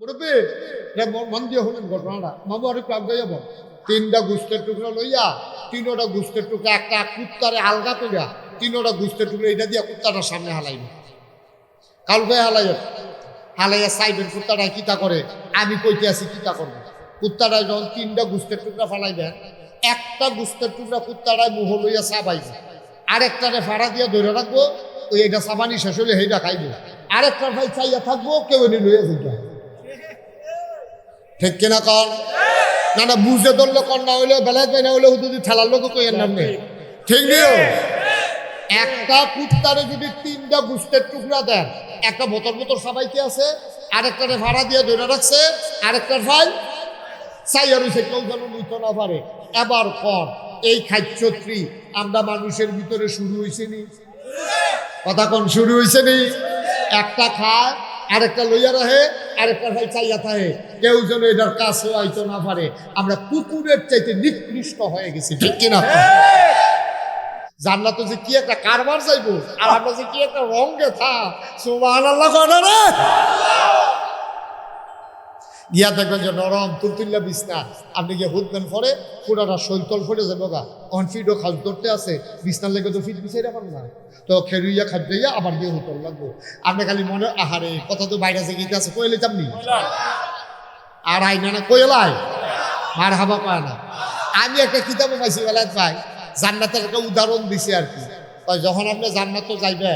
মুরব্বী মন দিয়ে হলেন ঘটনাটা মামু আর একটু আগে যাব। 3টা গুস্তের টুকরা লইয়া 3টা গুস্তের টুকরা একটা কুত্তারে আলগা করিয়া 3টা গুস্তের টুকরা এটা দিয়া কুত্তাটার সামনে হালাইবে। কালকে হালাইয়া সাইবেন কুত্তাটায় কিতা করে, আমি কইতে আছি কিতা করবো। কুত্তাটায় যখন 3টা গুস্তের টুকরা ফালাইবেন, একটা গুস্তের টুকরা কুত্তাটায় মুহ লইয়া চাবাইবে, আরেকটারে ফাড়া দিয়া ধরে রাখবো, ওই এটা চাবানি শেষ হলে সেইটা খাইবো, আরেকটার ভাই চাইয়া থাকবো, কেউ এনে লইয়া যাইবা। ঠিক কিনা কন? না না বুঝে ধরলে কন, না হইলে বেলায় পাই না হইলে যদি ঠেলার লোক কই এর নামে ঠিক নিও। একটা কুত্তারে যদি 3টা গুস্তের টুকরা দেন, একটা বোতল বোতল সবাইকে আছে, আরেকটারে ভাড়া দিয়ে ধরে রাখছে, আরেকটার ভাই চাইয়া রয়েছে, কেউ যেন নিতে না পারে। এবার কর এই খাদ্যত্রী আমরা মানুষের ভিতরে শুরু হয়েছে নি, কথা কন শুরু হয়েছে নি। একটা খায়, আরেকটা লইয়া রাখে, আরেকটা ভাই চাইয়া থাকে, কেউ যেন এটার কাছে হয়তো না পারে। আমরা কুকুরের চাইতে নিকৃষ্ট হয়ে গেছি, ঠিক কিনা? জান্নাত যে কি একটা কারবার যাইবো, আর আমরা যে কি একটা রঙে থা সুবহানাল্লাহ কনা রে। গিয়া দেখবেন যে নরম তুলতুল্লা বিছনা, আপনি গিয়ে হুদবেন পরে পুরাটা শৈতল ফটে যাবো গা, অন ফিডও খাল ধরতে আছে, বিছনার লেগে তো ফিট বিছাই রাখার না, তো খেরুইয়া খাদ্যইয়া আবার গিয়ে হুতল লাগবো। আপনি খালি মনে আহারে কথা তো বাইরে যে গীতে আছে কইলে চামনি আর আইনা না কইলাই মার হাবা পায় না। আমি একটা কিতাবও পাইছি বেলায় ভাই, জান্নাতের একটা উদাহরণ দিছি আর কি। যখন আপনি জান্নাত যাইবে,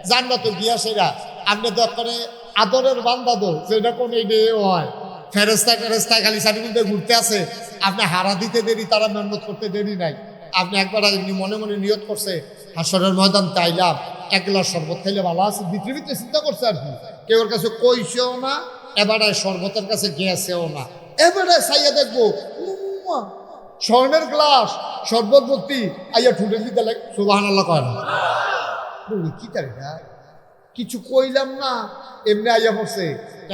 জান্নাত গিয়া সেরা আপনি দরকারে আদরের বান্দাদো যেটা কোন এই হয়, ফেরেস্তা টেরেস্তায় খালি সার্টিফিকেটে ঘুরতে আছে, আপনি হারা দিতে দেরি, তারা মেহনত করতে দেরি নাই। আপনি একবার মনে মনে নিয়ত করছে হাসরের ময়দান তাইলাম, 1 গ্লাস শরবত খাইলে ভালো আছে, ভিতরে ভিতরে চিন্তা করছে আর কি। কেউর কাছে কইছেও না, এবারে শরবতের কাছে গেছেও না, এবারে চাইয়া দেখবো স্বর্ণের গ্লাস শরবত ভর্তি, আইয়া ঠুটে দিতে লাগে সুবহানাল্লাহ কয় না কি তারিখা কিছু কইলাম না, এমনি আইয়া পড়ছে।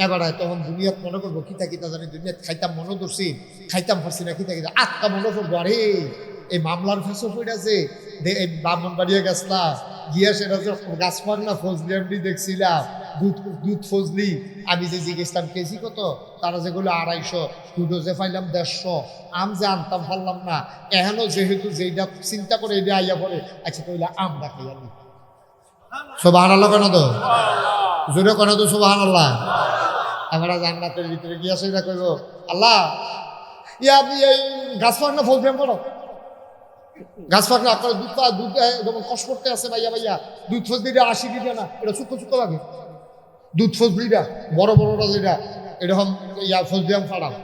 এবারে তখন দুনিয়াত মনে করবো কিতা কিতা জানি, দুনিয়াত খাইতাম মনে ধরছি, খাইতাম পারছি না, কিতা কিতা আটকা মনে করবো। আরে এই মামলার ফেসও পড়েছে, এই ব্রাহ্মণবাড়িয়া গেছলা গিয়া সেটা যে গাছপাক না ফজলি এমনি দেখছিলাম, দুধ ফজলি, আমি যে জিজ্ঞেসলাম কেজি কত, তারা যেগুলো 250, দুটো যে পাইলাম 150, আম যে আনতাম পারলাম না, এহেনও যেহেতু যেইটা চিন্তা করে এটা আইয়া পড়ে, আচ্ছা কইলা আমরা খাইয়া নি সুবহানাল্লাহ কেন তো জোরে কেন তো সুবহানাল্লাহ। আমরা জান্নাতের ভিতরে গিয়া সেটা কইব আল্লাহ ইয়া আপনি এই গাছ পাক না ফজলি করো, গাছ পাক না আপনার দুধ যেমন কষ্ট করতে আছে ভাইয়া ভাইয়া, দুধ ফজলিটা 80 দিবে না, এটা শুক্ষ শুক্ষ লাগে, দুধ ফজলিটা বড় বড়টা যেটা এরকম ইয়া ফজলিয়াম ফাড়াম।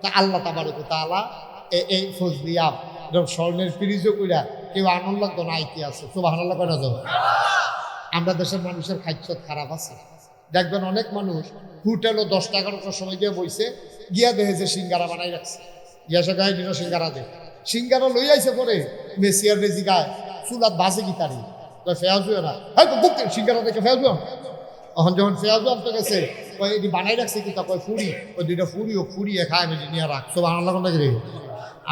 তা আল্লাহ তাবারক ওয়া তাআলা এই ফজলিয়াম এরকম স্বর্ণের ফ্রিজও কইরা কেউ আনন্দ লাগতো না আইতে আছে সুবহানাল্লাহ কেন যাও। আমরা দেশের মানুষের খাদ্য খারাপ আছে, দেখবেন অনেক মানুষ হোটেলও 10-11টার সময় গিয়ে বইছে, গিয়া দেখে যে সিঙ্গারা বানাই রাখছে, গিয়া সে গায়ে দিন সিঙ্গারা দে, সিঙ্গারা লই আইছে পরে মেসিয়ার রেজি গায় চুলাত বাজে কি তারি ফেয়াজ না, হ্যাঁ তো বুক সিঙ্গারা দেখে ফেয়াজ এখন যখন ফেয়াজ আনতে গেছে এটি বানাই রাখছে কি তা কয় ফুরি, ওই 2টা ফুরিয়ে খায় আমি নিয়ে রাখছো বাংলা কোনটা রে।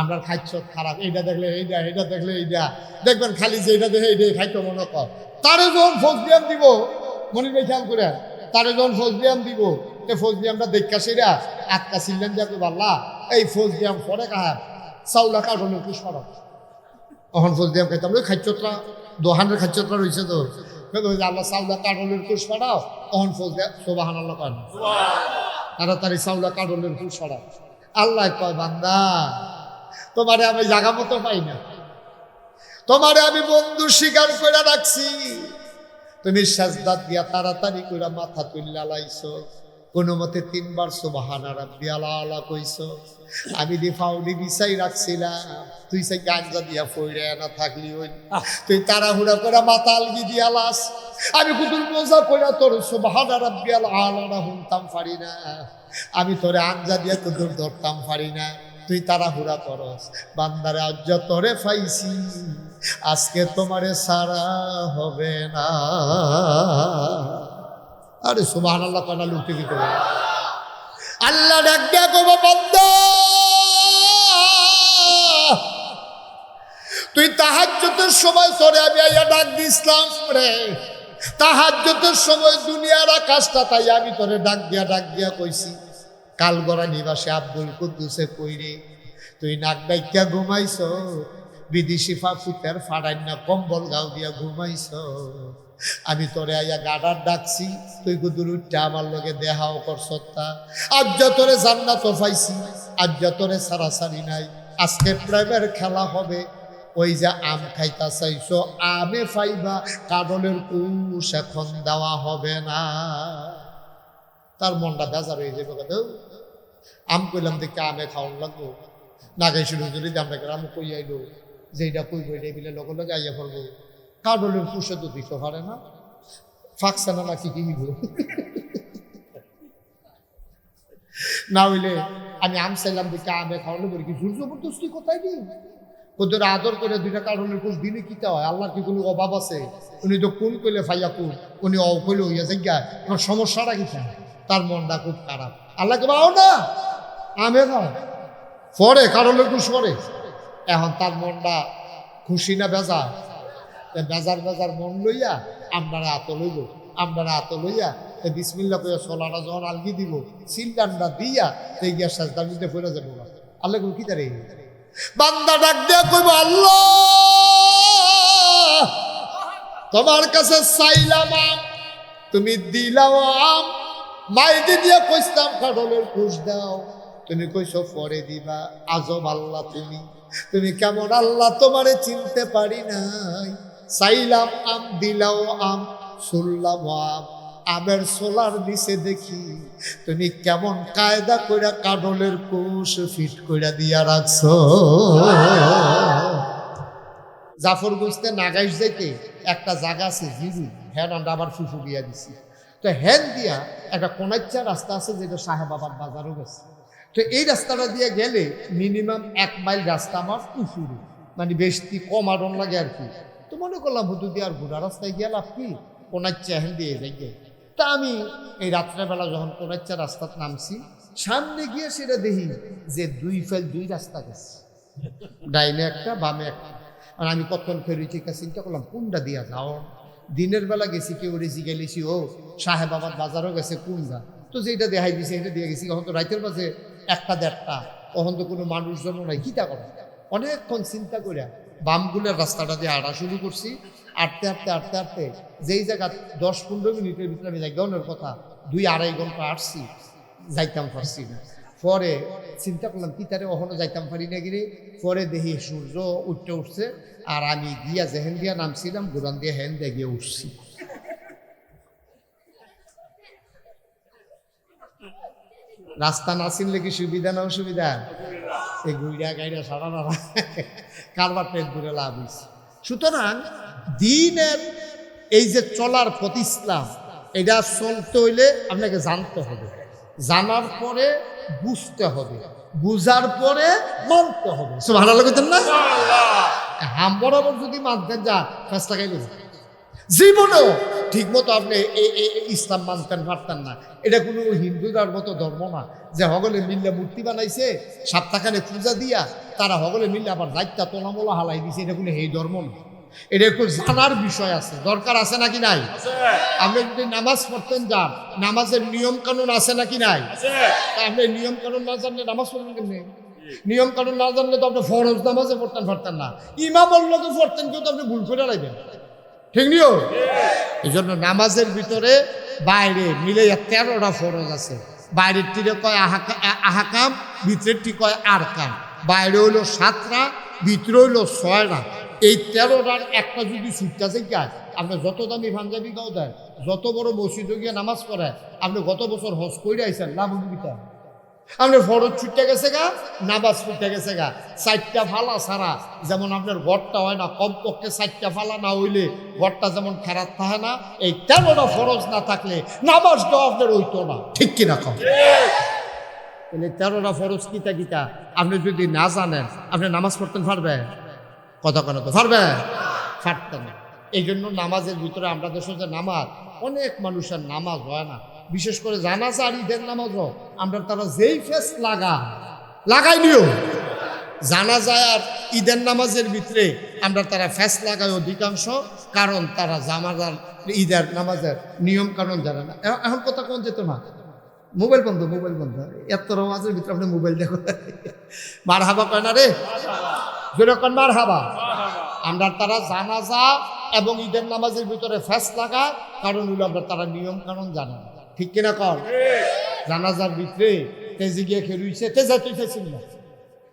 আমরা খাইছ খারাপ, এইটা দেখলে এইটা, এইটা দেখলে এইটা, দেখবেন খালি যে এটা দেখে এইটাই খাইতো মনে কর। তারে যখন ফজলিয়াম দিব, মনির ভাই খেয়াল করে, তারে যখন ফজলিয়াম দিব, এই ফজলিয়ামটা দেখা সেরা আটকা ছিলেন যাকে বাল্লা এই ফজলিয়াম পরে কাহার চাউলা কাঠনের কি সরব, তখন ফজলিয়াম খাইতাম ওই খাদ্যটা দোহানের খাদ্যটা রয়েছে তো আল্লাহ চাউলা কাঠনের কুশ ফাড়াও, তখন ফজলিয়াম সুবহানাল্লাহ কয় না, তাড়াতাড়ি চাউলা কাঠনের কুশ ফাড়াও। আল্লাহ কয় বান্দা তোমারে আমি জায়গা মতো পাই না, তোমারে আমি বন্ধু স্বীকার করে রাখছি, তুমি সাজদা দিয়া তাড়াতাড়ি করে মাথা তুল্লা লাইছো, কোনো মতে 3 বার সুবহানা রাব্বিয়াল আলা কইছো, আমি ফাউডি বিছাই রাখছিলাম, তুই সেই গাঞ্জা দিয়া ফইরে না থাকলি ওই তুই তাড়াহুড়া করে মাথা আলগি দিয়া লাস, আমি কুতুল মজা করে তোর সুবহানা রাব্বিয়াল আলা হুনতাম পারি না, আমি তোরে আঞ্জা দিয়া কুতুল ধরতাম পারি না, তুই তাড়াহুড়া করস। বান্দারে আজ তোরে পাইছি, আজকে তোমারে সারা হবে না। আরে সুবহানাল্লাহ কানা লুটি দিতে আল্লাহ ডাক দিয়া কইবো বান্দা তুই তাহাজ্জুদের সময় তোরে আমি আইয়া ডাক দিছিলাম রে, তাহাজ্জুদের সময় দুনিয়ার আকাশটা তাই আমি তোরে ডাক দিয়া কইছি, কালগড়া নিবাসে আব্দুল কুদ্দুসে কইরে তুই নাক ডাইকা ঘুমাইছ, বিদেশি ফুতের ফাড়াইনা কম্বল গাও দিয়া ঘুমাইছ। আমি তোরে আইয়া গাডার ডাকছি, তুই গুদুর উঠটা আমার লগে দেহাও করছত্তা। আজ যতরে জান্নাত পাইছি, আজ যতরে সারাসারি নাই। আজকে প্রেমের খেলা হবে। ওই যে আম খাইতা চাইছো, আমে ফাইবা, কাঁদলের কুশ এখন দেওয়া হবে না। তার মনটা বেজার হয়ে যাবে। কথা আম কইলাম দেখে আমে খাওয়ান লাগবো, না গাইছিল যদি আমরা গ্রামে কই আইলো যে এটা কই বই বিলে লগে লগে আইয়া পড়বো। কাঁদলের কুশে তো দিতে পারে না, ফাঁকছে না কি কি না হইলে আমি আম চাইলাম দেখে আমে খাওয়ানো বলি কি জোর জবরদস্তি কোথায় দিই। ওদের আদর করে দুইটা কারণের কুশ দিলে কিতা হয়? আল্লাহর কি কোনো অভাব আছে? উনি তো কোন কইলে ফাইয়া কোন, উনি কইলে হইয়া যাইয়া, আমার সমস্যাটা কিতা? তার মনটা খুব খারাপ। আল্লাহকে পাও না আমে খাও পরে কারণের কুশ পরে। এখন তার মনটা খুশি না বেজা? বেজার বেজার মন লইয়া আপনারা আত লইব, আপনারা আত লইয়া বিসমিল্লা করে সোলাটা যখন আলগি দিব, সিলডান্ডা দিয়া এই গ্যাস সাজদার মধ্যে ফেলে যাবো। আল্লাহ কি তারে বান্দা ডাক দিয়া কইব, আল্লাহ তোমার কাছে চাইলাম আম, তুমি দিলাও আম। মাইদি দিয়া কইতাম কাঁদলের কুশ দাও, তুমি কইছো পরে দিবা। আজব আল্লাহ তুমি কেমন আল্লাহ? তোমারে চিনতে পারি নাই। চাইলাম আম, দিলাও আম, শুনলাম আম। আমের সোলার নিচে দেখি তুমি কেমন কায়দা কইরা কাঁদলের কুশ ফিট কইরা দিয়া রাখছো। জাফরগঞ্জতে নাগাইশ যাইতে একটা জায়গা আছে জিরু, হ্যান আমরা আবার ফুফু দিয়া দিছি। তো হ্যান দিয়া একটা কোনাচ্চা রাস্তা আছে যেটা সাহেবাবাদ বাজারও গেছে। তো এই রাস্তাটা দিয়ে গেলে মিনিমাম 1 মাইল রাস্তা আমার উঁচুরে, মানে বেশি কম আরন লাগে আর কি। তো মনে করলাম হুদু দিয়ে আর ঘোড়া রাস্তায় গেলাম কি কোনাচ্চা হ্যান দিয়ে যাই। তা আমি এই রাত্রেবেলা যখন কোনাচ্চা রাস্তার নামছি, সামনে গিয়ে সেটা দেখি যে 2 ফাইল 2 রাস্তা গেছে, ডাইনে একটা বামে একটা। আর আমি কতক্ষণ ফেরি থেকে চিন্তা করলাম কোনটা দিয়া যাও। দিনের বেলা গেছি কেউ রেজি গেলেছি, ও সাহেবাবাদ বাজারও গেছে কোনটা, তো যেটা দেখাই দিছে এটা দিয়ে গেছি। এখন তো রাতের মাঝে 1টা-1.5টা, তখন তো কোনো মানুষজন নাই, কিতা করে। অনেকক্ষণ চিন্তা করে বামগুলের রাস্তাটা দিয়ে আড়া শুরু করছি। আটতে যেই জায়গা 10-15 মিনিটের ভিতরে আমি জায়গানোর কথা 2-2.5 ঘন্টা আসছি, যাইতাম পারছি না। পরে চিন্তা করলাম কি তারে ওখানে যাইতাম পারি না গিরে। পরে দেখি সূর্য উঠছে, আর আমি গিয়া যেহেন দিয়া নামছিলাম গোরান দিয়ে হেন দিয়ে গিয়ে উঠছি। রাস্তা না চিনলে কি সুবিধা না অসুবিধা? এই গুইরা গাইরা সারা নাড়া কারবার পেট ঘুরে লাভ হয়েছে। সুতরাং দিনের এই যে চলার পথ ইসলাম, এটা চলতে হইলে আপনাকে জানতে হবে, জানার পরে বুঝতে হবে, বুঝার পরে মানতে হবে। সুবহানাল্লাহ কইতেন না? হাম বরাবর যদি মানতেন যা ফাঁসটা গাইল জীবনেও ঠিক মতো আপনি ইসলাম মানতেন পারতেন না। এটা কোনো হিন্দুদের মতো ধর্ম না যে হগলে মিল্লা মূর্তি বানাইছে, সপ্তাহখানে পূজা দিয়া তারা হগলে মিল্লা আবার দায়িত্ব তোলামোলা হালাই দিছে। এটা কোনো এই ধর্ম না। এটা একটু জানার বিষয় আছে, দরকার আছে নাকি নাই? আপনি যদি নামাজ পড়তেন যান, নামাজের নিয়ম কানুন আছে নাকি নাই? আপনি নিয়ম কানুন না জানলে নামাজ পড়বেন কেমনি? নিয়ম কানুন না জানলে তো আপনি ফরজ নামাজে পড়তেন পারতেন না, ইমামের লোকে পড়তেন, কেউ তো আপনি ভুল করে লাগবেন, ঠিক নিও। এই জন্য নামাজের ভিতরে বাইরে মিলে 13টা ফরজ আছে। বাইরের টিরে কয় আহাকাম, ভিতরের টি কয় আরকান। বাইরে হইলো 7টা, ভিতরে হইলো 6টা। এই 13টার একটা যদি ছুটতে যায়, আপনি যত দামি পাঞ্জাবি গাও দেয়, যত বড় মসজিদে গিয়ে নামাজ পড়ে, আপনি গত বছর হজ করে আইসেন লাভ হবিতা। আপনার ফরজ ছুটতে গেছে গা, নামাজ ছুটতে গেছে গা। 4টা ফালা ছাড়া যেমন আপনার ঘরটা হয় না, কমপক্ষে 4টা ফালা না হইলে ঘরটা যেমন খারাপ থাকে না, এই 13টা ফরজ না থাকলে নামাজটাও আপনার হইতো না, ঠিক কিনা কম? 13টা ফরজ কিতা কিতা আপনি যদি না জানেন, আপনি নামাজ পড়তেন পারবেন? কথা কেন তো পারবে? পারতেন না। এই জন্য নামাজের ভিতরে আমরা দেশে যে নামাজ, অনেক মানুষের নামাজ হয় না, বিশেষ করে জানাজা আর ঈদের নামাজও আমরা তারা যেই ফেস লাগাই নিও, জানাজা আর ঈদের নামাজের ভিতরে আমরা তারা ফেস লাগাই অধিকাংশ, কারণ তারা জানাজার ঈদের নামাজের নিয়ম কানুন জানে না। এখন কথা কোন যেত না, মোবাইল বন্ধ এত রমাজের ভিতরে আপনি মোবাইল দেখো মার হাবা কয় না রে যেরকম মার হাবা আমরা তারা জানাজা এবং ঈদের নামাজের ভিতরে ফ্যাস লাগা কারণ হইল আমরা তারা নিয়ম কানুন জানে না ঠিক কিনা কর জানাজার ভিতরে তেজি গিয়ে খেলুইছে তেজা তুই খেয়েছিল না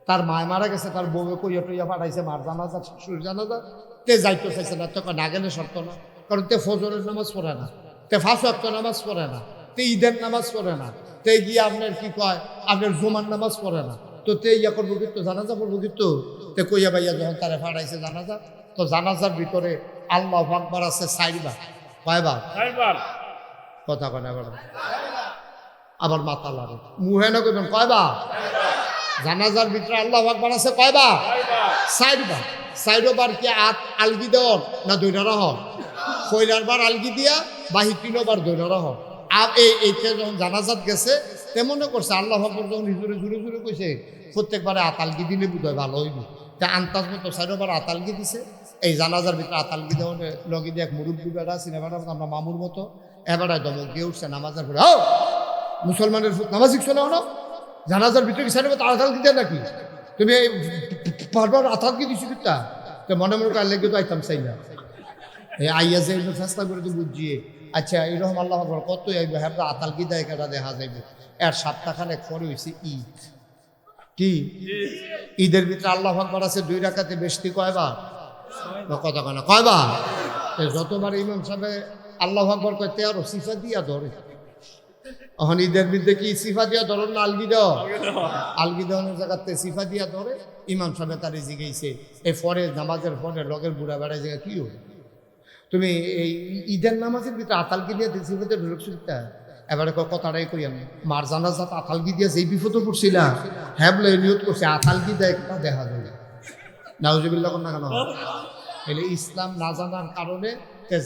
তার মায় মারা গেছে তার বউকে কইয়া টইয়া পাঠাইছে মার জানাজা শ্বশুর জানাজা তে যাইতে চাইছে না তোকে না গেলে শর্ত না কারণ তে ফজরের নামাজ পড়ে না তে 5 ওয়াক্ত নামাজ পড়ে না তে ঈদের নামাজ পড়ে না তে গিয়ে আপনার কি কয় আপনার জুমার নামাজ পড়ে না তো তে ইয়া করবো কিন্তু জানাজা পড়বো কিন্তু তে কইয়া ভাইয়া যখন তারে পাঠাইছে জানাজা তো জানাজার ভিতরে আল্লাহু আকবার আছে 4 বার কয়বার 4 বার কথা কয় না আবার মাথা লাগে মুহে না কইবেন কয়বার জানাজার ভিতরে আল্লাহু আকবার আছে কয়বার 4 বার 4 বার কি আলগি দেওয়ার না দইরা রহ কইলার বার আলগি দিয়া বাহি 3 বার দইরা রহ আর এইটা যখন জানাজাত গেছে তেমন করছে আল্লাহু আকবার যখন হিজুরে জুড়ে জুড়ে কইছে প্রত্যেকবারে আতালগি দিলে বোধহয় ভালো হইব তা আন্তাজ মতো 4 বার আতালগি দিছে এই জানাজার ভিতরে আতালগি দেওয়ার লগে দিয়ে এক মুরব্বী বেড়া সিনেমাটা আমরা মামুর মতো এবারে দমক দিয়ে উঠছে নামাজের পরে ও মুসলমানের নামাজ শিখছো না জানাজার ভিতরে কি সাইডে আতালগি দেয় নাকি তুমি বারবার আতালগি দিছো কিতা তো মনে মনে কাল লেগে তো আইতাম চাই না এই আইয়া যে ফেসলা করে তো বুঝিয়ে আচ্ছা এরকম আল্লাহ আকবার কত আইব হ্যাঁ আতালগি দেয় কেটা দেখা যাইব এর সপ্তাহখানেক পরে হয়েছে ঈদ কি ঈদের ভিতরে আল্লাহু আকবার আছে 2 রাকাতে বেশি কয়বার কথা কয় না কয়বার যতবার ইমাম সাহেব আল্লাহু আকবার কইতে আর সিফা দিয়া ধরে এখন ঈদের মধ্যে কি সিফা দিয়া ধরেন না আলগি দাও আলগি দেওয়ানোর জায়গাতে সিফা দিয়া ধরে ইমাম সাহেব তারে জিগাইছে এই পরে নামাজের পরে লগের বুড়া বেড়ায় জায়গা কি হবে তুমি এই ঈদের নামাজের ভিতরে আতালগি দিয়ে সিফাতে ঢুকছিলা এবারে কথাটাই কই আমি মার জানাজাত আতালগি দিয়ে যেই বিপদে পড়ছিলা হ্যাঁ বলে নিয়ত করছে আতালগি দেয় একটা দেখা যাবে নাউজুবিল্লাহ না কেন এলে ইসলাম না জানার কারণে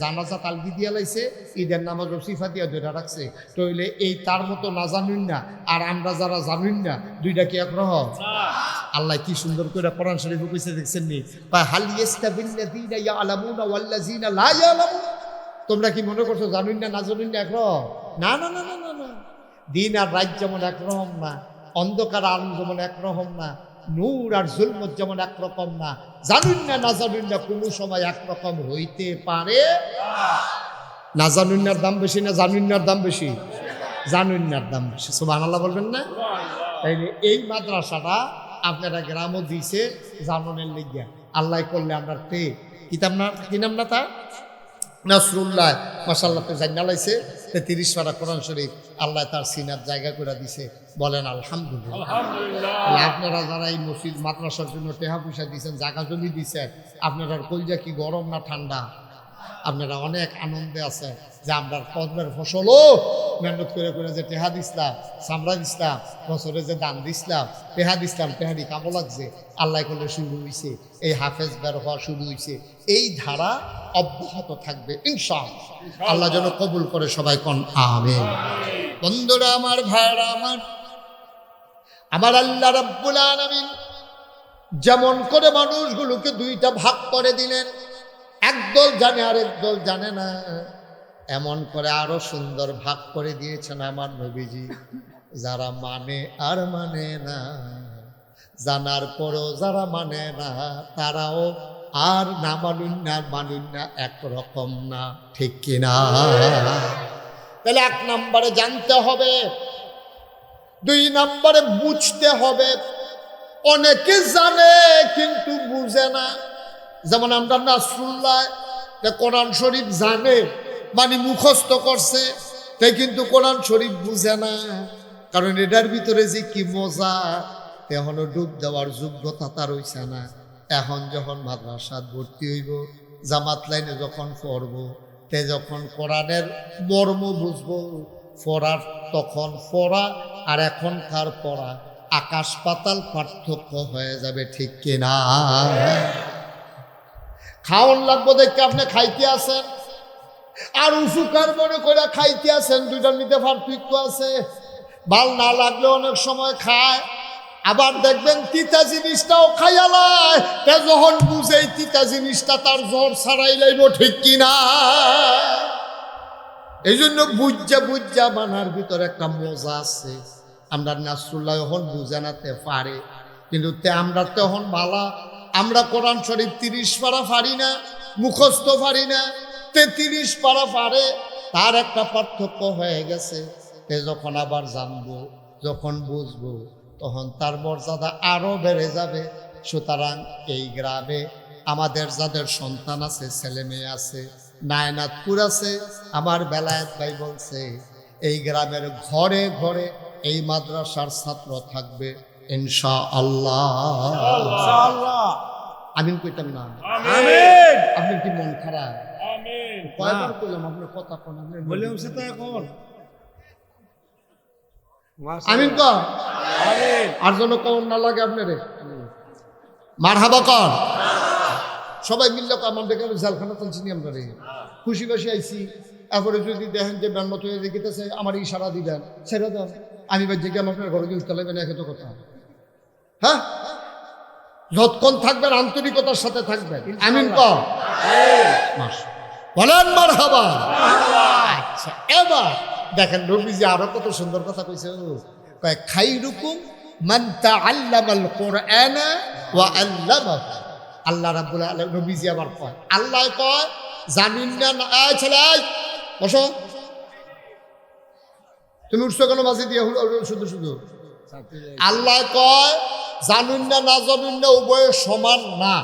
জানাজা তালগি দিয়া লাইছে ঈদের নামাজ সিফা দিয়া ধরে রাখছে তইলে এই তার মতো না জানুন না আর আমরা যারা জানুন না দুইটা কি একরকম আল্লাহ কি সুন্দর করে কোরআন শরীফে কইছে দেখছেন নি হাল ইয়াস্তাবিল্লাযিনা ইয়ালামুনা ওয়াল্লাযিনা লা ইয়ালামুন তোমরা কি মনে করছো জানুন না জানুন না একরকম না না না না না না দিন আর রাত যেমন একরকম না অন্ধকার আলো যেমন একরকম না নূর আর জুলমত যেমন একরকম না জানুন না জানুন না কোনো সময় একরকম হইতে পারে না জানুন্নার দাম বেশি না জানুন্নার দাম বেশি জানুন্নার দাম বেশি সুবহানাল্লাহ বলবেন না এই মাদ্রাসাটা আপনারা গ্রামও দিছে জানুনের লিগিয়া আল্লাহ করলে আমরা তে কিতাব না কি নাম না তা নাসরুল্লাহ মাশাআল্লাহ তো জান্নাত লাইছে 30 পারা কোরআন শরীফ আল্লাহ তার সিনার জায়গা করে দিছে বলেন আলহামদুলিল্লাহ আলহামদুলিল্লাহ আপনারা যারা এই মসজিদ মাদ্রাসার জন্য টাকা পয়সা দিয়েছেন জায়গা জমি দিয়েছেন আপনারা কলজা কি গরম না ঠান্ডা আপনারা অনেক আনন্দে আছেন যে আমরা কর্মের ফসলও মেহনত করে করে যে টেহা দিসলাম চামড়া দিসলাম বছরে যে দান দিসলাম টেহা দিসলাম টেহারি কামো লাগছে আল্লাহ করলে শুরু হয়েছে এই হাফেজ বের হওয়া শুরু হয়েছে এই ধারা অব্যাহত থাকবে ইনশাআল্লাহ আল্লাহ যেন কবুল করে সবাই কোন আমিন বন্ধুরা আমার ভাইরা আমার আল্লাহ রাব্বুল আলামিন যেমন করে মানুষগুলোকে 2টা ভাগ করে দিলেন একদল জানে আর একদল জানে না এমন করে আরো সুন্দর ভাগ করে দিয়েছেন আমার নবীজি যারা মানে আর মানে না জানার পরও যারা মানে না তারাও আর না মানুন না একরকম না ঠিক কিনা তাহলে 1 নম্বরে জানতে হবে 2 নম্বরে বুঝতে হবে অনেকে জানে কিন্তু বুঝে না যেমন আমরা নাসরুল্লাহ কোরআন শরীফ জানে মানে মুখস্থ করছে তাই কিন্তু কোরআন শরীফ বুঝে না কারণ এটার ভিতরে যে কি মজা এখনো ডুব দেওয়ার যোগ্যতা তার হইছে না এখন যখন মাদ্রাসাত ভর্তি হইব জামাত লাইনে যখন পড়ব তে যখন কোরআনের মর্ম বুঝবো পড়ার তখন পড়া আর এখনকার পড়া আকাশ পাতাল পার্থক্য হয়ে যাবে ঠিক কিনা খাওয়ান লাগবো দেখে আপনি খাইতে আছেন আর উপকার মনে করে খাইতে আছেন দুইটার মধ্যে পার্থক্য আছে ভাল না লাগলে অনেক সময় খায় আবার দেখবেন তিতা জিনিসটাও খাইয়ালায় যখন বুঝে তিতা জিনিসটা তার জ্বর ছাড়াই লাইব ঠিক কিনা এই জন্য বুঝা বানার ভিতরে একটা মজা আছে। আমরা নাসরুল্লাহ এখন বুঝানাতে পারে, কিন্তু আমরা তখন বালা, আমরা কোরআন শরীফ 30 পারা পারি না, মুখস্থ পারি না, 33 পারা পারে। তার একটা পার্থক্য হয়ে গেছে। যখন আবার জানবো, যখন বুঝবো, তখন তার মর্যাদা আরো বেড়ে যাবে। সুতরাং এই গ্রামে আমাদের যাদের সন্তান আছে, ছেলে মেয়ে আছে, নায়নাতপুর আছে, আমার বেলায়েত ভাই বলছে এই গ্রামের ঘরে ঘরে এই মাদ্রাসার ছাত্র থাকবে ইনশাআল্লাহ। আমিন কইতাম না? আমিন। আপনার কি মন খারাপ? আমিন। কয়বার কইলাম আপনার কথা কোন? আপনি বললেন সে তো এখন আমিন কর। আমিন। আর জন্য কোন না লাগে আপনারে মারহাবা কর। সবাই মিললে আমার দেখে জালখানা চলছি আমরা রে, খুশি বাসি আইছি। এরপরে যদি দেখেন যে ব্যান্মত হয়ে দেখিতেছে, আমার ইশারা দিবেন, ছেড়ে দেন। আমি বা জিজ্ঞাম আপনার ঘরে গিয়ে উঠতে লাগবেন, একে তো কথা। হ্যাঁ, যতক্ষণ থাকবেন আন্তরিকতার সাথে থাকবেন। আমিন কর। বলেন মারহাবা। আচ্ছা, এবার দেখেন নবীজি আরো কত সুন্দর কথা কইছে। কয় খাইরুকুম মান তাআল্লামাল কুরআনা ওয়া আল্লামাহু। আল্লাহ রাব্বুল আলামিন নবীজি আবার কয়, আল্লাহ কয় জানুন না, এই ছেলে বসো, তুমি উঠছো কেন মাঝে দিয়ে শুধু শুধু? আল্লাহ কয় জানুন না, না জানুন না, উভয় সমান না।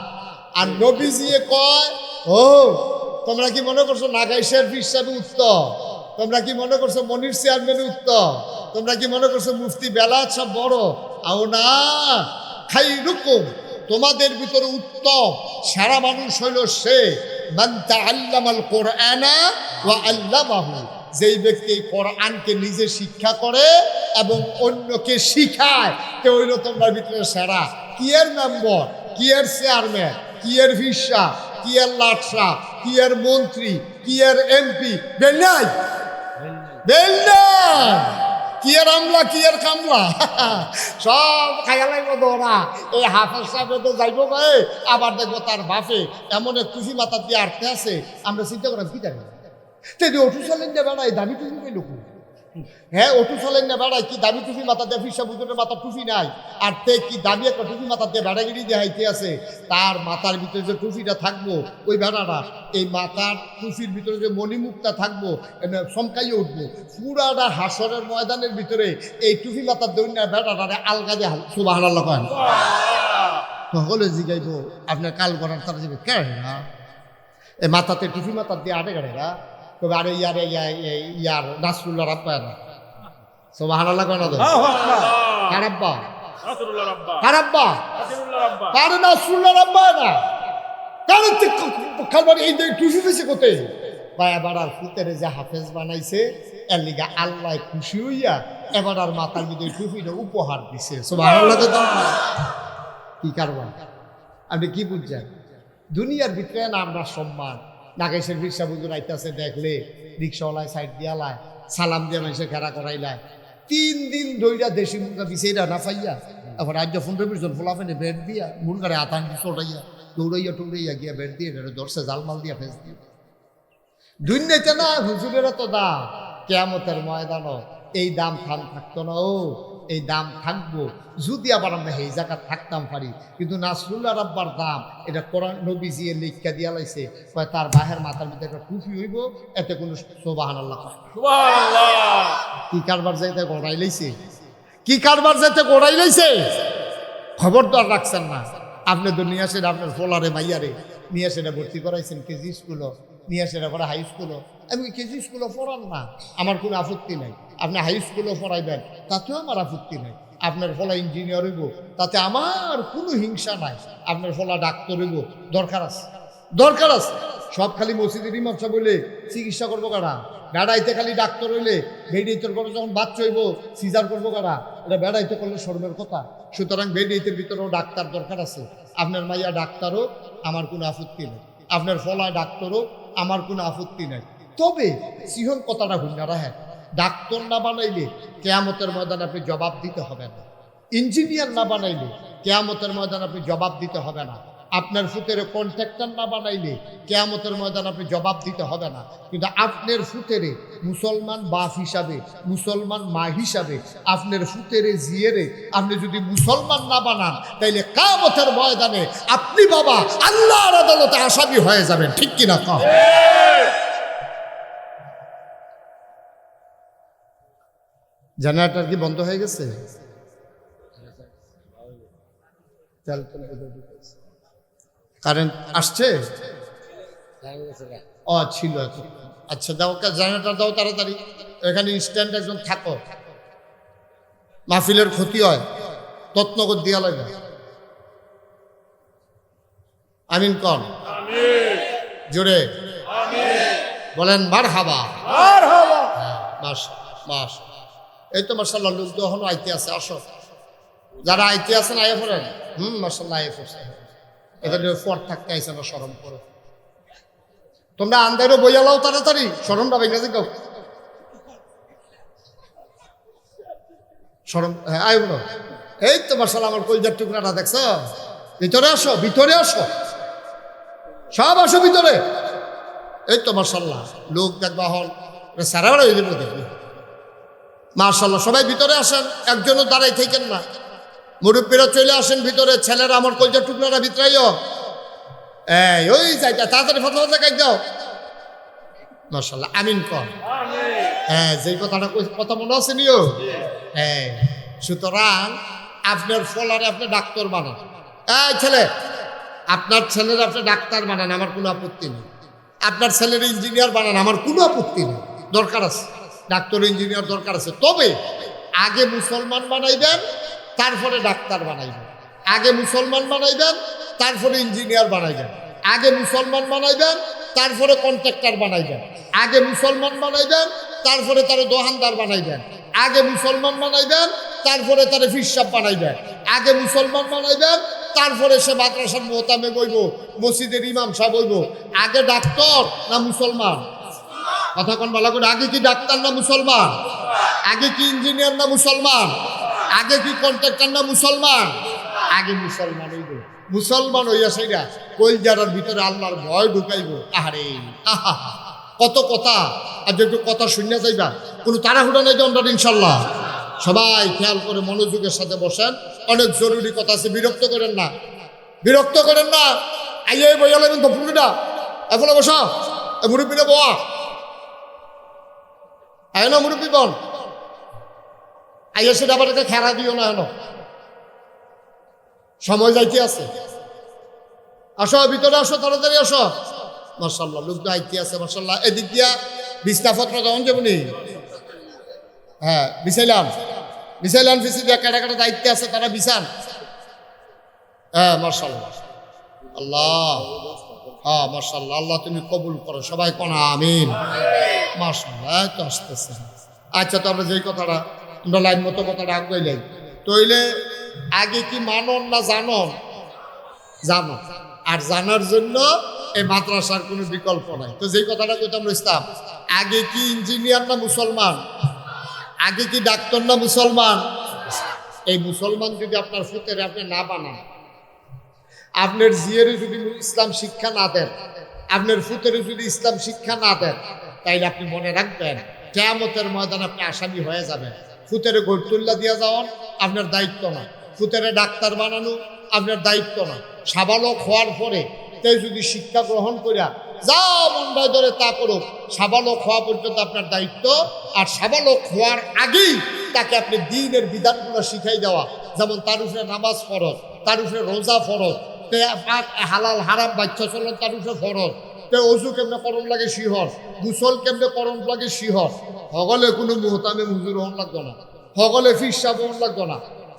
আর নবীজি কয়, ও তোমরা কি মনে করছো নাগাইশের হিসাবে উত্তম? তোমরা কি মনে করছো মনির চেয়ারম্যান উত্তম? তোমরা কি মনে করছো মুফতি বেলায়েত সব বড়? আও না, খাইরুকুম তোমাদের ভিতরে উত্তম সারা মানুষ হইল সে মান তাআল্লামাল কুরআনা ওয়া আল্লামাহু, যেই ব্যক্তি কোরআনকে নিজে শিক্ষা করে এবং অন্যকে শিখায়, কে হইল তোমরা ভিতরে সেরা। কি এর মেম্বার, কি এর চেয়ারম্যান, কি এর ভিসা, কি এর লাটসা, কি এর মন্ত্রী, কি এর এমপি, বেলনাই বেলনাই, কি এর আমলা, কি এর কামলা, সব খায়ালাই ওরা। এই হাফেজ সাহেব তো যাইব ভাই, আবার দেখবো তার বাপে এমন এক টুফি মাথা দিয়ে আটকে আছে। আমরা চিন্তা করাম কি জানি ওটু চলেন না বেড়াই দামি টুফি পাইল। হ্যাঁ, ওটু চলেন না বেড়াই কি দামি টুফি মাথা দিয়ে, ফিসা বুজুরের মাথা টুফি নাই। আর তে কি দামি একটা টুফি মাথা দিয়ে বেড়াগিরি দিয়ে হাইতে আছে। তার মাথার ভিতরে যে টুফিটা থাকবো, ওই বেড়াটা এই মাথার টুফির ভিতরে যে মণিমুখটা থাকবো, চমকাইয়ে উঠবো। পুরাটা হাসরের ময়দানের ভিতরে এই টুফি মাথার দৈন্য বেড়াটা আলগা দিয়ে সুবহানাল্লাহ করেন। সকলে জিগাইব আপনার কাল করার তারা যাবে কেনা এই মাথাতে টুফি মাথার দিয়ে আটে গাড়েরা। তবে আরে ইয়ারে ইয়ার নাসরুল্লাহ রাব্বা না সুবহানাল্লাহ কেন দেয় কারাব্বা কারাব্বা কারে নাসরুল্লাহ রাব্বা না কারণ খালবার এই টুফি পেয়েছে কোথায় বা এবার আর ফুতেরে যে হাফেজ বানাইছে এর লিগা আল্লাহ খুশি হইয়া এবার আর মাথার ভিতরে টুফিটা উপহার দিছে সুবহানাল্লাহ। কি কারবার আপনি কি বুঝছেন? দুনিয়ার ভিতরে না আমরা সম্মান নাগেশের রিক্সা বুঝুন আইতাছে দেখলে রিক্সাওয়ালায় সাইড দিয়ালায় সালাম দিয়ে মানুষে খেলা করাইলায় 3 দিন ধইরা দেশি মুরগা বিছেইরা না পাইয়া এখন রাজ্য 15-20 জন ফোলাফেনে বেড দিয়া মুরগারে আতান চড়াইয়া দৌড়াইয়া টৌড়াইয়া গিয়া বেড দিয়ে ধরছে জালমাল দিয়া ফেস দিয়ে দুনিয়াতে না হুজুরেরা তো দাম কিয়ামতের ময়দানও এই দাম থাকতো না। ও এই দাম থাকবো যদি আবার আমরা এই জায়গা থাকতাম পারি। কিন্তু নাসরুল্লাহ রাব্বার দাম এটা কোরআন নবীজি লিখা দিয়া লাইছে, তার বাহের মাথার ভিতরে একটা টুপি হইব, এতে কোনো সুবহানাল্লাহ সুবহানাল্লাহ। কি কারবার যাইতে গড়াই লাইছে, কি কারবার যাইতে গড়াই লাইছে, খবরদার রাখছেন না। আপনি তো নিয়ে আসেন আপনার ফোলারে মাইয়ারে নিয়ে আসেন ভর্তি করাইছেন কেজি স্কুলও, নিয়ে আসেন করে হাই স্কুলও। আমি কেজি স্কুলও পড়ান না, আমার কোনো আপত্তি নাই। আপনি হাই স্কুলও পড়াইবেন, তাতেও আমার আপত্তি নাই। আপনার ফলা ইঞ্জিনিয়ার হইব, তাতে আমার কোনো হিংসা নাই। আপনার ফলা ডাক্তার হইব, দরকার আছে, দরকার আছে। সব খালি মসজিদের ইমাম সাহেব বলে চিকিৎসা করবো কারা? বেড়াইতে খালি ডাক্তার হইলে বেড়াইতের করে যখন বাচ্চা হইব সিজার করবো কারা? এটা বেড়াইতে করলে শর্মের কথা। সুতরাং বেড়াইতের ভিতরেও ডাক্তার দরকার আছে। আপনার মাইয়া ডাক্তারও, আমার কোনো আপত্তি নেই। আপনার ফলা ডাক্তারও, আমার কোনো আপত্তি নাই। তবে সিহন কথাটা হুন্ডারা, হ্যাঁ, ডাক্তার না বানাইলে কিয়ামতের ময়দানে আপনি জবাব দিতে হবে না। ইঞ্জিনিয়ার না বানাইলে কিয়ামতের ময়দানে আপনি জবাব দিতে হবে না। আপনার ফুতের কন্ট্রাক্টর না বানাইলে কিয়ামতের ময়দান আপনি জবাব দিতে হবে না। কিন্তু আপনার ফুতেরে মুসলমান বাপ হিসাবে, মুসলমান মা হিসাবে আপনার ফুতেরে জিয়েরে আপনি যদি মুসলমান না বানান, তাইলে কিয়ামতের ময়দানে আপনি বাবা আল্লাহর আদালতে আসামি হয়ে যাবেন। ঠিক কিনা কম? জেনারেটর কি বন্ধ হয়ে গেছে? কারেন্ট আসছে? ও ছিল। আচ্ছা দাও, জেনারেটর দাও তাড়াতাড়ি। এখানে ইনস্ট্যান্ট একজন থাকো, মাহফিলের ক্ষতি হয়, তত্নগর দিয়া লাগে। আমিন কন জোরে বলেন মারহাবা। মাস মাস এই তো মাশাআল্লাহ, লোক তো এখনো আইতে আছে। আসো, যারা আইতে আছেন আইয়া পড়েন। মাশাআল্লাহ আইয়া পড়ছে। এখানে ফর থাকতে আইসে না, শরম করো। তোমরা আন্দারও বইয়া লাও তাড়াতাড়ি, শরমটা ভেঙে যাও। শরম, হ্যাঁ আই বলো। এই তো মাশাআল্লাহ আমার কলজার টুকরাটা দেখছো? ভিতরে আসো, ভিতরে আসো, সব আসো ভিতরে। এই তো মাশাআল্লাহ লোক দেখবা হল সারা বেড়া হয়ে দেখবে। মাশাআল্লাহ সবাই ভিতরে আসেন, একজনও দাঁড়াই থাকেন না। মুরব্বীরা চলে আসেন ভিতরে, ছেলেরা আমার কলজার টুকরাটা ভিতরাইও। এই ওই যাইটা তাড়াতাড়ি ফতলা ফতলা কাজ দাও। মাশাআল্লাহ আমিন কর। হ্যাঁ, যেই কথাটা কথা মনে আছে নিও। হ্যাঁ, সুতরাং আপনার ফলারে আপনি ডাক্তার বানান। এই ছেলে, আপনার ছেলের আপনি ডাক্তার বানান, আমার কোনো আপত্তি নেই। আপনার ছেলের ইঞ্জিনিয়ার বানান, আমার কোনো আপত্তি নেই। দরকার আছে, ডাক্তার ইঞ্জিনিয়ার দরকার আছে। তবে আগে মুসলমান বানাইবেন, তারপরে ডাক্তার বানাইবেন। আগে মুসলমান বানাইবেন, তারপরে ইঞ্জিনিয়ার বানাইবেন। আগে মুসলমান বানাইবেন, তারপরে কন্ট্রাক্টর বানাইবেন। আগে মুসলমান বানাইবেন, তারপরে তার দোকানদার বানাইবেন। আগে মুসলমান বানাইবেন, তারপরে তার ফিরসাব বানাইবেন। আগে মুসলমান বানাইবেন, তারপরে সে মাদ্রাসার মোহতামে বইব, মসজিদের ইমাম সাহেব বইব। আগে ডাক্তার না মুসলমান? কথা কোন ভালো করে। আগে কি ডাক্তার না মুসলমান? আগে কি ইঞ্জিনিয়ার না মুসলমান? আগে কি কন্ট্রাক্টর না মুসলমান? আগে মুসলমান হইব। মুসলমান হইয়া সেইরা কলজারার ভিতরে আল্লাহর ভয় ঢুকাইব। আরে আহা, কত কথা। আর একটু কথা শুনিয়া যাইবা, কোনো তাড়াহুড়া নেই তো আমরা ইনশাল্লাহ। সবাই খেয়াল করে মনোযোগের সাথে বসেন, অনেক জরুরি কথা আছে। বিরক্ত করেন না, বিরক্ত করেন না। আইয়ে বইয়া লাগবেন তো পুরোটা এখন বসা। মুরব্বীরা বয়া আয় না, মুরব্বী বন আইয়া সেটা আবার একটা খেলা দিও না। হেন সময় যাইতে আছে। আসো ভিতরে আসো, তাড়াতাড়ি আসো। মাশাআল্লাহ লোক আইতে আছে মাশাআল্লাহ। এদিক দিয়া বিছনাপত্র যখন যাবনি, হ্যাঁ বিছাইলাম বিছাইলাম। ফিসি দিয়া কাটা কাটা দায়িত্ব আছে, তারা বিছান। হ্যাঁ মাশাআল্লাহ আল্লাহ, হ্যাঁ মাশাআল্লাহ আল্লাহ তুমি কবুল করো। সবাই কোন আমিন। মাশাআল্লাহ তো আসতেছে। আচ্ছা, তো আমরা যেই কথাটা আমরা লাইন মতো কথাটা আগাইলাই, তইলে আগে কি মানন না জানন? জানো। আর জানার জন্য এই মাদ্রাসার কোনো বিকল্প নাই। তো যেই কথাটা কইতাম ইসলাম, আগে কি ইঞ্জিনিয়ার না মুসলমান? আগে কি ডাক্তার না মুসলমান? এই মুসলমান যদি আপনার ফুতের আপনি না বানান, আপনার জিয়েরে যদি ইসলাম শিক্ষা না দেন, আপনার ফুতেরে যদি ইসলাম শিক্ষা না দেন, তাইলে আপনি মনে রাখবেন কিয়ামতের ময়দানে আপনি আসামি হয়ে যাবেন। ফুতেরে গড়তুল্লা দিয়া যাওয়ান আপনার দায়িত্ব না, ফুতেরে ডাক্তার বানানো আপনার দায়িত্ব না। সাবালক হওয়ার পরে তাই যদি শিক্ষা গ্রহণ করিয়া যা মন্ডায় ধরে তা করুক, সাবালক হওয়া পর্যন্ত আপনার দায়িত্ব। আর সাবালক হওয়ার আগেই তাকে আপনি দ্বীনের বিধানগুলো শিখাই দেওয়া। যেমন তার উপরে নামাজ ফরজ, তার উপরে রোজা ফরজ, হালাল হারাম বাচ্চা চলন তার উপরে ফরজ। তে অজু কেমনে করণ লাগে শিহর, গুসল কেমনে করণ লাগে শিহর। সকলে কোনো মুহতামে মুজুর হন লাগতো না, সকলে ফিরসাব হন লাগতো না।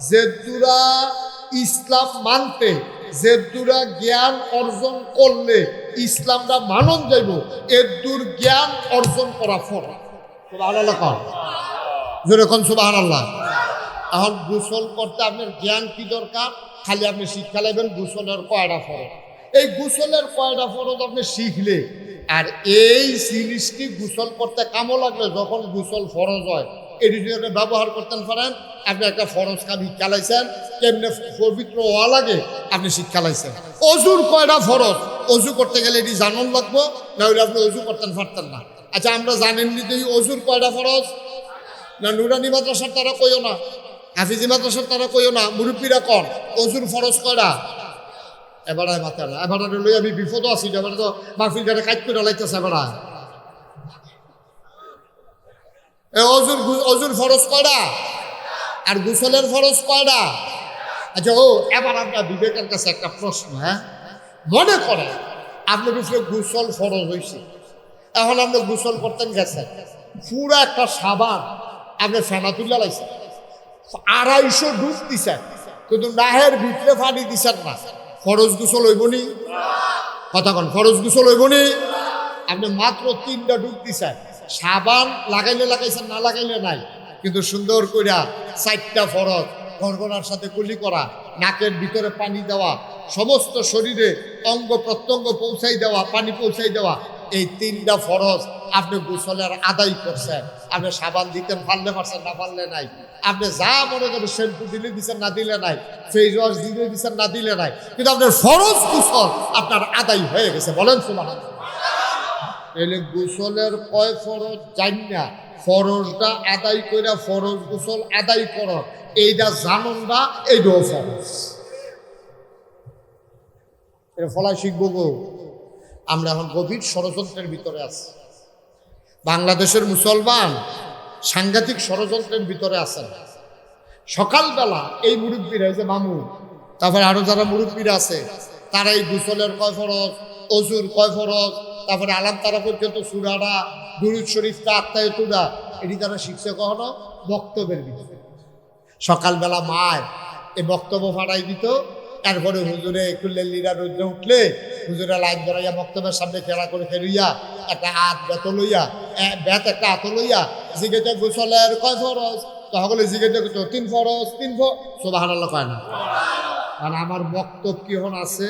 জেদ্দুরা ইসলাম মানতে, জেদ্দুরা জ্ঞান অর্জন করলে ইসলামটা মানন যাইব, এদ্দুর জ্ঞান অর্জন করা ফরজ। সুবহানাল্লাহ, যেরকম সুবহানাল্লাহ। এখন গোসল করতে আপনার জ্ঞান কি দরকার? খালি আপনি শিক্ষা নেবেন গোসলের কয়টা ফরজ। এই গোসলের কয়টা ফরজ আপনি শিখলে, আর এই জিনিসটি গোসল করতে কামও লাগলে যখন গোসল ফরজ হয় এটি যদি আপনি ব্যবহার করতে পারেন, আপনি একটা ফরজ কাম শিক্ষা লাইছেন, কেমনে পবিত্র হওয়া লাগে আপনি শিক্ষা লাইছেন। অজুর কয়টা ফরজ, অজু করতে গেলে এটি জানুন লাগবো, না হলে আপনি অজু করতে পারতেন না। আচ্ছা, আমরা জানেননি তো অজুর কয়টা ফরজ? না নুরানি মাদ্রাসার তারা কইও না, হাফিজি মাদ্রাসার তারা কইও না, মুরব্বীরা কন অজুর ফরজ কয়টা? এবারে মাথা না, এবারে লই আমি বিপদ আছি, এবারে তো মাহফিলটারে কাজ করে লাইতেছে। এবারে অজুর ফরজ কয়টা আর গোসলের ফরজ কয়টা? আচ্ছা, এবার আপনার বিবেকের কাছে একটা প্রশ্ন। হ্যাঁ, মনে করেন আপনার উপরে গোসল ফরজ হয়েছে, এখন আপনি গোসল করতেন গেছেন, পুরো একটা সাবান আপনি ফেনা তুলে লাইছেন, 250 ডুব দিছেন, কিন্তু নাহের ভিতরে পানি দিছেন না, ফরজ গোসল হইবনি? কথা কন, ফরজ গোসল হইবনি? আপনি মাত্র 3টা ডুব দিছেন, সাবান লাগাইলে লাগাইছেন, না লাগাইলে নাই, কিন্তু সুন্দর কইরা 4টা ফরজ, গড়গড়ার সাথে কুলি করা, নাকের ভিতরে পানি দেওয়া, সমস্ত শরীরে অঙ্গ প্রত্যঙ্গ পৌঁছাই দেওয়া, পানি পৌঁছাই দেওয়া, এই 3টা ফরজ আপনি গোসলের আদায় করছেন। আপনি সাবান দিতেন, পারলে পারছেন, না পারলে নাই। আপনি যা মনে করেন শ্যাম্পু দিলে দিচ্ছেন, না দিলে নাই, ফেস ওয়াশ দিলে দিচ্ছেন, না দিলে নাই, কিন্তু আপনার ফরজ গোসল আপনার আদায় হয়ে গেছে। বলেন সুবহানাল্লাহ। এলে গোসলের কয় ফরজ জানি না, ফরজটা আদায় করে ফরজ গোসল আদায় কর, এইটা জানুন না, এইটাও ফরজ। এটা ফলাই শিখবো গো। আমরা এখন গভীর ষড়যন্ত্রের ভিতরে আছি। বাংলাদেশের মুসলমান সাংঘাতিক ষড়যন্ত্রের ভিতরে আছেন। সকালবেলা এই মুরব্বীরা, এই যে মামু, তারপরে আরো যারা মুরব্বীরা আছে, তারা এই গোসলের কয় ফরজ, অজুর কয় ফরজ, তারপরে আলাম তারা পর্যন্ত সুরাটা, দুরূদ শরীফটা, আত্মায়তুরা, এটি তারা শিখছে কখনো বক্তব্যের ভিতরে। সকালবেলা মায় এই বক্তব্য ফাটাই দিত, এরপরে হুজুরে একটু লেলিরা রোদ্রে উঠলে হুজুরে লাইন ধরাইয়া বক্তব্যের সামনে খেলা করে খেলুইয়া একটা হাত বেত লইয়া, বেত একটা হাত লইয়া জিজ্ঞেস গোসলের কয় ফরজ, তাহলে জিজ্ঞেস 3 ফরজ, 3 সুবহানাল্লাহ কয় না? মানে আমার বক্তব্য কি এখন আছে?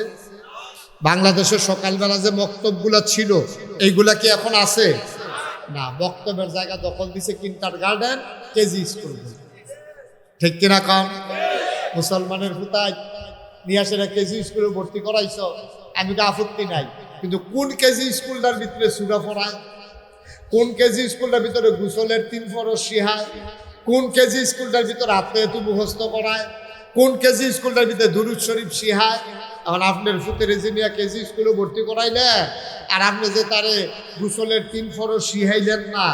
বাংলাদেশের সকালবেলা যে বক্তব্যগুলো ছিল এইগুলা কি এখন আছে? না, বক্তব্যের জায়গা দখল দিছে কিন্টার গার্ডেন, কেজি স্কুল। ঠিক কিনা কম? মুসলমানের হুতায় নিয়ে আসে কেজি স্কুলে ভর্তি করাইছ, আমি তো আপত্তি নাই, কিন্তু কোন কেজি স্কুলটার ভিতরে সূরা পড়ায়? কোন কেজি স্কুলটার ভিতরে গোসলের 3 ফরজ শিখায়? কোন কেজি স্কুলটার ভিতরে আত্মায়াতু মুখস্থ করায়? কোন কেজি স্কুলটার ভিতরে দুরূদ শরীফ শিখায়? এখন আপনার ফুতের জিনিয়া কেজি স্কুলে ভর্তি করাইলে, আর আপনি যে তারে গোসলের 3 ফরজ শিখাইলেন না,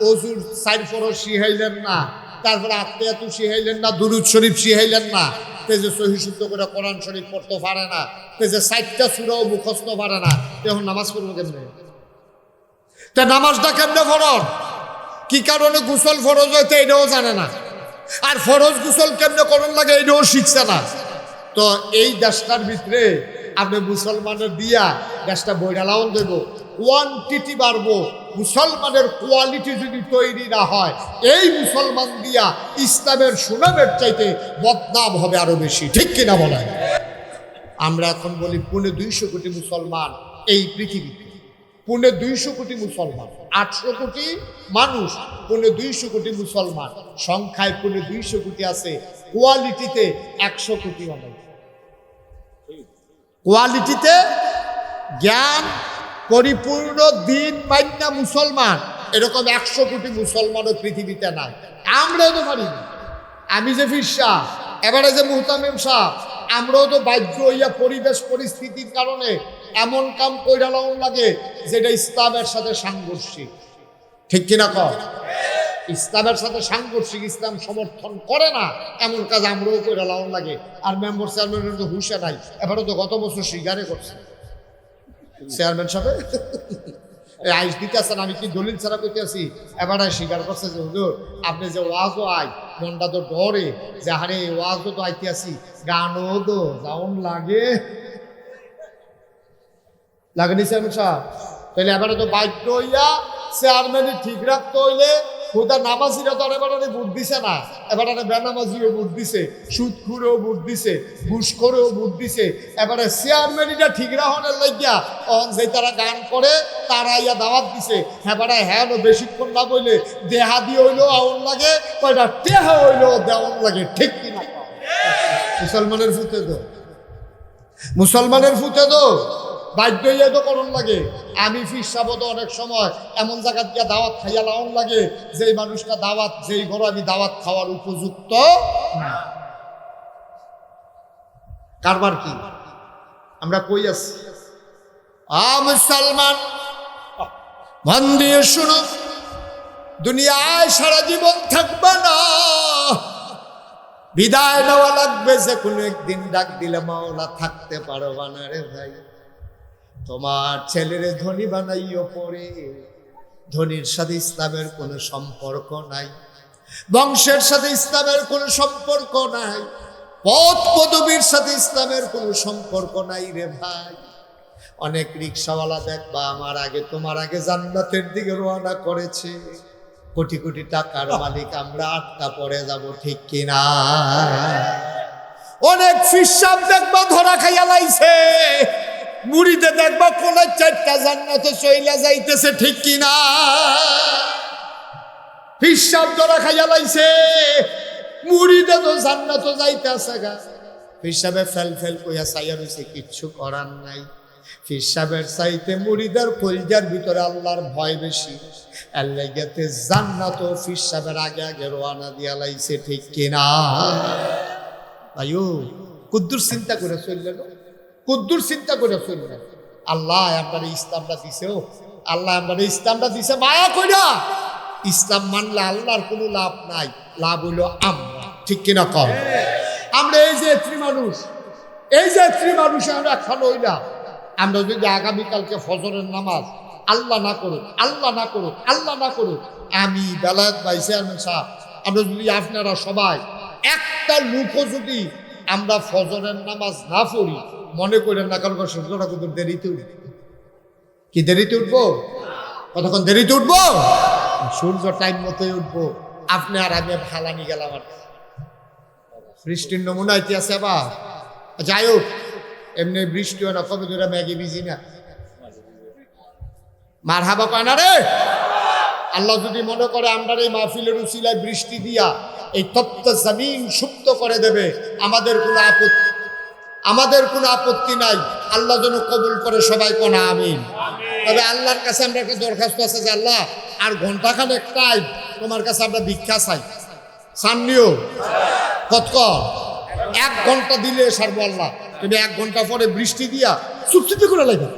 অজুর 4 ফরজ শিখাইলেন না, তারপরে আত্মায়াতু শিখাইলেন না, দুরূদ শরীফ শিখাইলেন না, তে যে সহি শুদ্ধ করে কোরআন শরীফ পড়তে পারে না, তে যে 4টা সূরাও মুখস্থ পারে না, তখন নামাজ পড়বো কেমনে? তা নামাজটা কেমনে ফরজ, কি কারণে গোসল ফরজ হইতে এটাও জানে না, আর ফরজ গোসল কেমনে করণ লাগে এটাও শিখছে না। তো এই দেশটার ভিতরে আপনি মুসলমানের দিয়া দেশটা বইরা লাউন দেব, কোয়ান্টিটি বাড়বো, মুসলমানের কোয়ালিটি যদি তৈরি না হয়, এই মুসলমান দিয়া ইসলামের সুনামের চাইতে বদনাম হবে আরো বেশি। ঠিক কিনা বলেন? আমরা এখন বলি 250 কোটি মুসলমান এই পৃথিবীতে, 250 কোটি মুসলমান, 800 কোটি মানুষ, 250 কোটি মুসলমান, সংখ্যায় 250 কোটি আছে, কোয়ালিটিতে 100 কোটি মানুষ। কোয়ালিটিতে জ্ঞান পরিপূর্ণ দিন মান্না মুসলমান এরকম 100 কোটি মুসলমানও পৃথিবীতে নাই। আমরাও তো পারি না। আমি যে ফিরসা, এবারে যে মুহতামিম সাহ, আমরাও তো বাধ্য হইয়া পরিবেশ পরিস্থিতির কারণে এমন কাম কইরা লাউন লাগে যেটা ইসলামের সাথে সাংঘর্ষিক। ঠিক কিনা কর? ইসলামের সাথে সাংঘর্ষিক, ইসলাম সমর্থন করে না এমন কাজ আমরাও কইরা লাউন লাগে। আর মেম্বার চেয়ারম্যানের তো হুঁশে নাই, এবারও তো গত বছর স্বীকারে করছে চেয়ারম্যান সাহেব, আইস দিতে আসেন, আমি কি দলিল ছাড়া করতে আসি, এবারে স্বীকার করছে যে হুজুর আপনি যে ওয়াজও আই, মনটা তো ডরে যে হারে ওয়াজও তো আইতে আসি, গানও তো যাওন লাগে লাগেনি চেয়ারম্যান সাহেব। তাহলে এবারে তো বাধ্য হইয়া চেয়ারম্যানই ঠিক রাখতে হইলে হুদা নামাজিরা তো এবারে ভোট দিছে না, এবারে বেনামাজিও ভোট দিছে, সুদখুরেও ভোট দিছে, ঘুষখোরেও ভোট দিছে। এবারে চেয়ারম্যানিটা ঠিক রাহনের লাগিয়া অন যে তারা গান করে তারা ইয়া দাওয়াত দিছে। এবারে হ্যাঁ বেশিক্ষণ না বইলে দেহা দিয়ে হইলেও আউন লাগে, কয়টা টেহা হইলেও দেওয়ান লাগে, ঠিক কিনা? মুসলমানের ফুতে তো, মুসলমানের ফুতে তো বাধ্য হইয়া তো করণ লাগে। আমি ফিরসাবত অনেক সময় এমন জায়গা গিয়া দাওয়াত খাইয়া লাউন লাগে যেই মানুষটা দাওয়াত, যেই ঘরে আমি দাওয়াত খাওয়ার উপযুক্ত না। কারবার কি আমরা কই আছি? মুসলমান মন দিয়ে শুনো, দুনিয়ায় সারা জীবন থাকবে না, বিদায় নেওয়া লাগবে। যে কোনো একদিন ডাক দিলে মাওলা থাকতে পারবা না রে ভাই। তোমার ছেলেরে ধনী বানাইও পরে, ধনীর সাথে ইসলামের কোনো সম্পর্ক নাই, বংশের সাথে ইসলামের কোনো সম্পর্ক নাই, পদ পদবীর সাথে ইসলামের কোনো সম্পর্ক নাই রে ভাই। অনেক রিক্সাওয়ালা দেখবা আমার আগে তোমার আগে জান্নাতের দিকে রওনা করেছে, কোটি কোটি টাকার মালিক আমরা আটকা পড়ে যাব, ঠিক কিনা? অনেক ফিসাব দেখবা ধরা খাইয়া লাইছে, মুড়িতে দেখবা কোন চারটা জান্নাতে চইলা যাইতেছে, ঠিক কিনা? ফিসাব ধরা খাইয়া লাইছে, মুড়িতে তো জান্নাতে যাইতেছে গা। ফিসাবে ফেল ফেল কইয়া চাইয়া রইছে, কিচ্ছু করার নাই। ফিসাবের চাইতে মুড়িদের কলজার ভিতরে আল্লাহর ভয় বেশি, আল্লাহ গেতে জান্নাত ও ফিসাবের আগে আগে রওনা দিয়া লাইছে, ঠিক কিনা? ভাইও কুদ্দুর চিন্তা করে চললেন, কুদ্দুর চিন্তা করে চললেন। আল্লাহ আপনার ইসলামটা দিছে, ও আল্লাহ আপনার ইসলামটা দিছে মায়া কইরা। ইসলাম মানলে আল্লাহর কোনো লাভ নাই, লাভ হইলো আমরা, ঠিক কিনা কম? আমরা এই যে এত্রী মানুষ, এই যে এত্রী মানুষ আমরা খানো হইলা। আমরা যদি আগামীকালকে ফজরের নামাজ আল্লাহ না করুক, আল্লাহ না করুক, আল্লাহ না করুক, আমি বেলায়েত ভাই চেয়ারম্যান সাহেব, আমরা যদি আপনারা সবাই একটা লুকও যদি আমরা ফজরের নামাজ না পড়ি, মনে করেন না কারণ সূর্যটা কত দেরিতে উঠবে। কি দেরিতে উঠবো? কতক্ষণ দেরিতে উঠবো? সূর্য টাইম মতোই উঠবো। আপনি আর আমি ফালানি গেলাম আর বৃষ্টির নমুনা ইতিহাসে বা যাই হোক, এমনি বৃষ্টি হয় না, কবে ধরে ম্যাগি ভিজি না, মার হাবা কয় না রে। আল্লাহ যদি মনে করে আমরা এই মাহফিলের উসিলায় বৃষ্টি দিয়া এই তপ্ত জমিন সুপ্ত করে দেবে, আমাদের কোনো আপত্তি, আমাদের কোনো আপত্তি নাই। আল্লাহ যেন কবুল করে, সবাই কোনা আমিন। তবে আল্লাহর কাছে আমরা একটা দরখাস্ত আছে যে আল্লাহ আর ঘন্টাখানেক টাইম তোমার কাছে আমরা ভিক্ষা চাই, সামনিও কত 1 ঘন্টা দিলে সারবো আল্লাহ। তুমি 1 ঘন্টা পরে বৃষ্টি দিয়া চুক্তিতে করে লাগবে,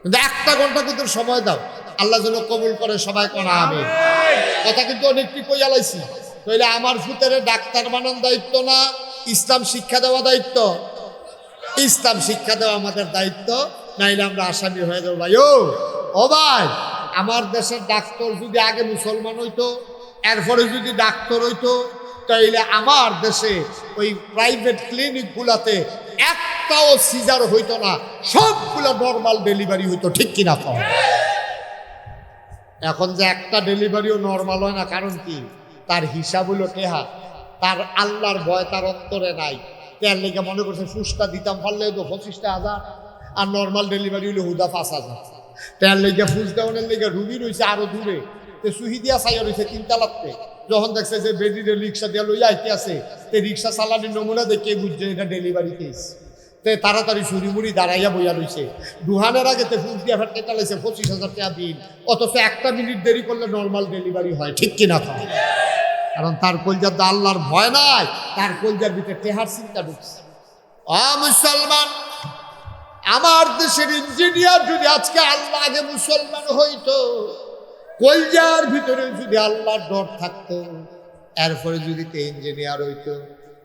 কিন্তু 1টা ঘন্টা কিন্তু সময় দাও, আল্লাহ যেন কবুল করে, সবাই কোনা আমিন। কথা কিন্তু অনেকটি কইয়া লাইছি। তাইলে আমার ফুতের ডাক্তার বানানোর দায়িত্ব না, ইসলাম শিক্ষা দেওয়া দায়িত্ব? ইসলাম শিক্ষা দেওয়া আমাদের দায়িত্ব, নাইলে আমরা আসামি হয়ে যাবো। ভাই ও ভাই, আমার দেশের ডাক্তার যদি আগে মুসলমান হইতো, এরপরে যদি ডাক্তার হইতো, তাইলে আমার দেশে ওই প্রাইভেট ক্লিনিক গুলাতে একটাও সিজার হইতো না, সবগুলো নর্মাল ডেলিভারি হইতো, ঠিক কিনা? এখন যে একটা ডেলিভারিও নর্মাল হয় না, কারণ কি? তার হিসাব হলো টেহা, তার আল্লাহর ভয় তার অন্তরে নাই। তার লেগে মনে করছে ফুসকা দিতাম পারলে তো 25,000, আর নর্মাল ডেলিভারি হলো হুদা 5,000। তার লেগে ফুস দেওয়ানের লেগে রুগী রয়েছে আরো দূরে, তো সুহিদিয়া চাইয়া রয়েছে 3 তালাতে। যখন দেখছে যে বেডিরে রিক্সা দিয়ে লইয়া আইতে আছে, তো রিক্সা চালানির নমুনা দেখে বুঝছে এটা ডেলিভারি কেস। তে তাড়াতাড়ি সুরিমুড়ি দাঁড়াইয়া বইয়া রইছে। দুহানের আগে তে ফুস দিয়া ফেটে চালাইছে 25,000 টাকা বিল, অথচ 1টা মিনিট দেরি করলে নর্মাল ডেলিভারি হয়, ঠিক কিনা? কারণ তার কলজার তো আল্লাহর ভয় নাই, তার কলজার ভিতরে টেহার চিন্তা ঢুকছে। মুসলমান, আমার দেশের ইঞ্জিনিয়ার যদি আজকে আল্লাহ আগে মুসলমান হইতো, কলজার ভিতরে যদি আল্লাহর ডর থাকতো, এরপরে যদি তে ইঞ্জিনিয়ার হইতো,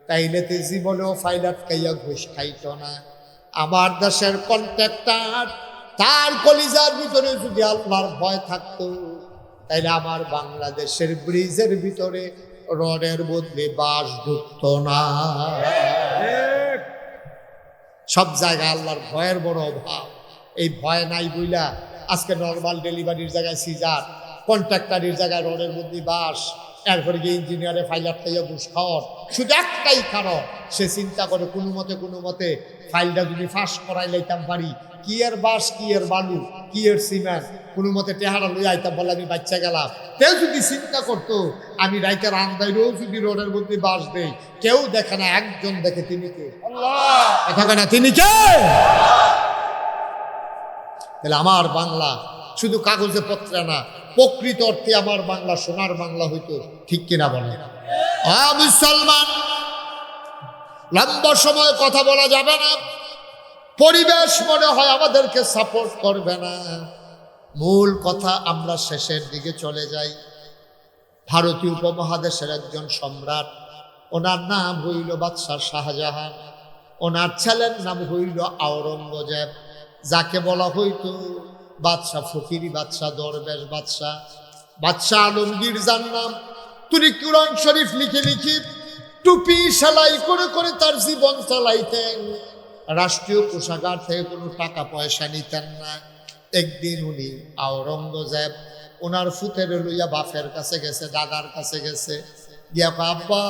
তাইলে তে জীবনেও ফাইলাট খাইয়া ঘুষ খাইতো না। আমার দেশের কন্ট্রাক্টর, তার কলিজার ভিতরে যদি আল্লাহর ভয় থাকতো, তাইলে আমার বাংলাদেশের ব্রিজের ভিতরে রডের বদলে বাঁশ ঢুকতো না। সব জায়গায় আল্লাহর ভয়ের বড় অভাব। এই ভয় নাই বইলা আজকে নর্মাল ডেলিভারির জায়গায় সিজার, কন্ট্রাক্টারির জায়গায় রোডের মধ্যে বাস, এরপরে গিয়ে ইঞ্জিনিয়ারে ফাইলার থেকে ঘুষ খাওয়ার, শুধু একটাই কারণ, সে চিন্তা করে কোনো মতে ফাইলটা যদি ফাঁস করাই লাইতাম পারি, কি এর বাস, কি এর বালু, কি এর সিমেন্ট, কোনো মতে টেহারা লই আইতাম বলে আমি বাচ্চা গেলাম। কেউ যদি চিন্তা করতো আমি রাইতের আন্দাইরেও যদি রোডের মধ্যে বাস দেই, কেউ দেখে না, একজন দেখে, তিনি কে? কথা না, তিনি কে? তাহলে আমার বাংলা শুধু কাগজে পত্রে না, প্রকৃত অর্থে আমার বাংলা সোনার বাংলা হইতো, ঠিক কিনা বলে? মুসলমান, লম্বা সময় কথা বলা যাবে না, পরিবেশ মনে হয় আমাদেরকে সাপোর্ট করবে না। মূল কথা, আমরা শেষের দিকে চলে যাই। ভারতীয় উপমহাদেশের একজন সম্রাট, ওনার নাম হইল বাদশাহ শাহজাহান, ওনার ছেলের নাম হইল আওরঙ্গজেব, যাকে বলা হইতো বাদশাহ ফকিরি বাদশাহ, দরবেশ বাদশাহ। বাদশাহ আলমগীর যার নাম, তিনি কুরআন শরীফ লিখে টুপি সেলাই করে তার জীবন চালাইতেন। রাষ্ট্রীয় কোষাগার থেকে কোনো টাকা পয়সা নিতেন না। একদিন উনি আওরঙ্গজেব ওনার ফুতের লইয়া বাপের কাছে গেছে, দাদার কাছে গেছে, গিয়া আব্বা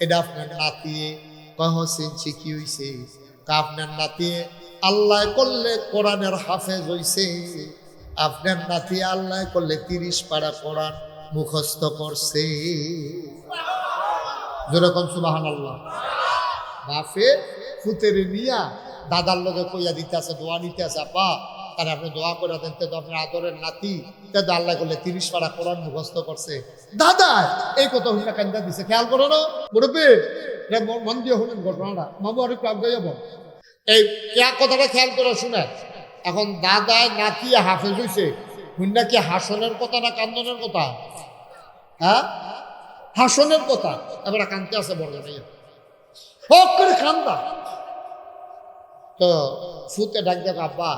এটা আপনার নাতি। কহসিনছি কি হইছে? আপনার নাতি আল্লাহ করলে কোরআনের হাফেজ হইছে, আপনার নাতি আল্লাহ করলে 30 পারা কোরআন মুখস্থ করছে। যেরকম সুবহানাল্লাহ। বাপে ফুতের নিয়া দাদার লোকে কইয়া দিতে আছে, দোয়া নিতে আছে, আপা তারা আপনি দোয়া করে দেন, তো আপনার আদরের নাতি তো আল্লাহ করলে 30 পারা কোরআন মুখস্থ করছে। দাদা এই কথা হুন্না কান্দা দিছে, খেয়াল করো না মুরব্বী, মন দিয়ে শুনেন ঘটনাটা, মামু আর একটু আগে বল। এই কথাটা খেয়াল করে শুনে, এখন দাদা নাতি হাফেজ হইছে, হুন্না কি হাসনের কথা না কান্দনের কথা? হ্যাঁ, হাসনের কথা। এবার কান্দতে আছে বড় ভাইয়া, হক করে কান্দা। তো ফুতে ডাক দেব, আব্বা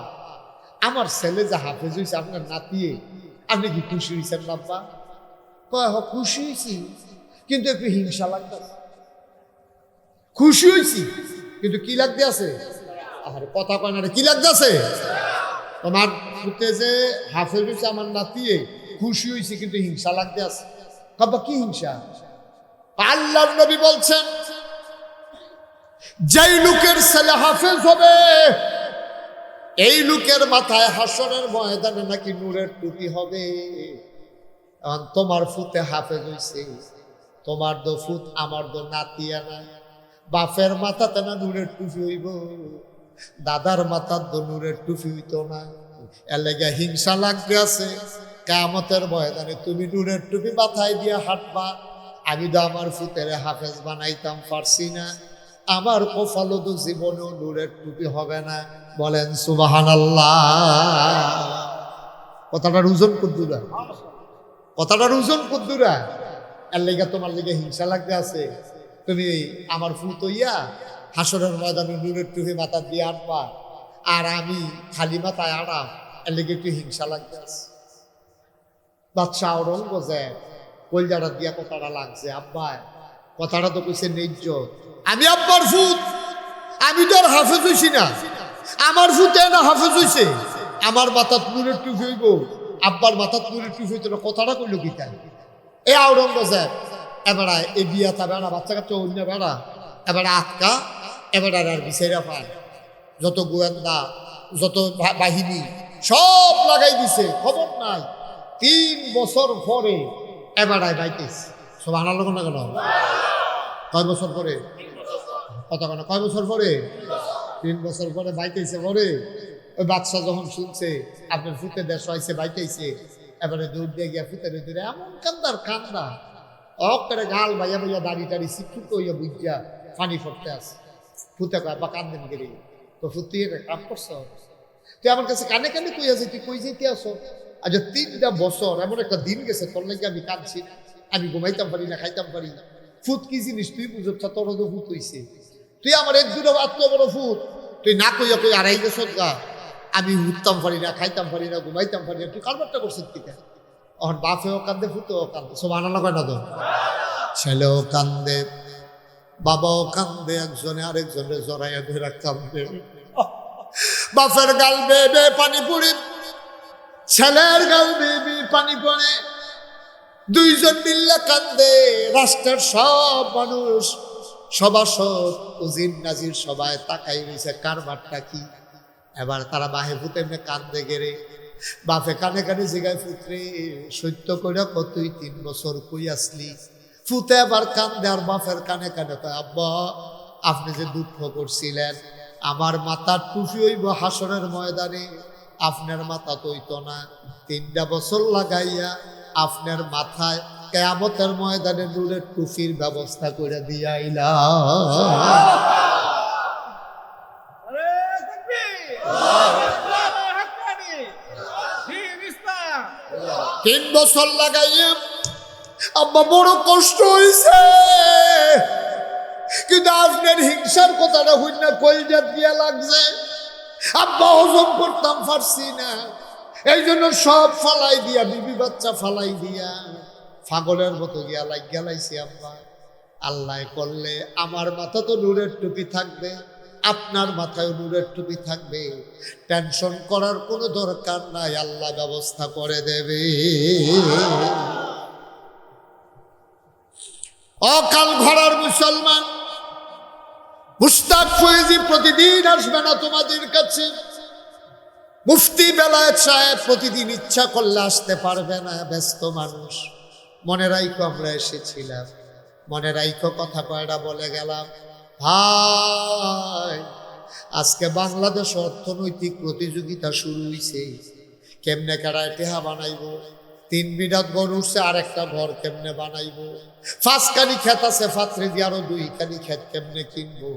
আমার ছেলে যে হাফেজ হয়েছে, আপনার নাতিয়ে, আপনি কি খুশি হয়েছেন না আব্বা? কয় হ খুশি হয়েছি, কিন্তু একটু হিংসা লাগতেছে। খুশি হয়েছি কিন্তু কি লাগতে আছে? আমার কথা কয় না, কি লাগতে আছে? তোমার ফুতে যে হাফেজ হয়েছে আমার নাতিয়ে, খুশি হয়েছি কিন্তু হিংসা লাগতে আছে। আব্বা কি হিংসা? আল্লাহর নবী বলছেন, যেই লোকের ছেলে হাফেজ হবে, এই লোকের মাথায় হাসরের ময়দানে নাকি নূরের টুপি হবে। তোমার ফুতে হাফেজ হইছে, তোমার দো ফুত আমার দো নাতিয়া না, বাপের মাথাতে না নূরের টুপি হইব, দাদার মাথার দো নূরের টুপি হইতো না। এর লেগে হিংসা লাগতে আছে। কিয়ামতের ময়দানে তুমি নূরের টুপি মাথায় দিয়ে হাঁটবা, আমি তো আমার ফুতের হাফেজ বানাইতাম পারছি না, আমার কপালও তো জীবনেও নূরের টুপি হবে না। বলেন সুবহানাল্লাহ। কথাটার ওজন কুদ্দুরা, কথাটার ওজন কুদ্দুরা। এর লেগে তোমার লেগে হিংসা লাগতে আছে, তুমি আমার ফুত ইয়া হাসরের ময়দানে নূরের টুপি মাথা দিয়ে আনবা, আর আমি খালি মাথায় আড়াম, এর লেগে একটু হিংসা লাগতে আছে। বাদশাহ আওরঙ্গজেব কলজাটা দিয়া কথাটা লাগছে, আব্বা কথাটা তো কইছে ন্যায্য, আমি আব্বার ফুত, আমি তো আর হাফেজ হইছি না, আমার ফুতে না হাফেজ হইছে, আমার মাথাত নূরের টুপি হইব, আব্বার মাথাত নূরের টুপি হইতো না, কথাটা কইল কি তাই? এ আওরঙ্গজেব এবারে এ বিয়াতা বেড়া, বাচ্চা কাচ্চা অন্য বেড়া, এবারে আটকা, এবারে আর বিচাইরা পায়, যত গোয়েন্দা যত বাহিনী সব লাগাই দিছে, খবর নাই। 3 বছর পরে এবারে বাইতেছে। সুবহানাল্লাহ না কেন? কয় বছর পরে? কথা কেন? কয় বছর পরে? 3 বছর পরে বাইতেছে। পরে ওই বাদশা যখন শুনছে আপনার ফুতে দেশ হয়েছে, বাইতেছে, এবারে দৌড় দিয়ে গিয়া ফুতে দূরে এমন কান্দার কান্দা, অকরে গাল ভাইয়া ভাইয়া দাড়ি টাড়ি শিক্ষিত হইয়া বুঝিয়া পানি পড়তে আছে। ফুতে কয় বা কান্দেন গেলে, তো ফুতে কাম করছ, তুই আমার কাছে কানে কানে কই আছে, তুই কই যেতে আসো? আজ 3টা বছর এমন একটা দিন গেছে, তোর লাগে আমি কাঁদছি, আমি ঘুমাইতাম পারি না, খাইতাম পারি না। ফুত কি জিনিস তুই বুঝছ? তোর তো ফুত হইছে, তুই আমার 1-2 আত্ম বড় ফুত, তুই না কইয়া কই আড়াই গেছ গা, আমি উঠতাম পারি না, খাইতাম পারি না, ঘুমাইতাম পারি না, তুই কারবারটা করছিস কি? এখন বাপেও কান্দে, ফুতেও কান্দে, সুবহানাল্লাহ কয় না তো? ছেলেও কান্দে, বাবাও কান্দে, একজনে আরেকজনে জড়াইয়া ধরে কান্দে। বাপের গাল বেয়ে বেয়ে পানি পুরি, ছেলের গাল বেবি পানি পড়ে, দুইজন মিল্লা কান্দে। রাষ্ট্রের সব মানুষ, সভাসদ, উজির নাজির সবাই তাকাই রয়েছে কারবারটা কি। এবার তারা বাহে ফুতে এমনি কান্দে গেরে, বাপে কানে কানে জিগায়, ফুতরে সত্য কইরা তুই 3 বছর কই আসলি। ফুতে আবার কান্দে, আর বাপের কানে কানে কয়, আব্বা আপনি যে দুঃখ করছিলেন, আমার মাথার টুপি হইব হাসরের ময়দানে, আপনার মাথা তৈত না। 3টা বছর লাগাইয়া আপনার মাথায় কিয়ামতের ময়দানে নূরের টুপির ব্যবস্থা করে দিয়া আইলাম। 3 বছর লাগাইয়া আব্বা বড় কষ্ট হইছে, কিন্তু আপনার হিংসার কথাটা হইনা কলজাত দিয়া লাগছে। আব্বা হজম করতাম পারছি না, এই জন্য সব ফালাই দিয়া, বিবি বাচ্চা ফালাই দিয়া পাগলের মতো গিয়া গেলাইছি আব্বা। আল্লাহ করলে আমার মাথা তো নূরের টুপি থাকবে, আপনার মাথায় নূরের টুপি থাকবে, টেনশন করার কোনো দরকার নাই, আল্লাহ ব্যবস্থা করে দেবে। অকাল ঘরার মুসলমান, মুস্তাক ফয়েজি প্রতিদিন আসবে না তোমাদের কাছে, মুফতি বেলায়েত সাহেব প্রতিদিন ইচ্ছা করলে আসতে পারবে না, ব্যস্ত মানুষ। মনে রাইখো আমরা এসেছিলাম, মনে রাইখো কথা কয়টা বলে গেলাম। ভাই আজকে বাংলাদেশ অর্থনৈতিক প্রতিযোগিতা শুরু হইছে, কেমনে কারায় টেহা বানাইব। 3 বিঘাত ঘর উঠছে, আরেকটা ঘর কেমনে বানাইব। 5 কানি ক্ষেত আছে, ফাত্রে দিয়ে আরো 2 কানি ক্ষেত কেমনে কিনবো।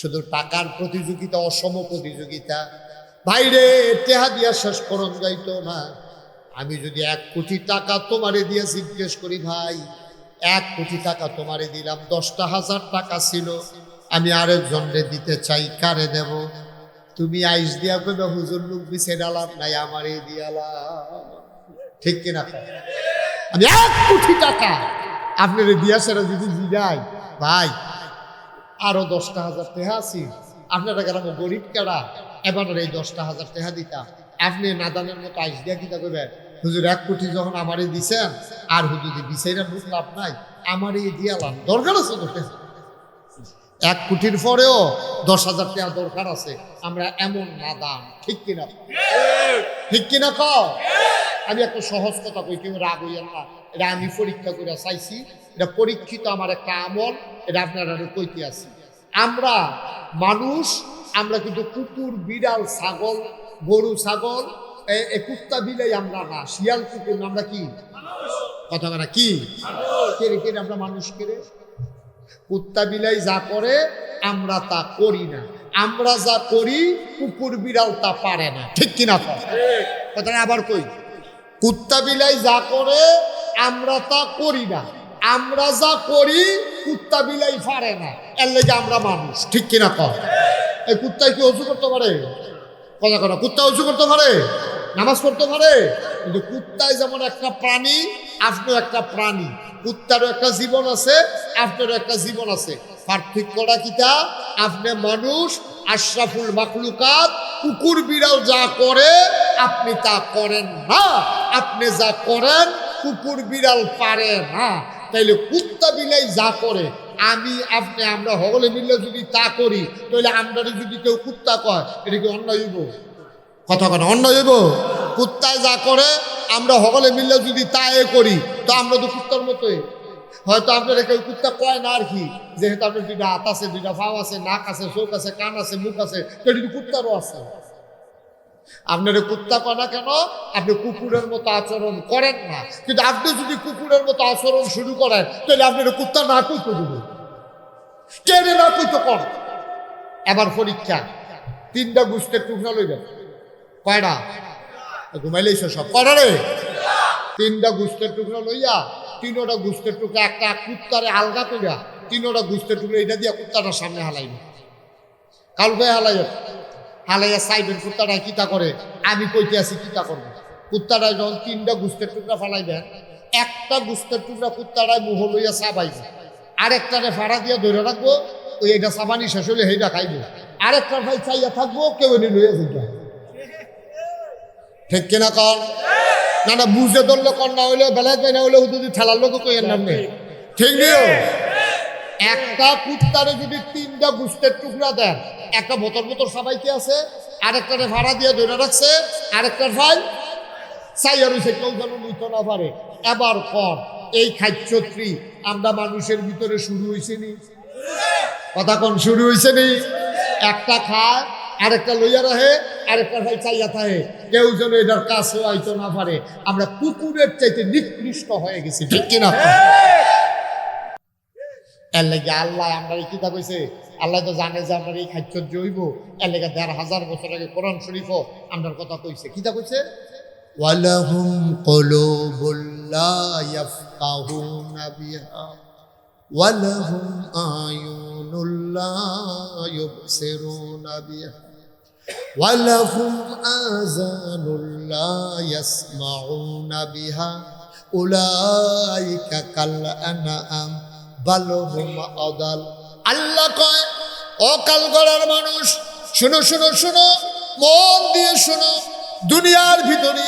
শুধু টাকার প্রতিযোগিতা, অসম প্রতিযোগিতা। ভাইরে টেহা দিয়া শেষ করন যাইতো না। আমি যদি 1 কোটি টাকা তোমারে দিয়ে জিজ্ঞেস করি, ভাই 1 কোটি টাকা তোমারে দিলাম, 10,000 টাকা ছিল, আমি আরেকজনরে দিতে চাই, কারে দেব? তুমি আইস দিয়া কইবা, হুজুর লোক বিছে ডালাম নাই, আমারে দিয়ালাম। ঠিক কিনা? আমি 1 কোটি টাকা আপনারে দিয়া সেরা যদি জিগাই, ভাই আরো 10,000 টাকা আছে, আপনারা গ্রামে গরিব কেডা, এবার এই 10,000 টাকা দিতাম। আপনি নাদানের মতো আইস দিয়া কিতা করবেন, হুজুর 1 কোটি যখন আমারে দিছেন, আর হুজুর বিষয়টা বুঝ লাভ নাই, আমারে দিয়ালাম, দরকার আছে তো। 1 কোটির পরেও 10,000 টাকা দরকার আছে। আমরা এমন নাদান, ঠিক কিনা? ঠিক কিনা কও? আমি একটা সহজ কথা কই, কেউ রাগ হইয়েন না, এটা আমি পরীক্ষা করে চাইছি, এটা পরীক্ষিত আমার একটা আমল, এটা আপনারা কইতে আছি। আমরা মানুষ, আমরা কিন্তু কুকুর, বিড়াল, ছাগল, গরু, ছাগল, কুত্তা বিলাই আমরা না, শিয়াল কুকুর, আমরা কি কথা বলা কি কেড়ে কেড়ে আমরা মানুষ কেড়ে। কুত্তা বিলাই যা করে আমরা তা করি না, আমরা যা করি কুকুর বিড়াল তা পারে না, ঠিক কিনা? কথাটা আবার কই, কুত্তা বিলাই যা করে আমরা তা করি না, আমরা যা করি কুত্তা বিলাই পারে না, এর লেগে আমরা মানুষ, ঠিক কিনা? এই কুত্তায় কি অজু করতে পারে? কথা কথা, কুত্তা অজু করতে পারে, নামাজ পড়তে পারে, কিন্তু কুত্তায় যেমন একটা প্রাণী, আপনারও একটা প্রাণী, কুত্তারও একটা জীবন আছে, আপনারও একটা জীবন আছে। পার্থক্যটা কিটা? আপনি মানুষ, আশরাফুল মাখলুকাত, কুকুর বিড়াল যা করে আপনি তা করেন না, আপনি যা করেন কুকুর বিড়াল পারে না। তাইলে কুত্তা বিলাই যা করে আমি আপনি আমরা সকলে মিলে যদি তা করি, তাহলে আমরা যদি কেউ কুত্তা কয়, এটা কি অন্যায় হইব? কথা কথা, অন্যায় হইব? কুত্তায় যা করে আমরা সকলে মিলে যদি তা করি, তো আমরা তো কুত্তার মতোই। হয়তো আপনারা কেউ কুত্তা কয় না আর কি, যেহেতু আপনার 2টা হাত আছে, 2টা পাও আছে, নাক আছে, চোখ আছে, কান আছে, মুখ আছে, তো এটা কুত্তারও আছে। আপনারা কুত্তা কয় না কেন? আপনি কুকুরের মতো আচরণ করেন না, কিন্তু আপনি যদি কুকুরের মতো আচরণ শুরু করেন, তাহলে আপনারা কুত্তা না কইতে দেবেন, কেড়ে না কইতে কর। এবার পরীক্ষা, 3টা গোষ্ঠের টুকরা লইবেন। কয়টা? ঘুমাইলেই সব কয়টা রে? 3টা গোষ্ঠের টুকরা লইয়া, 3টা গোষ্ঠের টুকরা একটা কুত্তারে আলগা কইরা, 3টা গোষ্ঠের টুকরা এটা দিয়া কুত্তাটার সামনে হালাইবে। কালকে হালাইবে, হালাইয়া সাইডের কুত্তাটায় কিতা করে, আমি কইতে আছি কিতা করবো। কুত্তাটায় যখন 3টা গোষ্ঠের টুকরা ফালাইবেন, একটা গোষ্ঠের টুকরা কুত্তাটায় মুহ লইয়া চাবাইবে, আরেকটারে ফাড়া দিয়া ধরে রাখবো, ওই এটা চাবানি শেষ হলে সেইটা খাইবো, আরেকটার ভাই চাইয়া থাকবো, কেউ এনে লইয়া যেতে। ঠিক কিনা কর? না না, বুঝে ধরলে কর, না হইলে বেলায় পাই, না হইলে হুদুদি ঠেলার লোক কই এর নামে, ঠিক নিও। একটা কুত্তারে যদি 3টা গুস্তের টুকরা দেন, একটা বোতর বোতর সবাইকে আছে, আরেকটারে ভাড়া দিয়ে ধরে রাখছে, আরেকটার ভাই চাইয়া রয়েছে, কেউ যেন নিতে না পারে। এবার কর, এই খাদ্যত্রী আমরা মানুষের ভিতরে শুরু হয়েছে নি? কথা কোন শুরু হয়েছে নি? একটা খায়, আরেকটা লইয়া রাখে, আরেকটা ভাই চাইয়া থাকে, কেউ যেন এটার কাছে হয়তো না পারে। আমরা কুকুরের চাইতে নিকৃষ্ট হয়ে গেছি, ঠিক কিনা? এর লেগে আল্লাহ আমরা কিতা কইছে, আল্লাহ তো জানে যে আমরা এই খাদ্য জৈব, এর লেগে 1500 বছর আগে কোরআন শরীফও আমরার কথা কইছে। কিতা কইছে? ওয়ালাহুম কুলুবুল লা ইয়াফকাহুনা বিহা ওয়ালাহুম আয়ুনুল লা ইউবসিরুনা বিহা ওয়ালাহুম আযানুল লা ইয়াসমাউনা বিহা উলাইকা কাল আনআম বাল হুম আদাল। আল্লাহ কয়, অকাল গড়ার মানুষ, শুনো শুনো শুনো, মন দিয়ে শুনো। দুনিয়ার ভিতরে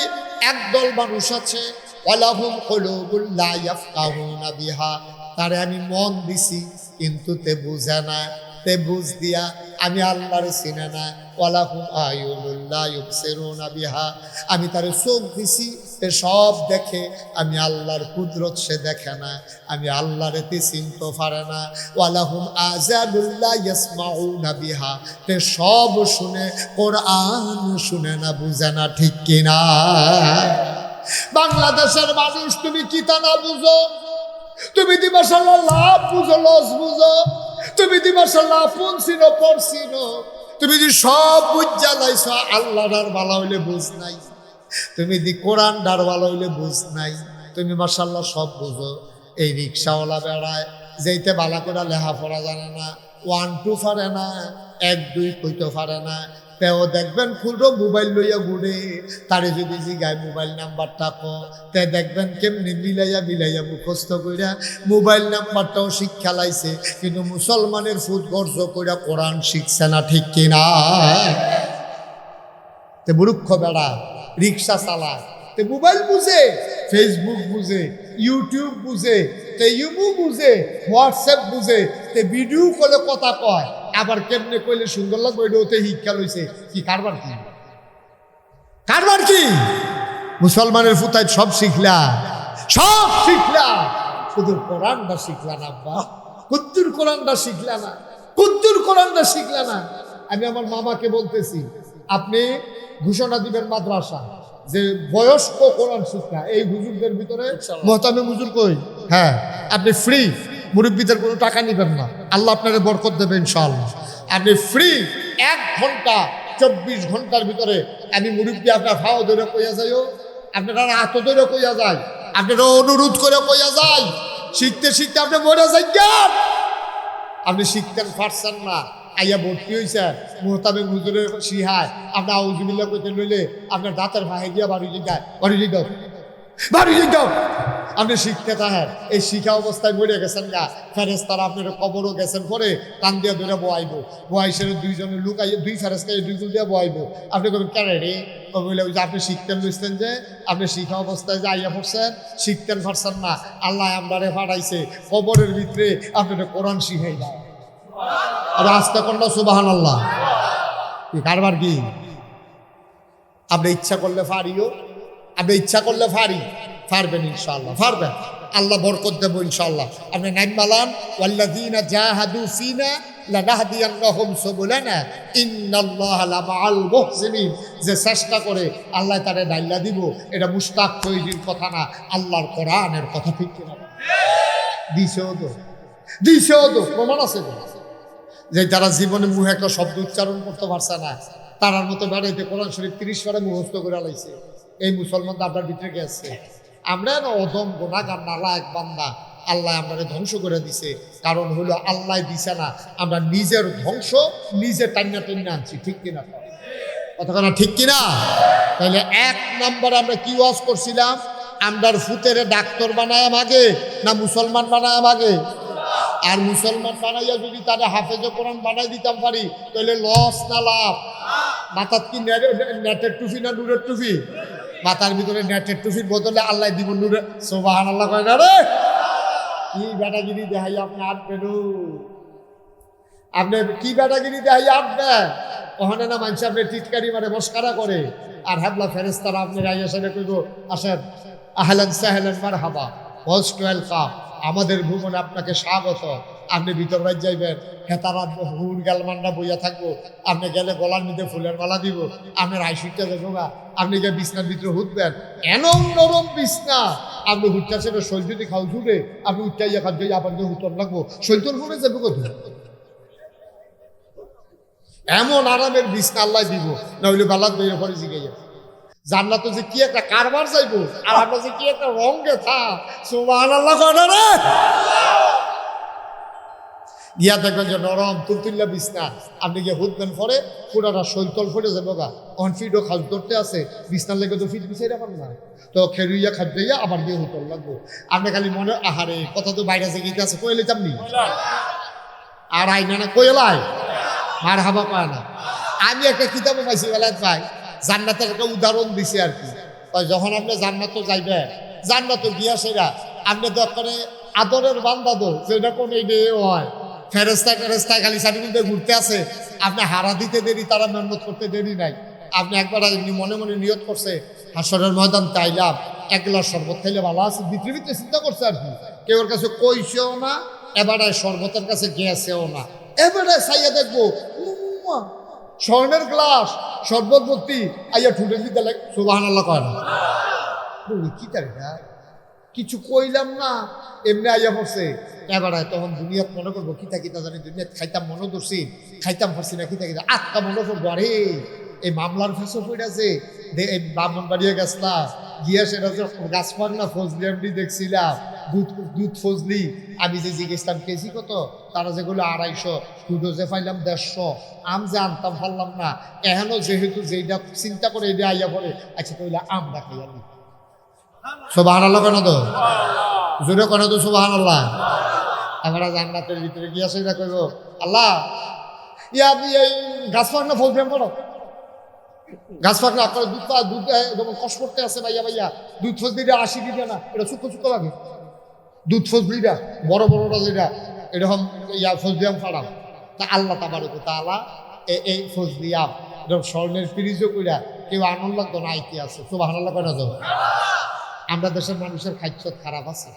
একদল মানুষ আছে, ওয়ালাহুম কুলুবুল লা ইয়াফকাহুনা বিহা, তারে আমি মন দিছি কিন্তু তে বুঝে না, তে বুঝ দিয়া আমি আল্লাহরে চিনে না। ওয়ালাহুম আয়ুনুল লা ইউবসিরুনা বিহা, আমি তারে চোখ দিছি, তে সব দেখে, আমি আল্লাহর কুদরত সে দেখে না, আমি আল্লাহরে তে চিনতে পারে না। ওয়ালাহুম আযানুল লা ইয়াসমাউনা বিহা, তে সব শুনে, কোরআন শুনে না, বুঝে না, ঠিক কিনা? বাংলাদেশের মানুষ, তুমি কিতা না বুঝো? তুমি দি মাশাআল্লাহ লাভ বুঝো, লস বুঝো, তুমি দি মাশাআল্লাহ আপন চিনো, পর চিনো, তুমি দি সব বুঝা লাইছ, আল্লাহর ভালো হইলে বুঝ নাই, তুমি দি কোরআন ডার ভালো হইলে বুঝ নাই, তুমি মাশাআল্লাহ সব বুঝো। এই রিক্সাওয়ালা বেড়ায়, যেইতে বালা করে লেখাপড়া জানে না, 1 2 পারে না, 1 2 কইতে পারে না, তেও দেখবেন খুললো মোবাইল লইয়া ঘুরে, তারে যদি জিগায় মোবাইল নাম্বারটা ক, তে দেখবেন কেমনি মিলাইয়া মিলাইয়া মুখস্থ কইরা মোবাইল নাম্বারটাও শিক্ষা লাইছে, কিন্তু মুসলমানের ফুট গর্জ কইরা কোরআন শিখছে না, ঠিক কিনা? তে মূর্খ বেড়া রিক্সা চালায়, তে মোবাইল বুঝে, ফেসবুক বুঝে, ইউটিউব বুঝে, তে ইউমু বুঝে, হোয়াটসঅ্যাপ বুঝে, তে ভিডিও কলে কথা কয়, আবার কেমনে কইলে সুন্দর লাগবে, ওইটা শিক্ষা লইছে। কি কারবার কি? কারবার কি? মুসলমানের ফুতায় সব শিখলা, সব শিখলা, শুধু কোরআনটা শিখলা না। আব্বা কুত্তুর কোরআনটা শিখলা না, কুত্তুর কোরআনটা শিখলা না। আমি আমার মামাকে বলতেছি, আপনি ঘোষণা দিবেন মাদ্রাসা, যে বয়স্ক কোরআন শিক্ষা এই হুজুরদের ভিতরে, মোহতামে হুজুর কই, হ্যাঁ আপনি ফ্রি, মুরব্বীদের কোনো টাকা নিবেন না, আল্লাহ আপনাকে বরকত দেবে ইনশাআল্লাহ। আপনি ফ্রি 1 ঘন্টা 24 ঘন্টার ভিতরে আমি মুরব্বী আপনার ফাও ধরে কইয়া যাইও, আপনারা হাত ধরে কইয়া যায়, আপনারা অনুরোধ করে কইয়া যায়, শিখতে শিখতে আপনি মরে যাই। আপনি শিখতেন পারছেন না, আইয়া ভর্তি হয়েছে মোহতাবে হুজুরের শিহায়, আপনার আউজুবিল্লাহ কইতে লইলে আপনার দাঁতের ভাই দিয়া বাড়ি জিগায়, বাড়ি জিগাও, বাড়ি জিগাও, আপনি শিখতে থাকেন। এই শিখা অবস্থায় মরে গেছেন গা, ফেরেস্তারা আপনার কবরও গেছেন, পরে টান দিয়া ধরে বয়াইব, বয়সের 2 জনে লুকাই, 2 ফেরেস্তায় 2 গুল দিয়ে বয়াইব। আপনি কবেন কেন রে? বলে ওই যে আপনি শিখতেন লইছেন, যে আপনি শিখা অবস্থায় যে আইয়া পড়ছেন, শিখতেন পারছেন না, আল্লাহ আমরারে পাঠাইছে কবরের ভিতরে আপনার কোরআন শিখাই যায়। আর আস্তে করলো সুবহানাল্লাহ। কি কারবার কি? আপনি ইচ্ছা করলে পারিও, আপনি ইচ্ছা করলে পারবেন ইনশাআল্লাহ, পারবেন, আল্লাহ বরকত দেব ইনশাআল্লাহ। আপনি নাইম মালান, ওয়াল্লাযীনা জাহাদু ফিনা লানাহদিয়ান্নাহুম সুবুলানা ইন্নাল্লাহা লামাআল মুহসিনিন, যে চেষ্টা করে আল্লাহ তারে ডাইলা দিব, এটা মুশতাক ফয়জির কথা না, আল্লাহর কোরআনের কথা, ঠিক কিনা? দিছেও তো প্রমাণ আছে যে যারা জীবনে মুহে একটা শব্দ উচ্চারণ করতে পারছে না, তারার মতো বেড়াইতে কোরআন শরীফ 30 বারে মুখস্থ করে লাইছে। এই মুসলমানটা আপনার ভিতরে গেছে। আমরা না অদম গুনাহগার, নালায়েক বান্দা, আল্লাহ আমাদের ধ্বংস করে দিছে। কারণ হলো আল্লাহ দিছে না, আমরা নিজের ধ্বংস নিজে টান্না টান্না আনছি, ঠিক কিনা? কথা না ঠিক কিনা? তাহলে 1 নম্বরে আমরা কি ওয়াজ করছিলাম, আমরার ফুতেরে ডাক্তার বানায় মাগে না মুসলমান বানায় মাগে? আর মুসলমান বানাইয়া যদি তারা হাফেজে কোরআন বানাই দিতাম পারি, তাহলে লস না লাভ? মাথাত কি নেটের টুপি না নূরের টুপি? মাথার ভিতরে নেটের টুপির বদলে আল্লাহ দিব নূরে সুবহানাল্লাহ কয় না রে কি বেটাগিরি দেখাই আপনি আটবেন আপনি কি বেটাগিরি দেখাই আটবেন ওখানে না মানুষ আপনি টিটকারি মানে মস্কারা করে আর হাবলা ফেরেস্তারা আপনি রাইয়া সাহেব কইব আসেন আহলান সাহলান মারহাবা মোস্ট ওয়েলকাম আমাদের ভুবনে আপনাকে স্বাগত আপনি ভিতর রাত যাইবেন হেতারা হুর গালমানরা বইয়া থাকবো আপনি গেলে গলার মধ্যে ফুলের মালা দিব আপনার আইসিটা দেবো না আপনি গিয়ে বিছনার ভিতরে হুটবেন এনম নরম বিছনা আপনি হুটটা সেটা শৈল যদি খাও ঝুড়ে আপনি উঠাইয়া খাদ্য আপনাকে হুতন লাগবো শৈতর ঘুরে যাবে কোথায় এমন আরামের বিছনা আল্লাহ দিব না হইলে বালাত বইয়ে পরে জিগে যাবে জান্নাত যে কি একটা কারবার যাইবো আর আপনার যে কি একটা রঙে থা সুবহানাল্লাহ কয় রে গিয়া দেখবেন যে নরম তুলতুল্লা বিছনা আপনি গিয়ে হুদবেন পরে পুরাটা শৈলতল ফুটে যাবো গা অন ফিডও খাল ধরতে আছে বিছনার লেগে তো ফিট বিছাই রাখার না তো খেরুইয়া খাদ্যইয়া আবার গিয়ে হুতল লাগবো আপনি খালি মনে আহারে কথা তো বাইরে যে গীতে আছে কইলে চামনি আর আইনা না কইলাই মার হাবা পায় না আমি একটা কিতাবও পাইছি বেলায় পাই জান্নাতের একটা উদাহরণ দিছি আর কি যখন আপনি জান্নাত যাইবে জান্নাত গিয়া সেরা আপনি দরকারে আদরের বান্দা দো যেটা কোন এই হয় ফেরেস্তা খালি সার্টিফিকেটে ঘুরতে আছে আপনি হারা দিতে দেরি তারা মেহনত করতে দেরি নাই আপনি একবার মনে মনে নিয়ত করছে হাসরের ময়দান তাইলাম এক গ্লাস শরবত খাইলে ভালো আছে পৃথিবীতে চিন্তা করছে আর কি কেউ কাছে কইছেও না এবারে শরবতের কাছে গেছেও না এবারে চাইয়া দেখবো স্বর্ণের গ্লাস শরবত ভর্তি আইয়া ঠুটের দিতে লাগে সুবহানাল্লাহ কয় না কি তারিখা কিছু কইলাম না এমনি আইয়া পড়ছে এবারে তখন দুনিয়াত মনে করবো কিতা কিতা জানি দুনিয়াত খাইতাম মনে করছি খাইতাম পারছি না কিতা কিতা আত্মা মনে করবো আরে এই মামলার ফেসও পড়েছে এই ব্রাহ্মণবাড়িয়া গেছলা গিয়া সেটা গাছ পাক না ফজলি এমনি দেখছিলাম দুধ ফজলি আমি যে জিজ্ঞেসলাম কেজি কত তারা যেগুলো 250 দুধও যে পাইলাম 150 আম যে আনতাম পারলাম না এখনো যেহেতু যেটা চিন্তা করে এটা আইয়া পড়ে আচ্ছা তাহলে আমরা খাইয়া নি সুবহানাল্লাহ কেন তো জোরে কেন তো সুবহানাল্লাহ আমরা জান্নাতের ভিতরে গিয়া সেটা কইব আল্লাহ ইয়া আপনি এই গাছ পাক না ফজলি করো গাছ পাক না আপনার দুধ যেমন কষ্ট করতে আছে ভাইয়া দুধ ফজলিটা 80 দিবে না এটা শুক্কো লাগে দুধ ফজলিটা বড় বড়টা যেটা এরকম ইয়া ফজলিয়াম ফাড়াম তা আল্লাহ তাবারক তাআলা এই ফজলিয়াম এরকম স্বর্ণের ফ্রিজও কইরা কেউ আনন্দ লাগতো না আইতে আছে সুবহানাল্লাহ কয় না তো আমরা দেশের মানুষের খাদ্য খারাপ আছে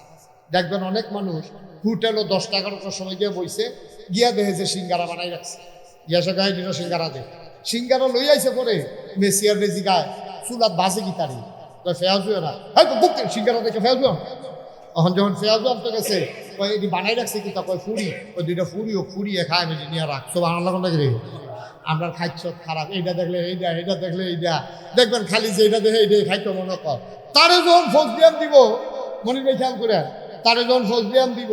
দেখবেন অনেক মানুষ হোটেলও 10-11টার সময় গিয়ে বইছে গিয়া দেখে যে সিঙ্গারা বানাই রাখছে গিয়া সে গায়ে দিন সিঙ্গারা দে সিঙ্গারা লই আইছে পরে মেসিয়ার রেজি গায় চুলাত বাজে কি তারি ফেয়াজ না হ্যাঁ তো বুক সিঙ্গারা দেখে ফেয়াজ এখন যখন ফেয়াজ আনতে গেছে কয় এটি বানাই রাখছে কি তা কয় ফুরি ওই দুইটা ফুরিয়ে খায় আমি নিয়ে রাখ সব আনন্দ কোনটা গেলে আমরা খাইছ খারাপ এইটা দেখলে এইটা দেখলে এইটা দেখবেন খালি যে এটা দেখে এইটাই খাইতো মনে কর তারে যখন ফজলিয়াম দিব মনির ভাই খেয়াল করে তারে যখন ফজলিয়াম দিব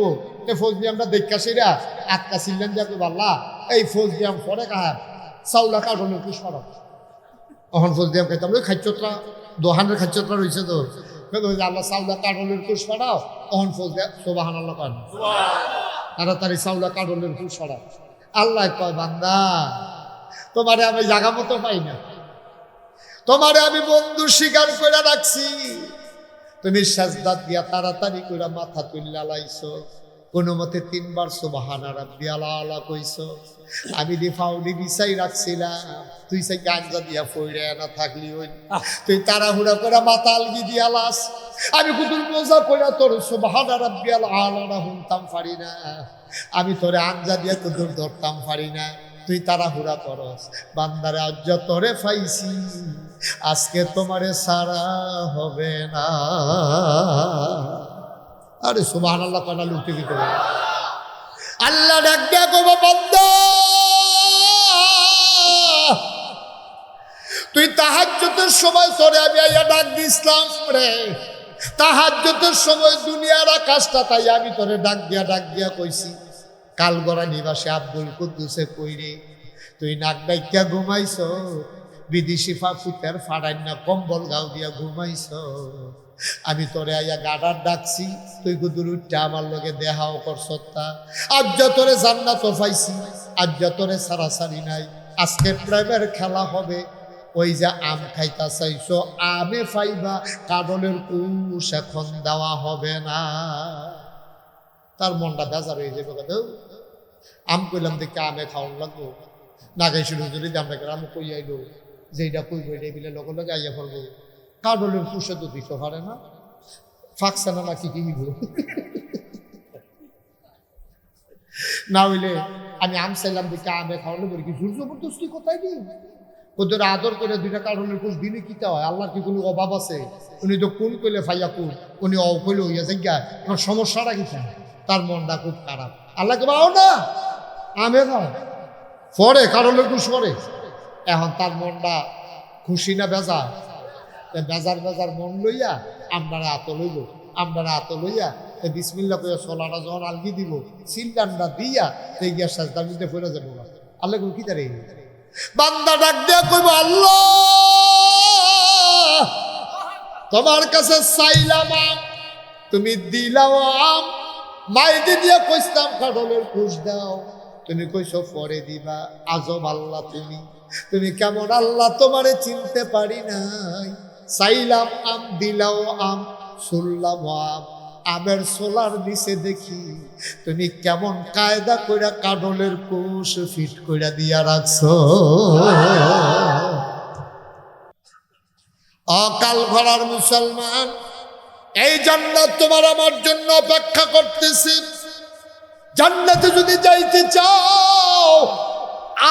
এই ফজলিয়ামটা দেখা সেরা আটকা ছিলেন যাকে বাল্লা এই ফজলিয়াম পরে কাহার চাউলা কাঠনের কি সরব তখন ফজলিয়াম খাইতাম ওই খাদ্যটা দোহানের খাদ্যটা রয়েছে তো আল্লাহ চাউলা কাঠনের কুশ সরাও তখন ফজলিয়াম সুবহানাল্লাহ কয় তাড়াতাড়ি চাউলা কাঠনের কুশ সরাও আল্লাহ কয় বান্দা তোমারে আমি জায়গা মতো পাই না তোমারে আমি বন্ধু স্বীকার করে রাখছি তুমি সাজদা দিয়া তাড়াতাড়ি করে মাথা তুল্লা লাইছো কোনো মতে 3 বার সুবহানা রাব্বিয়াল আলা কইছো আমি ফাউডি বিছাই রাখছিলাম তুই সেই গাঞ্জা দিয়া ফইরে না থাকলি ওই তুই তাড়াহুড়া করে মাথা আলগি দিয়া লাস আমি কুতুল মজা করে তোর সুবহানা রাব্বিয়াল আলা হুনতাম পারি না আমি তোরে আঞ্জা দিয়া কুতুল ধরতাম পারি না তুই তাড়াহুড়া করস বান্দারে আজ তোরে পাইছি আজকে তোমারে সারা হবে না আরে সুবহানাল্লাহ কানা লুটে দিতে আল্লাহ ডাক দিয়া কইবো বান্দা তুই তাহাজ্জুদের সময় তোরে আমি আইয়া ডাক দিছিলাম রে তাহাজ্জুদের সময় দুনিয়ার আকাশটা তাই আমি তোরে ডাক দিয়া কইছি কালগড়া নিবাসী আব্দুল কুদ্দুসে কইরে তুই নাক ডাইকা ঘুমাইছ বিদেশি ফুতের ফাড়াই না কম্বল গাও দিয়া ঘুমাইছ আমি তোরে আইয়া গাডার ডাকছি তুই গুদুর উঠে আমার লগে দেহাও করছতা আজ যতরে জান্নাত পাইছি আজ যতরে সারাসারি নাই আজকে প্রেমের খেলা হবে ওই যে আম খাইতা চাইছো আমে ফাইবা, কাঁঠালের কুশ এখন দেওয়া হবে না। তার মনটা বেজার হয়ে যাবে, কথা আম কইলাম দেখে আমে খাওয়ান লাগবো, না খাইছিল যদি আমরা গ্রামে কই আইলো যেটা কইব এটাই বিলে লগে লগে আইয়া পড়বো। কাঁঠালের কুশে তো দিতে পারে না, ফাঁকছে না কি কি না হইলে আমি আম চাইলাম দেখে আমে খাওয়ানো বলি কি জোর জবরদস্তি কোথায় দিই, ওদের আদর করে দুইটা কারণের কোষ দিনে কিতা হয়? আল্লাহর কি কোনো অভাব আছে? উনি তো কোন কইলে ফাইয়া কোন, উনি কইলে হইয়া যাইয়া, আমার সমস্যাটা কি? তার মনটা খুব খারাপ। আল্লাহকে পাও না আমে খাও পরে কারণের কোষ পরে, এখন তার মনটা খুশি না বেজার? বেজার বেজার মন লইয়া আপনারা আত লইব, আপনারা আত লইয়া বিসমিল্লা করে সোলাটা যখন আলগি দিব সিলডান্ডা দিয়া এই গিয়া সাজদার মধ্যে ফেলে যাবো। আল্লাহ কি তারে বান্দা ডাক দিয়া কইব, আল্লাহ তোমার কাছে চাইলাম আম, তুমি দিলাও আম। মাইদি দিয়া কইতাম কাঁঠালের কুশ দাও, তুমি কইছো পরে দিবা। আজব আল্লাহ তুমি, তুমি কেমন আল্লাহ? তোমারে চিনতে পারি নাই। চাইলাম আম, দিলাও আম, শুনলাম আম, আমের সোলার নিচে দেখি তুমি কেমন কায়দা কইরা কাঁঠালের কুশ ফিট কইরা দিয়া রাখছো। অকাল ঘরার মুসলমান, এই জান্নাত তোমার আমার জন্য অপেক্ষা করতেছে। জান্নাতে যদি যাইতে চাও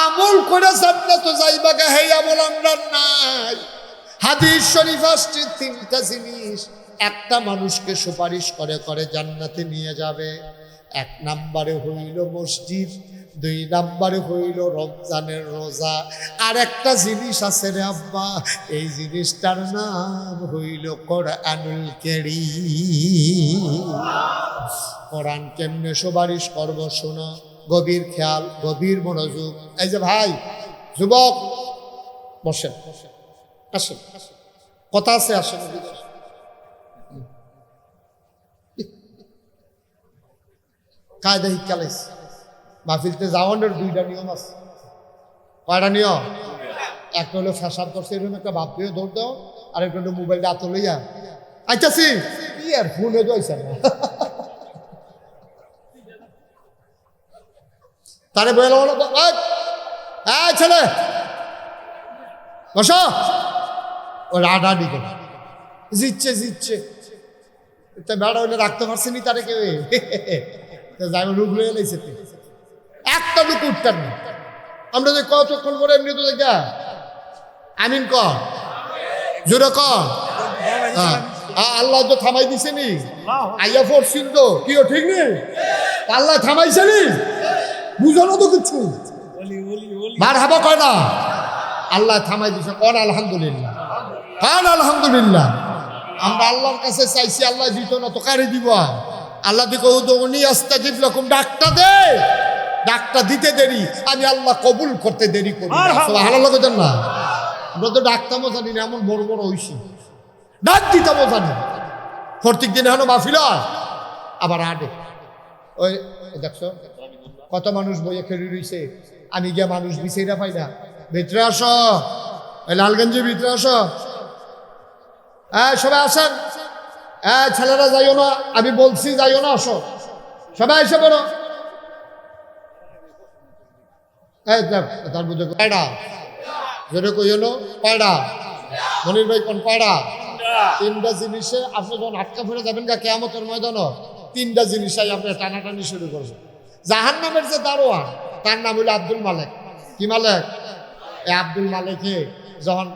আমল করে জান্নাতে যাইবা, হে আমল আমরা নাই। হাদিস শরীফ আসছে তিনটা জিনিস একটা মানুষকে সুপারিশ করে করে জান্নাতে নিয়ে যাবে। এক নম্বরে হইল মসজিদ, দুই নম্বরে হইল রমজানের রোজা, আর একটা জিনিস আছে রে আব্বা, এই জিনিসটার নাম হইল কোরআনুল কারীম। কোরআন কেমনে সুপারিশ করবো শোনো, গভীর খেয়াল, গভীর মনোযোগ। এই যে ভাই যুবক বসেন, আসেন, কথা আছে, আসেন। কায়দা শিক্ষালাইস মাহফিলতে যাওয়ানোর দুইটা নিয়ম আছে। কয়টা নিয়ম? একটা হলো ফ্যাসাদ করছে এরকম একটা ভাব দিয়ে দৌড় দাও, আর একটা হলো মোবাইলটা হাতে লইয়া আইতাছি কি আর ফোনে দইছে না তারে বলে ছেলে বসো, ও রাডাডি করে জিতছে জিতছে, বেড়া হইলে রাখতে পারছিনি তারে কেউ যাই রুগ লইয়া লাইছে, একটা লুক উঠতেন না। আমরা যে কতক্ষণ করে এমনি তো দেখা আমিন কর জোরে কর, আল্লাহ তো থামাই দিছে নি, আইয়া পড়ছিন তো কি ঠিক নেই, আল্লাহ থামাইছে নি, বুঝো না তো কিছু মার হাবা কয় না, আল্লাহ থামাই দিছে। কর আলহামদুলিল্লাহ, কর আলহামদুলিল্লাহ। আমরা আল্লাহর কাছে চাইছি, আল্লাহ দিত না তো কারে দিব? আল্লাহ দিকে উনি আস্তাজিব লাকুম, ডাকটা দে, ডাকটা দিতে দেরি, আমি আল্লাহ কবুল করতে দেরি করি। সুবহানাল্লাহ কইতেন না? আমরা তো ডাকতামও জানি না, এমন বড় বড় হইছি, ডাক দিতামও জানি। প্রত্যেক দিন এখনো মাহফিল হয়, আবার আডে ওই দেখছো কত মানুষ বইয়ে খেলি রইছে, আমি গিয়া মানুষ বিছাইরা পাই না। ভিতরে আসো, ওই লালগঞ্জের ভিতরে আসো, সবাই আসেন। ছেলেরা যাইও না, আমি বলছি যাইও না, আসো সবাই এসে পড়ো। তার মধ্যে কয়টা যেটা কই হলো কয়টা, মনির ভাই কোন কয়টা? তিনটা জিনিসে আপনি যখন আটকা ফেরে যাবেন গা কিয়ামতের ময়দানে, তিনটা জিনিসই আপনি টানাটানি শুরু করবেন। জাহান্নামের যে দারোয়ান, তার নাম হইল আব্দুল মালেক। কি মালেক? এই আব্দুল মালেকে যখন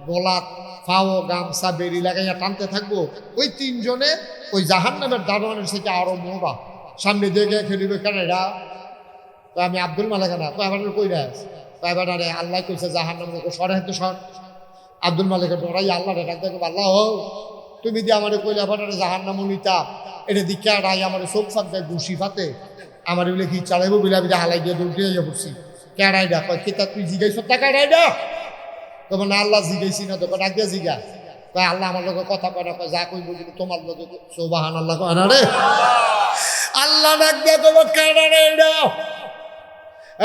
গোলাপ ফাও গামছা বেরি লাগাইয়া টানতে থাকবো, ওই তিনজনে ওই জাহান্নামের দারোয়ানের থেকে আরো মোড়া সামনে দিয়ে খেলিবে। কেন এরা তো আমি আব্দুল মালেক না, তো এবার কই রাস, তো এবার আল্লাহ কইছে জাহান্নাম সরে হাতে সর। আব্দুল মালেকের ডরাই আল্লাহ ডাক দেখো, আল্লাহ ও তুমি দিয়ে আমার কইলে আবার জাহান্নাম নিতা, এটা দিকে আড়াই আমার চোখ ফাঁক দেয় ঘুষি ফাতে, আমার বলে কি চালাইবো বিলা বিলা হালাই দিয়ে দৌড় দিয়ে পড়ছি। কেড়াই ডা কয় কে তুই জিগাইছ তা কেড়াই ডা, তোমার না আল্লাহ জিগাইছি না, তোকে ডাক দিয়ে জিগা। কয় আল্লাহ আমার লোক কথা কয় না, কয় যা কই বলি তোমার লোক সুবহানাল্লাহ কয় না রে। আল্লাহ ডাক দিয়ে তোমার কেড়া রে এটা,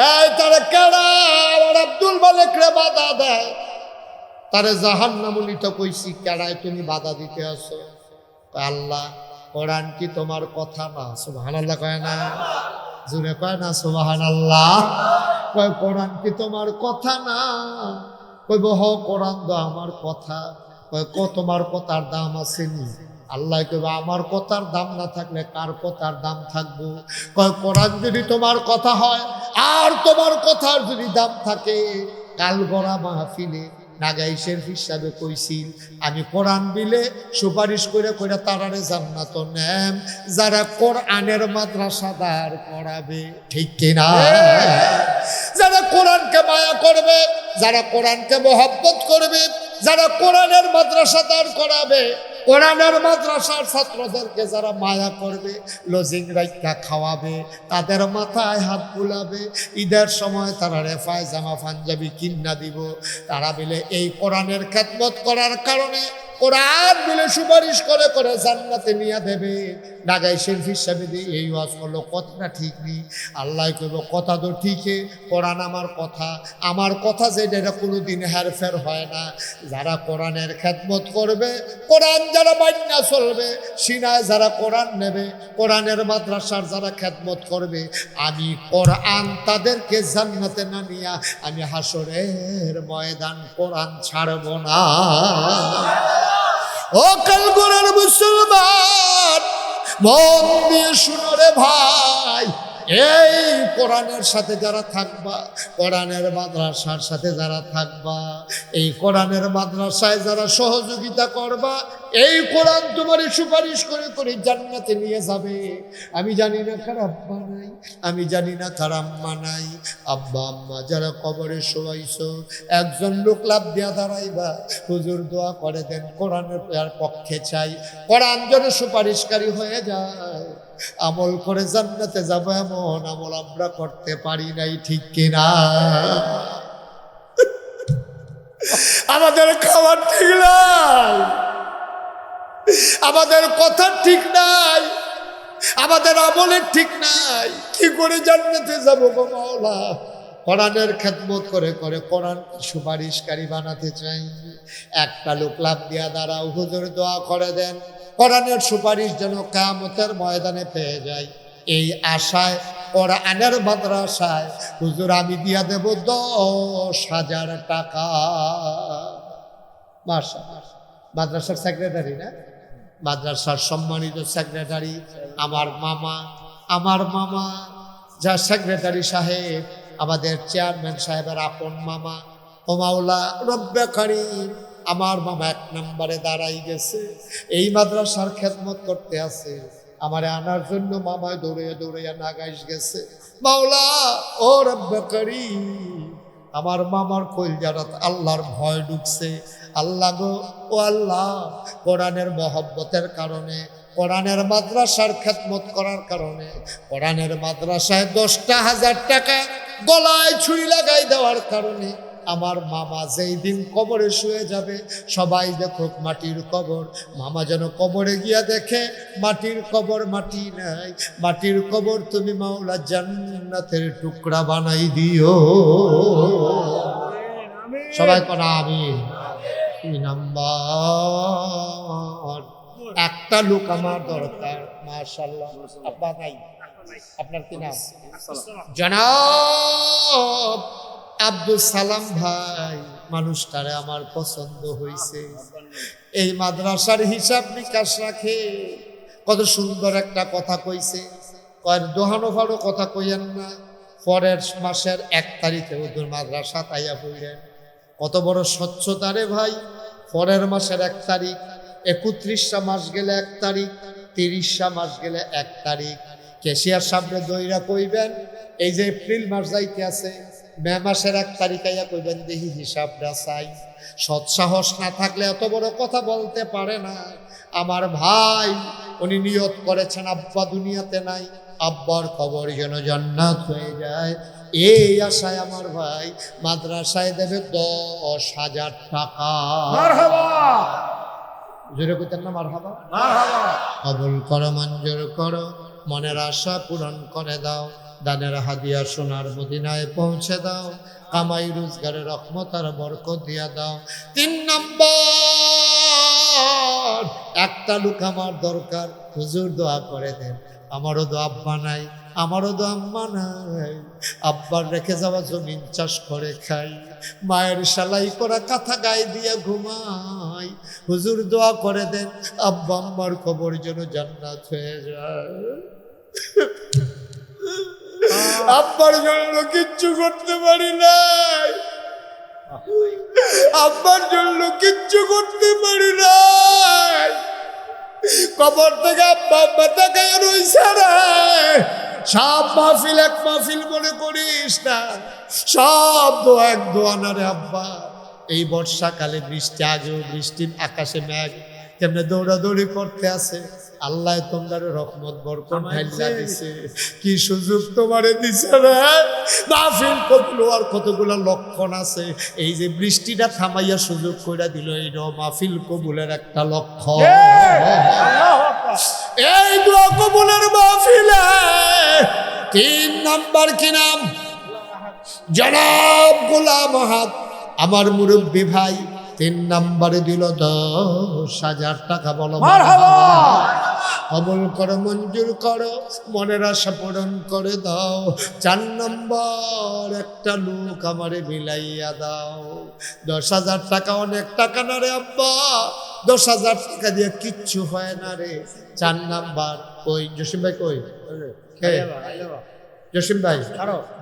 এই তারা কেড়া আমার আব্দুল মালেক রে বাধা দেয়। তারে জাহান্নামে তো কইছি, কেডায় তুমি বাধা দিতে আসো? আল্লাহ, কোরআন কি তোমার কথা না? সুবহানাল্লাহ কয় না? জোরে কয় না সুবহানাল্লাহ? কয় কোরআন কি তোমার কথা না? কইব হ, কোরআন তো আমার কথা। কয় তোমার কথার দাম আছে নি? আল্লাহ কইব আমার কথার দাম না থাকলে কার কথার দাম থাকবো? কয় কোরআন যদি তোমার কথা হয় আর তোমার কথার যদি দাম থাকে, কাল গড়া মাহফিলে নাগাইশের হিসাবে কইছিল আমি কোরআন বিলে সুপারিশ করে করে তারারে জান্নাত নেম যারা কোরআনের মাদ্রাসা দাঁড় করাবে। ঠিক কিনা? যারা কোরআনকে মায়া করবে, যারা কোরআনকে মহব্বত করবে, যারা কোরআনের মাদ্রাসা দাঁড় করাবে, কোরআনের মাদ্রাসার ছাত্রদেরকে যারা মায়া করবে, লজিং রাইকা খাওয়াবে, তাদের মাথায় হাত বুলাবে, ঈদের সময় তারা রেফায় জামা পাঞ্জাবি কিন্না দিব, তারা মিলে এই কোরআনের খেদমত করার কারণে কোরআন মিলে সুপারিশ করে করে জান্নাতে নিয়ে দেবে। নাগাইশের হিসাবে দিয়ে এই ওয়াজ করলো, কথাটা ঠিক নেই। আল্লাহ কইব কথা তো ঠিকই, কোরআন আমার কথা, আমার কথা যেটা এটা কোনোদিন হেরফের হয় না। যারা কোরআনের খেদমত করবে, কোরআন যারা মান্না চলবে, সিনায় যারা কোরআন নেবে, কোরআনের মাদ্রাসার যারা খেদমত করবে, আমি কোরআন তাদেরকে জান্নাতে না নিয়া আমি হাসরের ময়দান কোরআন ছাড়ব না। ও কালগুড়ের মুসলমান, মন দিয়ে শুনো রে ভাই, এই কোরআনের সাথে যারা থাকবা, কোরআনের মাদ্রাসার সাথে যারা থাকবা, এই কোরআনের মাদ্রাসায় যারা সহযোগিতা করবা, এই কোরআন তোমার সুপারিশ করে করে জান্নাতে নিয়ে যাবে। আমি জানি না কার আব্বা নাই, আমি জানি না কার আম্মা নাই। আব্বা আম্মা যারা কবরে শোয়াইছো, একজন লোক লাভ দিয়া দাঁড়াইবা, হুজুর দোয়া করে দেন, কোরআনের পক্ষে চাই, কোরআন যেন সুপারিশকারী হয়ে যায়, আমল করে জান্নাতে যাব, এমন আমল আমরা করতে পারি নাই। ঠিক কিনা? আমাদের খাবার ঠিক নাই, আমাদের কথা ঠিক নাই, আমাদের আমলের ঠিক নাই, কি করে জান্নাতে যাব গো মাওলা? কোরআনের খেদমত করে করে কোরআন সুপারিশকারী বানাতে চাই। একটা লোক লাভ দিয়া দাঁড়াও, হুজুর দোয়া করে দেন, কোরআনের সুপারিশ যেন কিয়ামতের ময়দানে পেয়ে যায়, এই আশায় কোরআনের মাদ্রাসায় হুজুর আমি দিয়া দেব 10,000 টাকা। মাশাআল্লাহ, মাদ্রাসার সেক্রেটারি না, মাদ্রাসার সম্মানিত সেক্রেটারি আমার মামা যা সেক্রেটারি সাহেব, আমাদের চেয়ারম্যান সাহেবের আপন মামা, ও মাওলা রব্বে কারীম, আমার মামা 1 নম্বরে দাঁড়াই গেছে, এই মাদ্রাসার খেদমত করতে আছে, আমারে আনার জন্য মামায় দৌড়ে দৌড়ে নাগাইশ গেছে। মাওলা ও রব্বে কারীম, আমার মামার কলজারাত আল্লাহর ভয় ঢুকছে। আল্লাহ গো, ও আল্লাহ, কোরআনের মহব্বতের কারণে, কোরআনের মাদ্রাসার খেদমত করার কারণে, কোরআনের মাদ্রাসায় 10,000 টাকা গলায় ছুরি লাগাই দেওয়ার কারণে আমার মামা যেই দিন কবরে শুয়ে যাবে, সবাই দেখো মাটির কবর, মামা যেন কবরে গিয়া দেখে মাটির কবর, মাটি নাই, মাটির কবর তুমি মাওলা জান্নাতের টুকরা বানাই দিও। সবাই করা আমিন। 2 নাম্বার, একটা লোক আমার দরকার। মাশাআল্লাহ, আব্বা নাই, আপনার কি নাম? জনাব আব্দুল সালাম ভাই, মানুষটারে আমার পছন্দ হয়েছে। এই মাদ্রাসার হিসাব নিকাশ রাখে, কত সুন্দর একটা কথা কইছে। কয়ের দোহানো ফাড়ো কথা কইয়েন না, পরের মাসের 1 তারিখে ওদের মাদ্রাসা তাইয়া পড়লেন। কত বড় স্বচ্ছতা রে ভাই! পরের মাসের 1 তারিখ, 31টা মাস গেলে 1 তারিখ, 30টা মাস গেলে 1 তারিখ। ক্যাশিয়ার সামনে দইরা কইবেন, এই যে এপ্রিল মাস যাইতে আছে, মে মাসের 1 তারিখ আইয়া কইবেন দেখি হিসাবটা চাই। সৎসাহস না থাকলে এত বড় কথা বলতে পারে না। আমার ভাই উনি নিয়ত করেছেন, আব্বা দুনিয়াতে নাই, আব্বার কবর যেন জান্নাত হয়ে যায়, এই আশায় আমার ভাই মাদ্রাসায় দেবে 10,000 টাকা। মারহাবা, জোরে কইতেন না মারহাবা? মারহাবা। কবুল করো, মঞ্জুর করো, মনের আশা পূরণ করে দাও। দানের হাদিয়া সোনার মদিনায় পৌঁছে দাও, কামাই রোজগারে রহমত আর বরকত দিয়া দাও। 3 নম্বর, একটা লোক আমার দরকার, হুজুর দোয়া করে দেন। আমারও তো আব্বা নাই, আমারও তো আম্মা নাই, আব্বার রেখে যাওয়া জমিন চাষ করে খাই, মায়ের সেলাই করা কাঁথা গায়ে দিয়ে ঘুমাই। হুজুর দোয়া করে দেন আব্বা আম্মার খবর যেন জান্নাত হয়ে যায়। আব্বার জন্য কিচ্ছু করতে পারি নাই, আব্বার জন্য কিচ্ছু করতে পারি নাই। কবর থেকে আব্বা আব্বা তাকায় রইছে রে। সব মাহফিল এক মাহফিল মনে করিস না, সব দোয়া এক দোয়া না রে আব্বা। এই বর্ষাকালে বৃষ্টি, আগেও বৃষ্টির আকাশে মেঘ কেমনে দৌড়াদৌড়ি করতে আছে। আল্লাহ তোমার রহমত বরকত ঢাইলা দিছে, কি সুযোগ তোমারে দিছে রে। মাহফিল কবুল হওয়ার কতগুলো লক্ষণ আছে, এই যে বৃষ্টিটা থামাইয়া সুযোগ কইরা দিল, এইটাও মাহফিল কবুলের একটা লক্ষণ। এই দোয়া কবুলের মাহফিলে 3 নম্বর কি নাম? জনাব গোলাম আহাদ আমার মুরব্বী ভাই 3 নম্বরে দিল 10,000 টাকা। বলো কবুল করো, মঞ্জুর করো, মনের আশা পূরণ করে দাও। 4 নম্বর, একটা লোক আমারে মিলাইয়া দাও। 10,000 টাকা অনেক টাকা না রে আব্বা, 10,000 টাকা দিয়ে কিচ্ছু হয় না রে। 4 নম্বর, ওই জসিম ভাই কই? জসিম ভাই,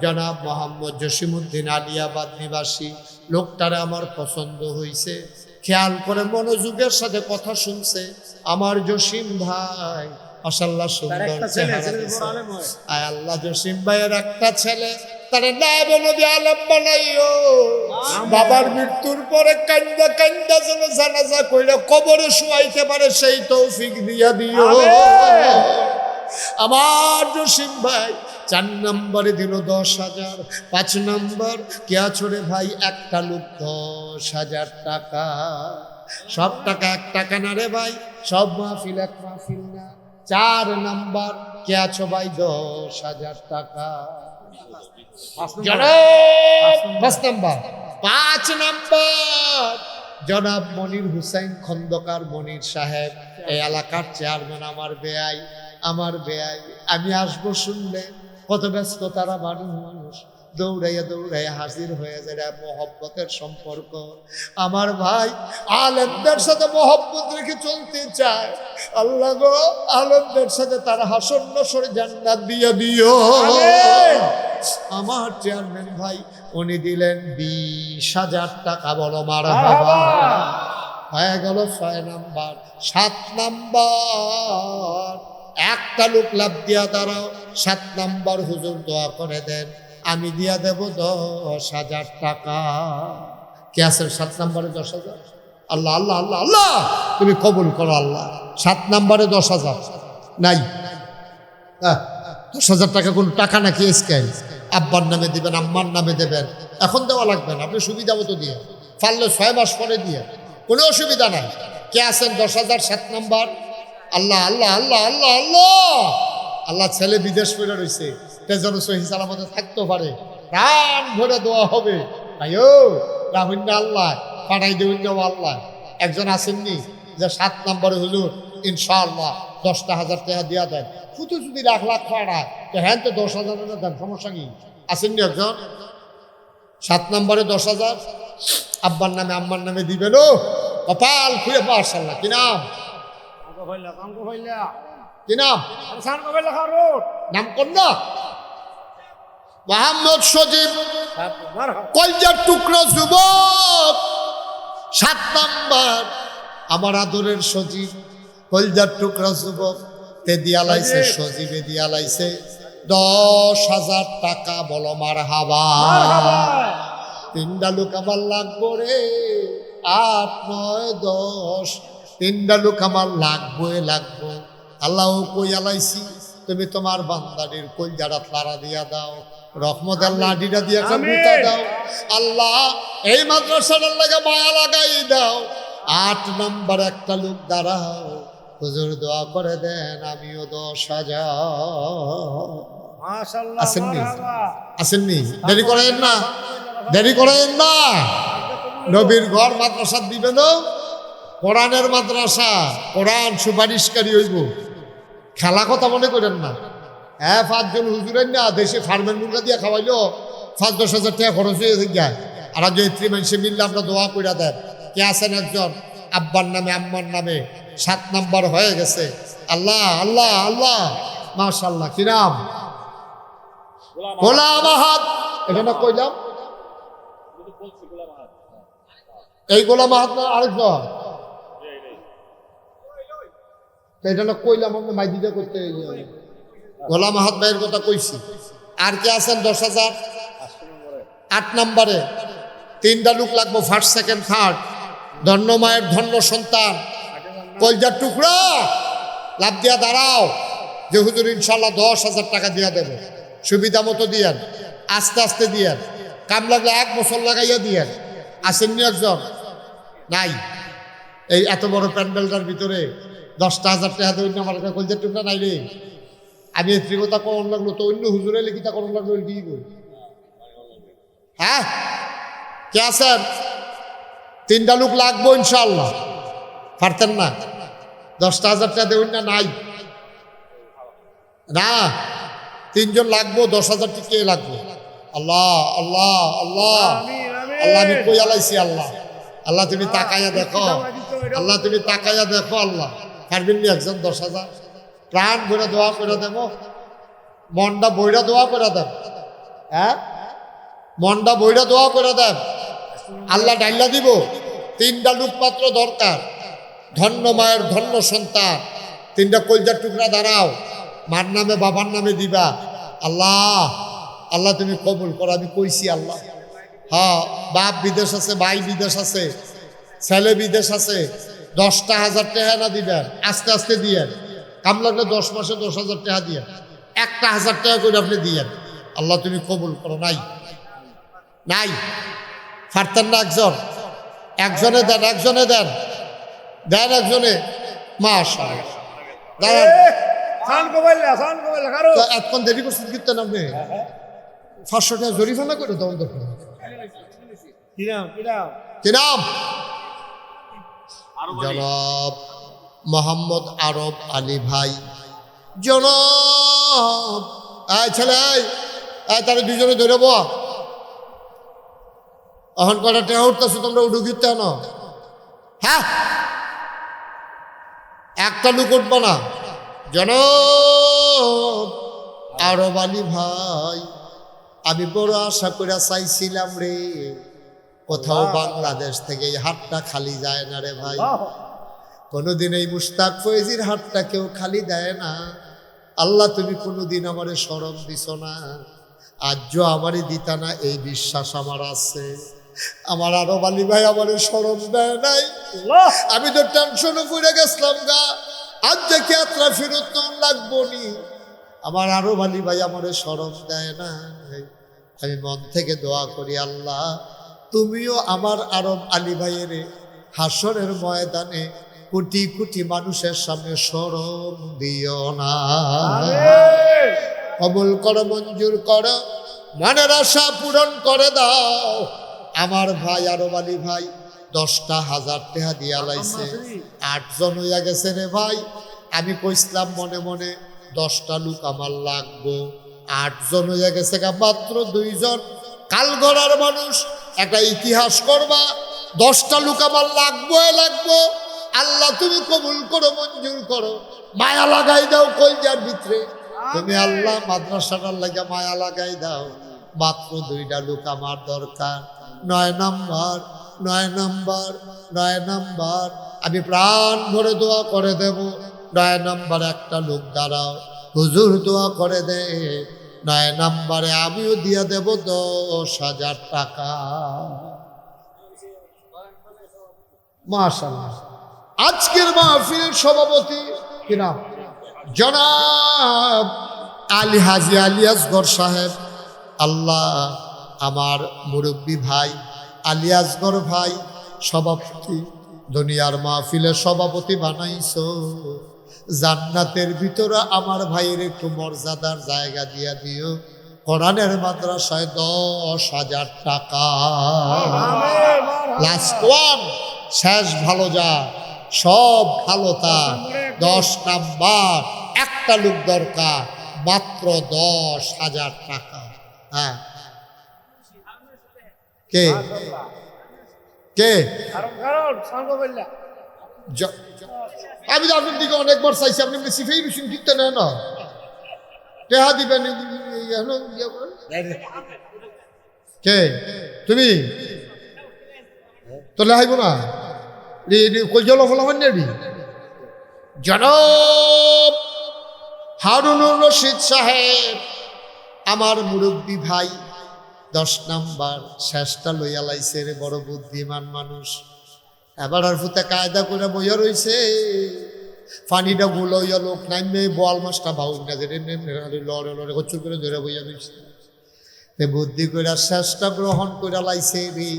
জনাব মোহাম্মদ জসিমউদ্দিন আলিয়াবাদ নিবাসী, লোকটারে আমার পছন্দ হয়েছে। খেয়াল করে মনোযোগের সাথে কথা শুনছে আমার জসিম ভাই। মাশাআল্লাহ সুন্দর চেহারা দিয়েছে। আয় আল্লাহ, জসিম ভাইয়ের একটা ছেলে, তার নাম নবী আলম বানাইও। বাবার মৃত্যুর পরে কান্দা কান্দা যেন জানাজা কইরা কবরে শুয়াইতে পারে সেই তৌফিক দিয়া দিও আমার জসিম ভাই। 4 নম্বরে দিল 10,000। 5 নম্বর, কে আছো রে ভাই? একটা লোক 10,000 টাকা। সব টাকা 1 টাকা না রে ভাই, সব মাহফিল এক মাহফিল না। 4 নম্বর, কে আছো ভাই? 10,000 টাকা। 5 নম্বর। 5 নম্বর, জনাব মনির হুসাইন খন্দকার মনির সাহেব, এই এলাকার চেয়ারম্যান, আমার বেয়াই, আমার বেয়াই। আমি আসবো শুনলে কত ব্যস্ত তারা মানুষ, দৌড়াইয়া দৌড়াইয়া হাজির হয়ে যায়। মহব্বতের সম্পর্ক। আমার ভাই আলেমদের সাথে মহব্বত রেখে চলতে চায়। আল্লাহ গো, আলেমদের সাথে তার হাসন নসর জান্নাত দিয়ে দিও। আমার চেয়ারম্যান ভাই উনি দিলেন 20,000 টাকা। বলো মারহাবা। হয়ে গেল 6 নম্বর। 7 নম্বর, একটা লোক লাভ দিয়া দাঁড়াও। 7 নম্বর, হুজুর দোয়া করে দেন, আমি দিয়া দেব 10,000 টাকা। কে আছে 7 নম্বরে 10,000? আল্লাহ আল্লাহ আল্লাহ আল্লাহ, তুমি কবুল করো আল্লাহ। 7 নম্বরে 10,000 নাই। 10,000 টাকা কোন টাকা নাকি? স্ক্যান আব্বার নামে দিবেন, আম্মার নামে দেবেন, এখন দেওয়া লাগবে না, আপনি সুবিধা মতো দিয়ে পারলে 6 মাস পরে দিয়ে, কোনো অসুবিধা নাই। কে আছেন 10,000? 7 নম্বর। আল্লাহ আল্লাহ আল্লাহ আল্লাহ আল্লাহ আল্লাহ, ছেলে বিদেশ করে রয়েছে, যেন সহি সালামতে থাকতে পারে, প্রাণ ভরে দোয়া হবে। তাইও রাহুন্য আল্লাহ পাঠাই দেবেন আল্লাহ। একজন আসেননি যে 7 নম্বরে হুজুর ইনশাআল্লাহ 10,000 টাকা দিয়া দেন, ফুটু যদি 1,00,000 পাড়ায় তো হ্যাঁ তো 10,000 দেন, সমস্যা কি? আসেননি একজন? 7 নম্বরে 10,000 আব্বার নামে আম্মার নামে দিবেন। ও কপাল খুলে, মাশাআল্লাহ। কি নাম? কি নাম? নাম কন্যা মোহাম্মদ সজীব, কলজার টুকরো যুবক। 7 নম্বর, আমার আদরের সজীব, কলজার টুকরা যুবক, তে দিয়া লাইছে, সজীবে দিয়া লাইছে 10,000 টাকা। বলো মারহাবা। 3টা লোক আমার লাগবো রে, 8, 9, 10, 3টা লোক আমার লাগবো। আল্লাহ কই আলাইছি, তুমি তোমার বান্দাদের কলজাটা তারা দিয়া দাও, রহমতের লাঠিটা দিয়া কাবুতা দাও। আল্লাহ এই মাদ্রাসাটার লাগে মায়া লাগাই দাও। 8 নম্বর, একটা লোক দাঁড়াও, হুজুর দোয়া করে দেন, আমিও 10,000। মাশাআল্লাহ, আসেননি মারহাবা। আসেননি দেরি করেন না, দেরি করেন না। নবীর ঘর মাদ্রাসা দিবে না, কোরআনের মাদ্রাসা, কোরআন সুপারিশকারী হইব। খেলা কথা মনে করেন না। হ্যাঁ, 5 জন হুজুরের না দেশে ফার্মের মুরগা দিয়ে খাওয়াইলো 5-10 হাজার টাকা খরচ হয়ে যায়। আর যে স্ত্রী মানুষে মিললে আমরা দোয়া করে দেন। কে আছেন একজন আব্বার নামে আম্মার নামে 7 নাম্বার হয়ে গেছে। আল্লাহ আল্লাহ আল্লাহ, মাশাআল্লাহ। কি নাম? গোলাম আহাদ। এটা না কইলাম, এই গোলাম আহাদ না আরেকজন? এটা না কইলাম, আমরা মাইদিদা করতে গোলাম আহাদ ভাইয়ের কথা কইছি। আর কে আছেন 10,000? 8 নম্বরে 3টা লোক লাগবো, ফার্স্ট সেকেন্ড থার্ড। ধন্য মায়ের ধন্য সন্তান, কলজার টুকরা, লাভ দিয়া দাঁড়াও যে হুজুর ইনশাল্লাহ 10,000 টাকা দিয়া দেবো। সুবিধা মতো দিয়েন, আস্তে আস্তে দিয়েন, কাম লাগলে 1 বছর লাগাইয়া দিয়েন। আসেননি একজন? নাই। এই এত বড় প্যান্ডেলটার ভিতরে 10,000 টাকা দেবেন আমার কলজার টুকরা নাই রে। আমি এই ত্রিকতা করণ লাগলো তো অন্য হুজুরে লিখিতা করণ লাগলো কি? হ্যাঁ, কে আছেন? 3টা লোক লাগবো ইনশাল্লাহ। পারতেন না? 10,000 টাকা দেবেন না? নাই না, 3 জন লাগবো, 10,000 টিকে লাগবো। আল্লাহ আল্লাহ আল্লাহ আল্লাহ, আমি কই আলাইছি। আল্লাহ আল্লাহ, তুমি তাকাইয়া দেখো। আল্লাহ তুমি তাকাইয়া দেখো। আল্লাহ পারবেন নি একজন 10,000? প্রাণ ভরে দোয়া করে দেব, মনটা বইরা দোয়া করে দেব। হ্যাঁ, মনটা বইরা দোয়া করে দেব, আল্লাহ ডাইলা দিব। 3টা লোক মাত্র দরকার, ধন্য মায়ের ধন্য সন্তান, 3টা কলজার টুকরা দাঁড়াও, মার নামে বাবার নামে দিবা। আল্লাহ আল্লাহ তুমি কবুল করো। আমি কইছি আল্লাহ। হ্যাঁ, বাপ বিদেশ আছে, ভাই বিদেশ আছে, ছেলে বিদেশ আছে। 10,000 টাকা না দিবেন, আস্তে আস্তে দিয়েন। কাম লাগলে 10 মাসে 10,000 টাকা দিয়ে 1,000 টাকা করে আপনি দিয়েন। আল্লাহ তুমি কবুল করো। নাই নাই, পারতেন না একজন? একজনে দেন, একজনে দেন, দেন একজনে। মাশাআল্লাহ, দাঁড়ান। এতক্ষণ দেরি করছেন কীর্তন আপনি? 500 টাকা জরিমানা করে তখন দেখুন। কি নাম? জনাব মোহাম্মদ আরব আলী ভাই। জনাব ছেলে, তারা 2জনে ধরে বো। এখন কটা টেহা উঠতেছো তোমরা? উঠু গিতে না। হ্যাঁ, একটা লোক উঠবো না। জনাব আরব আলী ভাই, আমি বড় আশা করে চাইছিলাম রে, কোথাও বাংলাদেশ থেকে এই হাতটা খালি যায় না রে ভাই। কোনোদিন এই মুশতাক ফয়েজির হাতটা কেউ খালি দেয় না। আল্লাহ তুমি কোনোদিন আমারে শরম দিছ না, আজও আমারে দিতা না, এই বিশ্বাস আমার আছে। আমার আরব আলী ভাই আমারে শরম দেয় নাই। আমি তো টেনশনে পড়ে গেছিলাম গা, আজ দেখে যাত্রা ফেরত লাগবো নি। আমার আরব আলী ভাই আমারে শরম দেয় না। আমি মন থেকে দোয়া করি, আল্লাহ তুমিও আমার আরব আলী ভাইয়ের হাসরের ময়দানে কোটি কোটি মানুষের সামনে শরম দিও না। কবুল করো, মঞ্জুর করো, মনের আশা পূরণ করে দাও। আমার ভাই আরব আলী ভাই 10,000 টাকা দিয়া লাইছে, 8 জন হইয়া গেছে রে ভাই। আমি কইসলাম মনে মনে 10টা লোক আমার লাগবো, 8 জন হইয়া গেছে মাত্র 2 জন। কাল গড়ার মানুষ, একটা ইতিহাস করবা, 10টা লোক আমার লাগবো লাগবো। আল্লাহ তুমি কবুল করো, মঞ্জুর করো, মায়া লাগাই দাও কলজার ভিতরে। তুমি আল্লাহ মাদ্রাসাটার লাগা মায়া লাগাই দাও। মাত্র 2টা লোক আমার দরকার। 9 নাম্বার 9 নাম্বার 9 নাম্বার। আমি প্রাণ ভরে দোয়া করে দেব। 9 নাম্বার একটা লোক দাঁড়াও, হুজুর দোয়া করে দে। 9 নাম্বারে আমিও দিয়ে দেব 10,000 টাকা। মাশাআল্লাহ। আজকের মাহফিলের সভাপতি কি নাম? জনাব আলী হাজি আলী আসগর সাহেব। আল্লাহ আমার মুরব্বী ভাই আলী আসগর ভাই সভাপতি, দুনিয়ার মাহফিলের সভাপতি বানাইছো। জান্নাতের ভিতরে আমার ভাইয়ের একটু মর্যাদার জায়গা দিয়া দিও। কোরআনের মাদ্রাসায় 10,000 টাকা। লাস্ট ওয়ান, শেষ ভালো যা, সব ভালো তা। 10 নাম্বার, একটা লোক দরকার, মাত্র 10,000 টাকা। হ্যাঁ, কে কে? আমি তো আপনার দিকে অনেকবার চাইছি, আপনি সিফেই বেশি দিতে নেন না, টেহা দিবেন। কে তুমি? তো লেহাইব না কলজল ফলাফল নেবি। জনাব হারুনুর রশিদ সাহেব, আমার মুরব্বী ভাই, 10 নাম্বার শেষটা লইয়া লাইছে রে, বড় বুদ্ধিমান মানুষ। এবার আর ফুতে কায়দা করে বইয়া রইছে, পানিটা গুলো হইয়া লোক নামবে, বোয়াল মাছটা বাউল না যে লড়ে লড়ে কচুর করে ধরে বইয়া রইছে। বুদ্ধি করে শেষটা গ্রহণ করে লাইছে রে,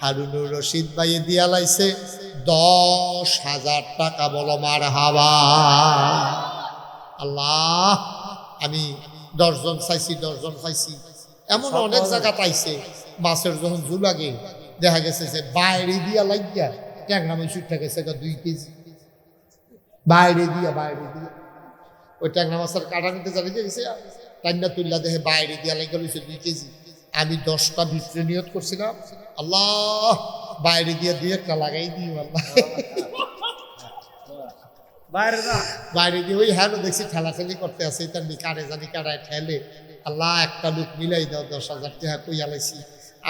হারুনুর রশিদ ভাই দিয়া লাইছে 10,000 টাকা। বলো মার হাবা। আল্লাহ, আমি 10 জন চাইছি, 10 জন পাইছি। এমন অনেক জায়গা পাইছে, মাছের যখন ঝুল লাগে দেখা গেছে যে বাইরে দিয়া লাগিয়া ট্যাংরা মাছ উঠে গেছে 2 কেজি। বাইরে দিয়া ওই ট্যাংরা মাছের কাটা নিতে জানি গেছে, টান্না তুল্লা দেখে বাইরে দিয়া লাগিয়া লইছে 2 কেজি। আমি 10টা ভিতরে নিয়ত করছিলাম, আল্লাহ বাইরে দিয়ে 2-1টা লাগাই দিই। আল্লাহ বাইরে দিয়ে ওই হ্যাঁ দেখছি ঠেলাঠেলি করতে আছে, তার কারে জানি কারায় ঠেলে। আল্লাহ একটা লোক মিলাই দাও, 10,000 টাকা কইয়া লাইছি।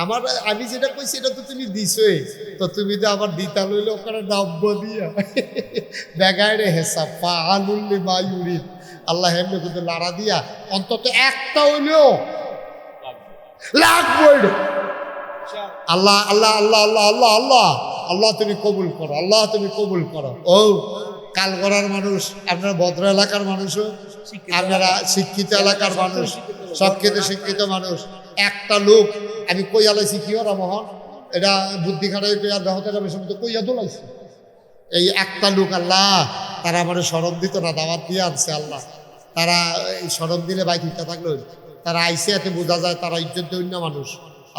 আমার আমি যেটা কইছি এটা তো তুমি দিছই, তো তুমি তো আবার দিতা লইলে ওখানে নব্য দিয়া বেগায় রে হেসাব পা আলুল্লি মায়ুরিদ। আল্লাহ এমনি কিন্তু লাড়া দিয়া অন্তত একটা হইলেও লাগবে। আল্লাহ আল্লাহ আল্লাহ আল্লাহ আল্লাহ আল্লাহ আল্লাহ তুমি কবুল করো, আল্লাহ তুমি কবুল করো। ও কালগড়ার মানুষ, আপনারা ভদ্র এলাকার মানুষও, আপনারা শিক্ষিত এলাকার মানুষ, শিক্ষিত মানুষ। একটা লোক আমি কইয়া লাইছি, কি ওরা মহন এটা বুদ্ধি খাটাই কইয়ার ব্যাহতের বেশি মতো কইয়া দোলাইছি। এই একটা লোক আল্লাহ, তারা আমার সরব দিত না, দাওয়াত দিয়ে আনছে আল্লাহ। তারা এই সরব দিলে বাইক হিটা থাকলো, তারা আইসে এতে বোঝা যায় তারা ইজ্জত দৈন্য মানুষ।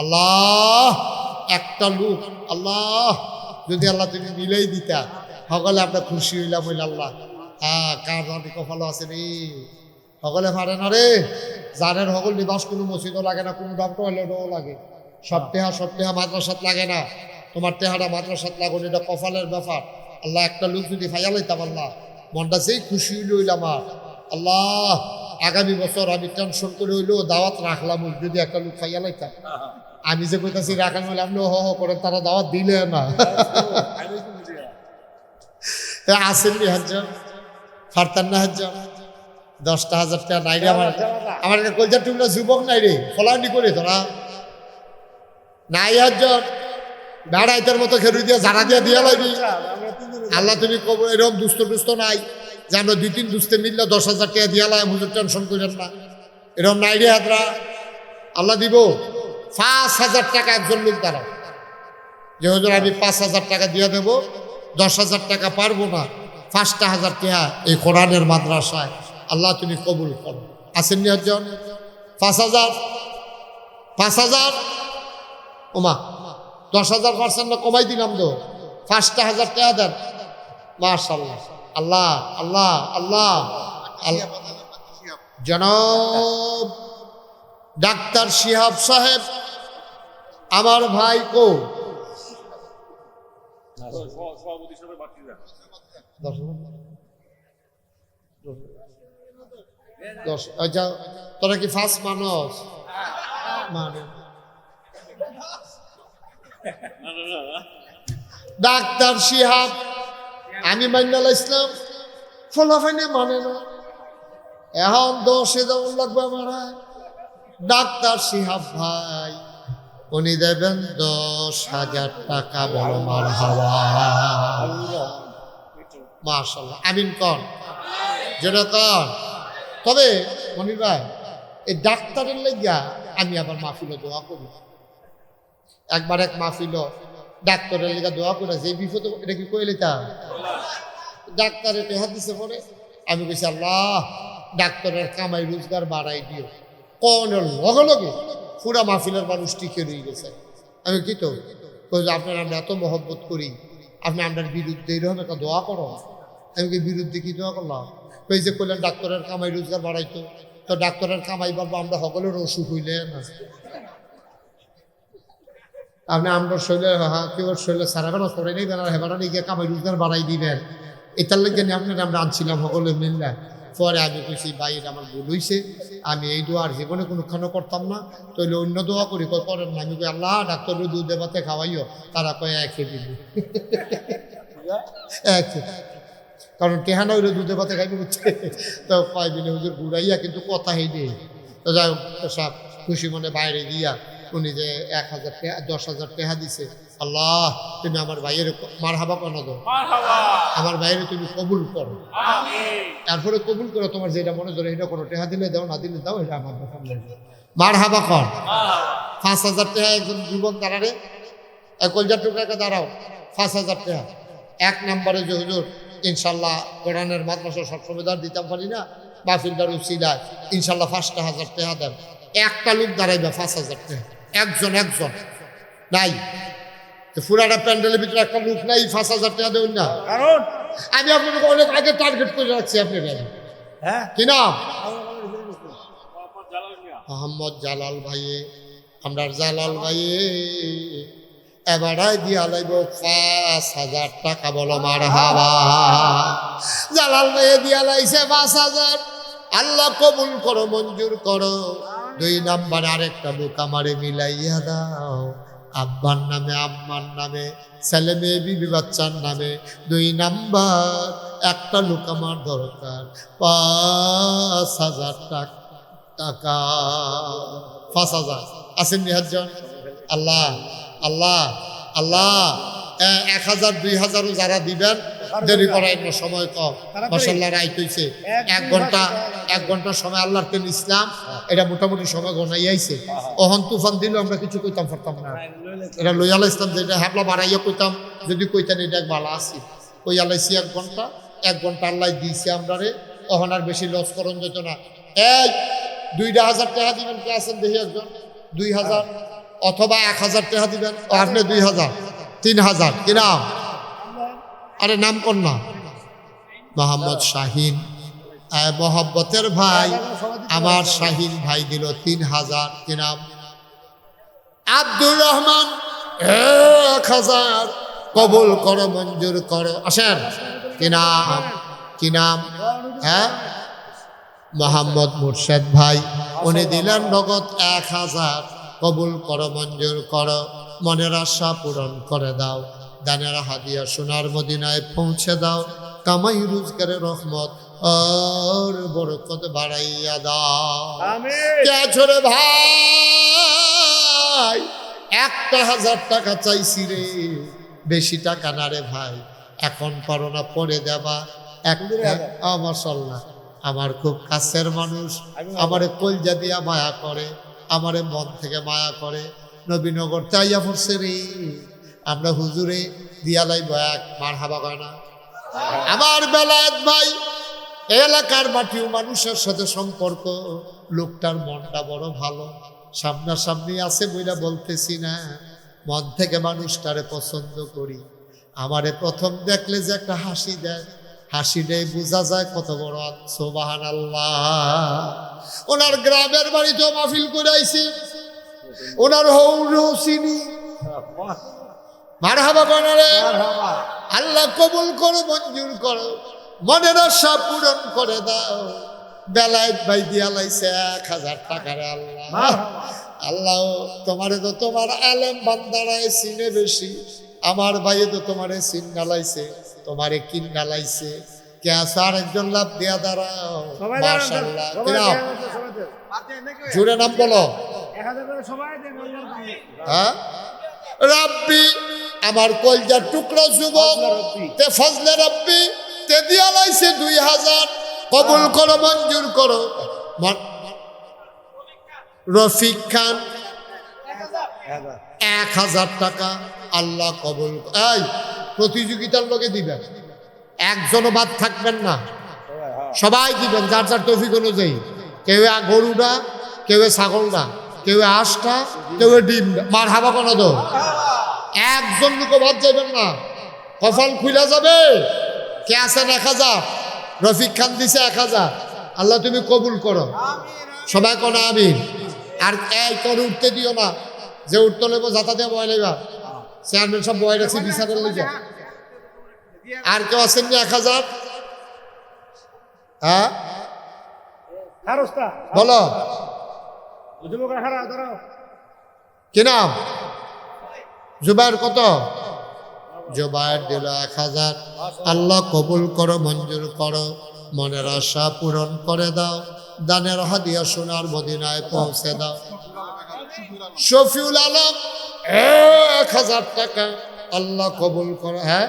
আল্লাহ একটা লোক, আল্লাহ যদি আল্লাহ তুমি মিলেই দিতা, সকলে আমরা খুশি হইলাম। হইল আল্লাহ। হ্যাঁ, কার জানি কপালও আছে রে, সকলে পারে না রে। জানের সকল নিবাস কোনো মসজিদও লাগে না, কোনো ডাক্তার হলেও লাগে। সব টেহা মাদ্রাসাত লাগে না, তোমার টেহাটা মাদ্রাসাত লাগুন, এটা কপালের ব্যাপার। আল্লাহ একটা লোক যদি ফাইয়া লইতাম, আল্লাহ মনটা যেই খুশি হইল হইল আমার। আল্লাহ আগামী বছর আমি টেনশন করে হইলেও দাওয়াত রাখলাম, যদি একটা লোক ফাইয়া লইতাম। আমি যে কইতাছি রাখান হইলে আপনি হ করে, তারা দাওয়াত দিলে না। আসেননি হাজার ফারতান না হাজার 10,000 টাকা নাই রে আমার কলজার টুকরা যুবক নাই রে, ফলানি করে তোরা নাই হাজার বেড়াইতার মতো খেরু দিয়া ঝাড়া দিয়া দিয়া লাগবি। আল্লাহ তুমি কবর, এরকম দুষ্ট নাই যে আমরা 2-3 দুস্তে মিললে 10,000 টাকা দিয়া লাই, হুজুর টেনশন করেন না, এরকম নাই রে হাজরা। আল্লাহ দিব 5,000 টাকা একজন লোক দ্বারা, যে হুজুর আমি 5,000 টাকা দিয়ে দেবো, 10,000 টাকা পারবো না, 5,000 টাকা এই কোরআনের মাদ্রাসায় আল্লাহ তুমি কবুল করো। আসেননি একজন 5,000 ওমা 10,000% না কমাই দিলাম তো, 5,000 টাকা দেন। মাশাআল্লাহ, আল্লাহ আল্লাহ আল্লাহ আল্লাহ। জনাব ডাক্তার শিহাব সাহেব, আমার ভাই কো তোরা কি ফার্স্ট মানুষ মানে? ডাক্তার শিহাব, আমি মাইনাল ইসলাম ফলাফাইনে মানে না, এখন 10 যেমন লাগবে আমার। ডাক্তার শিহাব ভাই উনি দেবেন 10,000 টাকা। বলো মার হাওয়া। মাশাআল্লাহ, আমিন কর, যেটা কর। তবে মনির ভাই, এই ডাক্তারের লাগিয়া আমি আবার মাহফিলে দোয়া করি। একবার এক মাহফিল ডাক্তারের লেগে দোয়া করে, যে বিপদ, এটা কি কইলে তা ডাক্তারে টেহা দিছে পরে আমি কইছি আল্লাহ ডাক্তারের কামাই রোজগার বাড়াই দিও। কনের লগে লগে পুরা মাহফিলের মানুষ টিকে রয়ে গেছে। আমি কি তো কই যে আপনার আমরা এত মহব্বত করি, আপনি আপনার বিরুদ্ধে এরকম একটা দোয়া করো। আমি কি বিরুদ্ধে কি দোয়া করলাম? কই যে কইলেন ডাক্তারের কামাই রোজগার বাড়াইতো, তো ডাক্তারের কামাই বাড়বো আমরা সকলের অসুখ হইলে না। আপনি আমরা শৈলে কেউ শৈলে সারাবেলা করে নেই বেলা হেবারা নিয়ে গিয়ে কামাই রোজগার বাড়াই দিবেন। এটার লেগে আপনার আমরা আনছিলাম সকলে মিললে। পরে আমি কইছি ভাই এটা আমার ভুল হয়েছে, আমি এই দোয়া আর জীবনে কোনোখানে করতাম না, তাহলে অন্য দোয়া করি কই করেন না। আমি কই আল্লাহ ডাক্তারের দুধ দেবাতে খাওয়াইও, তারা কয় একে দিল একে, কারণ টেহানা হইলে দুধে ভাতে খাইবে বুঝছে। তো কয় বিলে হুজুর ঘুরাইয়া কিন্তু কথা হেই নেই। তো যাই হোক সব খুশি মনে বাইরে গিয়া উনি যে 1000 টাকা 10,000 টাকা দিছে, আল্লাহ তুমি আমার ভাইয়ের মারহাবা কেন দাও, আমার ভাইয়ের তুমি কবুল করো, তারপরে কবুল করো, তোমার যেটা মনে ধরে এটা করো, টাকা দিলে দাও না দিলে দাও, এটা আমার দোকান লাগবে, মারহাবা কর। 5,000 টাকা একজন যুবক দাঁড়ারে 1,000 টাকা দাঁড়াও 5,000 টাকা। 1 নম্বরে যে হুজুর ইনশাল্লাহ কোরআনের মাদ্রাসা সবসময় দাঁড় দিতাম পারি না, মাহফিলদার উসিলায় ইনশাল্লাহ 5,000 টাকা দেন। একটা লোক দাঁড়াইবে 5,000 টাকা, একজন নাই। পুরাটা প্যান্ডেলের ভিতরে একটা লোক নাই 5,000 টাকা দেবেন না। কারণ আমি আপনাকে অনেক আগে টার্গেট করে রাখছি। আপনি কি নাম? মোহাম্মদ জালাল ভাইয়ে, আমরা জালাল ভাইয়ে এবারাই দিয়া লাইব 5,000 টাকা। বলো মারহাবা। জালাল ভাইয়ে দিয়া লাইছে 5,000। আল্লাহ কবুল করো, মঞ্জুর করো। 2 নাম্বার আরেকটা লোক আমারে মিলাইয়া দাও, আব্বার নামে আম্মার নামে ছেলে মেয়ে বিবি বাচ্চার নামে। 2 নাম্বার একটা লোক আমার দরকার 5,000 টাকা। 5,000 আছেন নিহাজন? আল্লাহ আল্লাহ আল্লাহ 1,000 2,000 যারা দিবেন দেরি করাই না, সময় কম। মাশাআল্লাহ রাইট হইছে। 1 ঘন্টা সময় আল্লাহর তেল ইসলাম এটা মোটামুটি সময় গনাই আইছে। ওহন তুফান দিল আমরা কিছু কইতাম পারতাম না। এটা লইয়াল ইসলাম যেটা হাবলা বাড়াইয়া কইতাম, যদি কইতেন এটা ভালো আছি কই আলাইছি। 1 ঘন্টা আল্লাহ দিয়েছে আমরা রে। ওহন আর বেশি লস করন যেত না। এই 2,000 টাকা দিবেন কে আছেন দেখি একজন? 2,000 অথবা 1,000 টাকা দিবেন। আপনি 2,000 3,000 কি নাম? আরে নাম কোন না? মোহাম্মদ শাহিন। মোহাম্মতের ভাই আমার শাহিন ভাই দিল 3,000 কি নাম? আব্দুর রহমান 1,000 কবুল করো, মঞ্জুর করো। আসেন কি নাম? কি নাম? হ্যাঁ মোহাম্মদ মুর্শেদ ভাই, উনি দিলেন নগদ 1,000 কবুল করো, মঞ্জুর করো, মনের আশা পূরণ করে দাও, দানের হাদিয়া সোনার মদিনায় পৌঁছে দাও, কামাই রোজগারের রহমত আর বরকত বাড়াইয়া দাও। কে ছোড়ে ভাই 1,000 টাকা চাইছি রে, বেশি টাকা না রে ভাই, এখন পারো না পরে দেবা। মাশাআল্লাহ আমার খুব কাছের মানুষ, আমারে কলজা দিয়া মায়া করে, আমারে মন থেকে মায়া করে। নবীনগর চাইয়া পড়ছে রে, আমরা হুজুরে দিয়া লাইব এক মারহাবা গানা। আমার বেলায়েত ভাই এলাকার মাটিও মানুষের সাথে সম্পর্ক, লোকটার মনটা বড় ভালো, সামনাসামনি আছে বইলা বলতেছি না, মন থেকে মানুষটারে পছন্দ করি। আমারে প্রথম দেখলে যে একটা হাসি দেয়, হাসিটাই বোঝা যায় কত বড় সুবহানাল্লাহ। ওনার গ্রামের বাড়িতেও মাহফিল করে আইছি, ওনার হৌরও চিনি। মারহাবা বনারে। আল্লাহ কবুল করো, মঞ্জুর করো, মনের আশা পূরণ করে দাও। বেলায়েত ভাই দিয়া লাইছে 1,000 টাকা রে আল্লাহ। আল্লাহ তোমারে তো তোমার আলেম বান্দারায় চিনে বেশি, আমার ভাইয়ে তো তোমারে চিন ডালাইছে, তোমারে কিন ডালাইছে। কে আছে আরেকজন লাভ দিয়া দাঁড়াও। মাশাআল্লাহ জুড়ে নাম বলো। হ্যাঁ রাব্বি আমার কলজার টুকরা যুবক তে ফজলে রাব্বি তে দিয়া লাইছে 2,000 কবুল করো, মঞ্জুর করো। রফিক খান 1,000 টাকা আল্লাহ কবুল। এই প্রতিযোগিতার লোকে দিবেন একজনও বাদ থাকবেন না, সবাই দিবেন যার যার তৌফিক অনুযায়ী। কেউ গরুটা, কেউ ছাগলটা, কেউ হাঁসটা, কেউ ডিম। মার হাবা কোনো দো, একজন লোক বাদ যাবেন না। কপাল খুলে যাবে। কে আছেন 1000? রফিক খান দিছে 1000। আল্লাহ তুমি কবুল করো, সবাই কোনো আমিন। আর এই করে উঠতে দিও না, যে উঠতে লেবো যাতা দিয়ে বয় লেবা। চেয়ারম্যান সব বয় রাখছি বিচারের লেগে। আর কেউ আছেন 1000? হ্যাঁ বলো কি নাম? জুবাইর কত? জুবাইর দিল 1000। আল্লাহ কবুল করো, মঞ্জুর করো, মনের আশা পূরণ করে দাও, দানের হাদিয়া সোনার মদিনায় পৌঁছে দাও। শফিউল আলম 1000 টাকা আল্লাহ কবুল করো। হ্যাঁ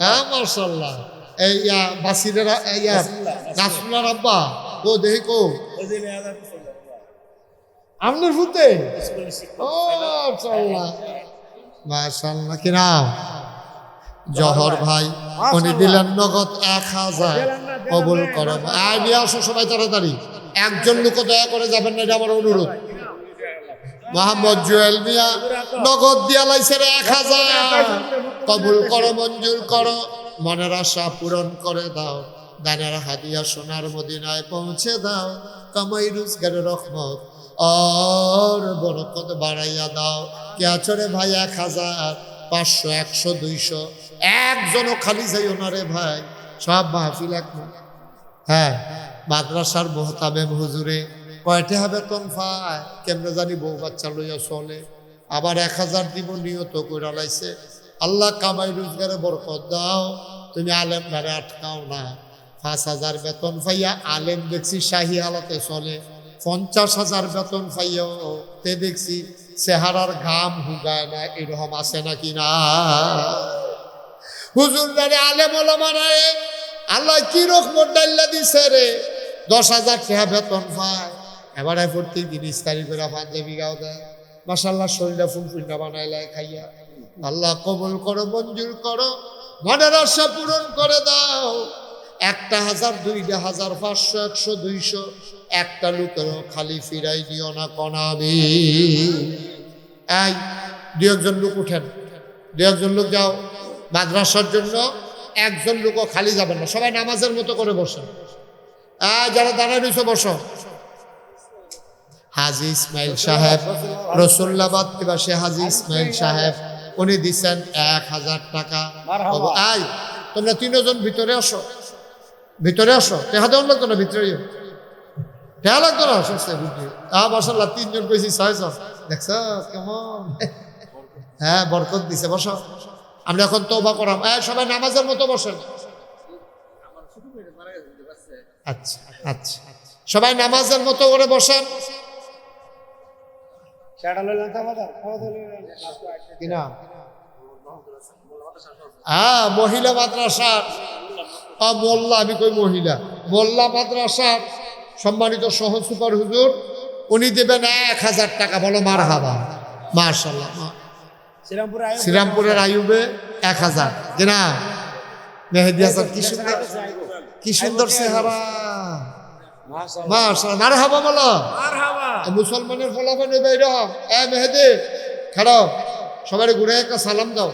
হ্যাঁ মাশাআল্লাহ। এই বাসিরের নাসরুল্লাহর আব্বা ও দেখি কো আপনার ফুতে মাশাআল্লাহ। কি নাম? জহর ভাই, উনি দিলেন নগদ 1000। কবুল করো। আয় নিয়ে আসো সবাই তাড়াতাড়ি, একজন লোক দয়া করে যাবেন না, এটা আমার অনুরোধ। মোহাম্মদ জুয়েল মিয়া নগদ দিয়া লাইছে 1000। কবুল করো, মঞ্জুর করো, মনের আশা পূরণ করে দাও, দানের হাদিয়া সোনার মদিনায় পৌঁছে দাও, কামাই রোজগারের রহমত আর বরকত বাড়াইয়া দাও। কে আছরে ভাই? 1000, 500, 100, 200। একজনও খালি যাইও না রে ভাই, সব মাহফিল এক। হ্যাঁ মাদ্রাসার মোহতাবেম হুজুরে কয়টা বেতন পায় কেমনে জানি, বউ বাচ্চা লইয়া চলে। আবার 1000 দিব নিয়ত কইরা লাইছে। আল্লাহ কামাই রোজগারে বরকত দাও, তুমি আলেম ঘরে আটকাও না। 5000 বেতন পাইয়া আলেম দেখছি শাহী হালতে চলে। 50,000 বেতন পাইয়াও তে দেখছি চেহারার ঘাম হুগায় না। এরকম আছে নাকি না? হুজুর রে আলেম ওলামা রে আল্লাহ কি রকম ডাল্লা দিছে রে। 10,000 টাকা বেতন পায়, এবারে প্রত্যেক দিন ইস্তারি করে পাঞ্জাবি গাও দেয়। মাশাআল্লাহ শরীরটা ফুলফুলটা বানাইলায় খাইয়া। আল্লাহ কবুল করো, মঞ্জুর করো, মনের আশা পূরণ করে দাও। 1,000, 2,000, 500, 100, 200 একটা লোকেরও খালি ফিরাই দিও না কনাবি। এই 2-1 লোক উঠেন, 2-1 লোক যাও মাদ্রাসার জন্য। একজন লোকও খালি যাবেন না, সবাই নামাজের মতো করে বসেন। যারা দাঁড়ায় রয়েছে বসো। হাজি ইসমাইল সাহেব, রসুল্লাবাদ নিবাসী হাজি ইসমাইল সাহেব, উনি দিচ্ছেন 1000 টাকা। আই তোমরা 3 জন ভিতরে আসো, ভিতরে আসো। টেহা দেওয়ার লাগতো না, ভিতরে টেহা লাগতো না। মাশাআল্লাহ 3 জন পেয়েছি 6 জন। দেখছ কেমন? হ্যাঁ বরকত দিছে। বসো, আমরা এখন তওবা করাম। সবাই নামাজের মতো বসেন। আচ্ছা আচ্ছা, সবাই নামাজের মতো করে বসেন। মহিলা মাদ্রাসার মোল্লা, আমি কই মহিলা মোল্লা মাদ্রাসার সম্মানিত সহ সুপার হুজুর, উনি দেবেন 1000 টাকা। বলো মারহাবা। মাশাআল্লাহ। শ্রীরামপুরের আইয়ুবে 1000 কিনা? মেহেদি হাসান কি সুন্দর, কি সুন্দর চেহারা। মাশাআল্লাহ, মারহাবা বলো। মুসলমানের ফলাফল এরকম। মেহেদি খাড়ো, সবাই ঘুরে একটা সালাম দাও।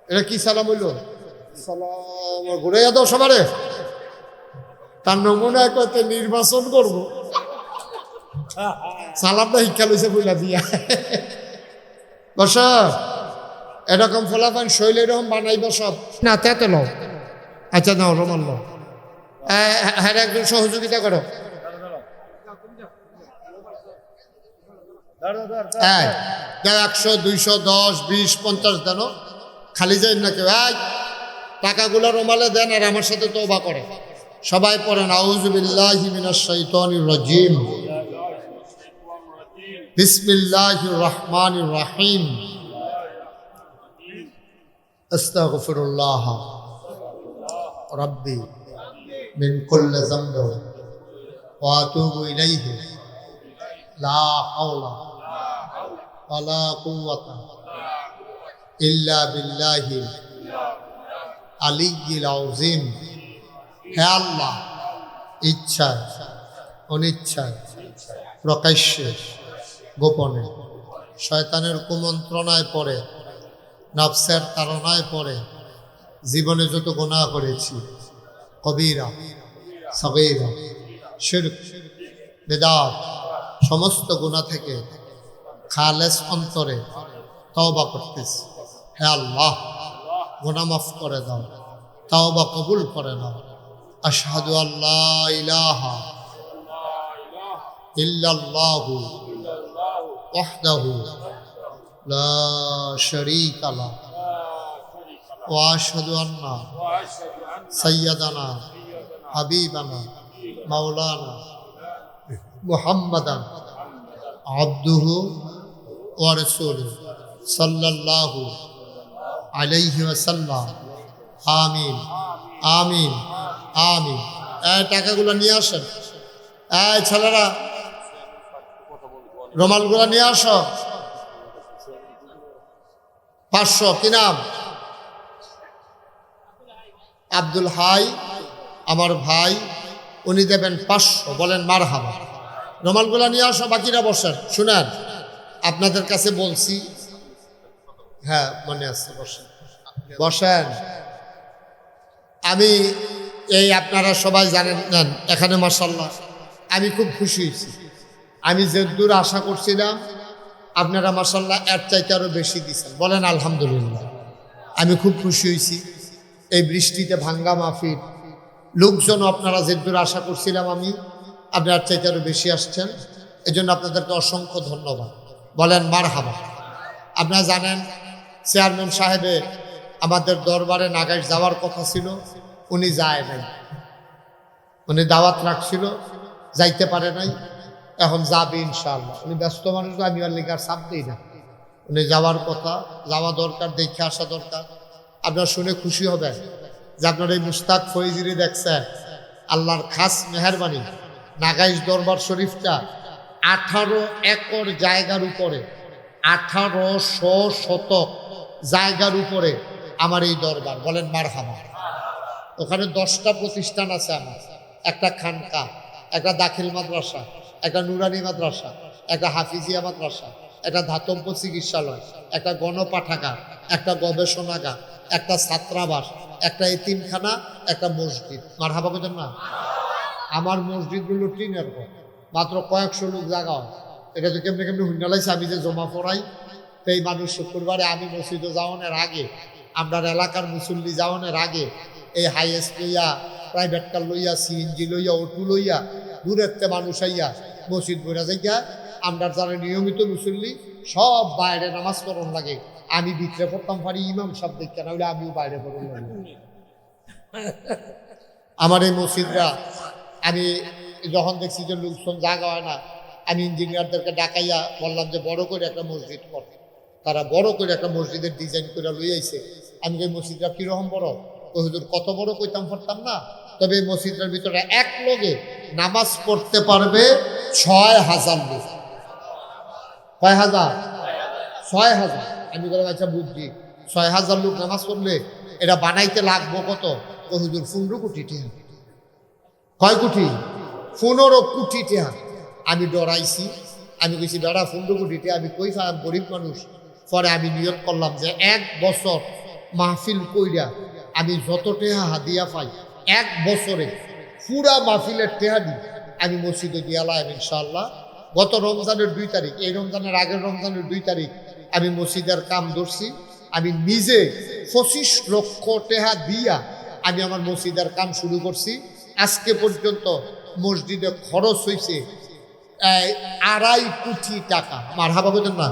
এটা কি সালাম হইল? সালাম ঘুরে দাও সবারে। তার নমুনা করতে নির্বাচন করব। সালামটা শিক্ষা লইছে বইলা দিয়া। বস, এরকম ফলাফল শৈল এরকম বানাইব সব না। তেতে লও। আচ্ছা নাও, রোমান লও। হ্যাঁ একজন সহযোগিতা করো। 100, 200, 10, 20, 50 দেন। খালি যাই না কেউ। টাকাগুলো রুমালে দেন আর আমার সাথে তওবা করে। সবাই পড়েন আউযু বিল্লাহি মিনাশ শাইতানির রাজিম, বিসমিল্লাহির রহমানির রহিম, আস্তাগফিরুল্লাহ রাব্বি মিন কুল্লি যামবি ওয়া আতুবু ইলাইহি লা হাওলা ওয়ালা কুওয়াতা ইল্লা বিল্লাহি আলিয়্যিল আযীম। হে আল্লাহ, ইচ্ছায় অনিচ্ছায় প্রকাশ্যে গোপনে শয়তানের কুমন্ত্রণায় পড়ে নফসের তাড়নায় পড়ে জীবনে যত গুনাহ করেছি, কবিরা সগীরা শিরক বিদআত সমস্ত গুনাহ থেকে খালেস অন্তরে তওবা করতেছি। হে আল্লাহ, গুনাহ মাফ করে দাও, তওবা কবুল করে নাও। আশহাদু আল্লা ইলাহা ইল্লাল্লাহু ওয়াহদাহু লা শারীকা লাহু ওয়া আশহাদু আন্না সাইয়্যিদানা হাবিবানা মাওলানা মুহাম্মাদান আবদুহু ওয়া রাসূলুহু সাল্লাল্লাহু আলাইহি ওয়াসাল্লাম। আমিন আমিন আমিন। এই টাকাগুলো নিয়ে আসেন। এই ছেলেরা রুমালগুলো নিয়ে আসো। 500। কি নাম? আব্দুল হাই, আমার ভাই, উনি দেবেন 500। বলেন মারহাবা। রুমালগুলো নিয়ে আসো, বাকিরা বসেন। শুনেন, আপনাদের কাছে বলছি, হ্যাঁ মনে আছে, বসেন বসেন। আমি এই আপনারা সবাই জানেন এখানে মাশাআল্লাহ আমি খুব খুশি হয়েছি। আমি যে দূর আশা করছিলাম আপনারা মাশাআল্লাহ এর চাইতে আরও বেশি দিচ্ছেন। বলেন আলহামদুলিল্লাহ। আমি খুব খুশি হয়েছি। এই বৃষ্টিতে ভাঙ্গা মাহফিল, লোকজন আপনারা যে দূর আশা করছিলাম আমি, আপনার চাইতে আরও বেশি আসছেন। এই জন্য আপনাদেরকে অসংখ্য ধন্যবাদ। বলেন মারহাবা। আপনারা জানেন চেয়ারম্যান সাহেবে আমাদের দরবারে নাগাইশ যাওয়ার কথা ছিল, উনি যায় নাই। উনি দাওয়াত রাখছিল, যাইতে পারে নাই। এখন যাবে ইনশাআল্লাহ। উনি ব্যস্ত মানুষ, আমি আর লিগার চাপ দিই না। উনি যাওয়ার কথা, যাওয়া দরকার, দেখে আসা দরকার। আপনারা শুনে খুশি হবেন যে আপনার এই মুস্তাক ফৈজিরে দেখছেন। আল্লাহর খাস মেহেরবানি, নাগাইশ দরবার শরীফটা 18 একর জায়গার উপরে, 1800 শতক জায়গার উপরে আমার এই দরবার। বলেন মারহাবা। ওখানে 10টা প্রতিষ্ঠান আছে আমার। একটা খানকা, একটা দাখিল মাদ্রাসা, একটা নুরানি মাদ্রাসা, একটা হাফিজিয়া মাদ্রাসা, একটা ধাতব্য চিকিৎসালয়, একটা গণপাঠাগার, একটা গবেষণাগার, একটা ছাত্রাবাস, একটা এতিমখানা, একটা মসজিদ। মারহাবা বলেন না? আমার মসজিদগুলো টিনের ঘর, মাত্র কয়েকশো লোক জায়গা হয়। এটা তো কেমনি কেমনি হুন্ডালাইছে। আমি যে জমা পড়াই, তো এই মানুষ শুক্রবারে আমি মসজিদে যাওয়ানোর আগে, আপনার এলাকার মুসল্লি যাওয়ানোর আগে এই হাইয়েস্ট লইয়া, প্রাইভেট কার লইয়া, সিএনজি লইয়া, অটো লইয়া দূরের তে মানুষ আইয়া মসজিদ বইরা যাইয়া, আমরা যারা নিয়মিত মুসল্লি সব বাইরে নামাজ পড়ন লাগে। আমি ভিতরে পড়তাম পারি, ইমাম সব দেখতে না হইলে আমিও বাইরে পড়ন লাগে। আমার এই মসজিদরা আমি যখন দেখছি যে লোকজন জায়গা হয় না, আমি ইঞ্জিনিয়ারদেরকে ডাকাইয়া বললাম যে বড় করে একটা মসজিদ কর। তারা বড় করে একটা মসজিদের ডিজাইন করে লই আইছে। আমি এই মসজিদটা কীরকম বড়, হুজুর কত বড় কইতাম পারতাম না। তবে এই মসজিদের ভিতরে এক লগে নামাজ পড়তে পারবে 6000 লোক। কয় হাজার? 6000। আমি বললাম আচ্ছা বুঝছি, 6000 লোক নামাজ পড়লে এটা বানাইতে লাগবো কত? হুজুর 15 কোটি টাকা। কয় কোটি? 15 কোটি টাকা। আমি ডরাইছি। আমি কইছি বেড়া 15 কোটি টাকা আমি কই পাই, গরিব মানুষ। পরে আমি নিয়ত করলাম যে 1 বছর মাহফিল কইরা আমি যত টাকা হাদিয়া পাই, 1 বছরে পুরা মাহফিলের টাকা দিই আমি মসজিদে দিয়ালাম ইনশাআল্লাহ। গত রমজানের 2 তারিখ, এই রমজানের আগের রমজানের 2 তারিখ আমি মসজিদের কাম ধরছি। আমি নিজে 25 লক্ষ টাকা দিয়া আমি আমার মসজিদের কাম শুরু করছি। আজকে পর্যন্ত মসজিদে খরচ হয়েছে 2.5 কোটি টাকা। মারহাবা বলেন না?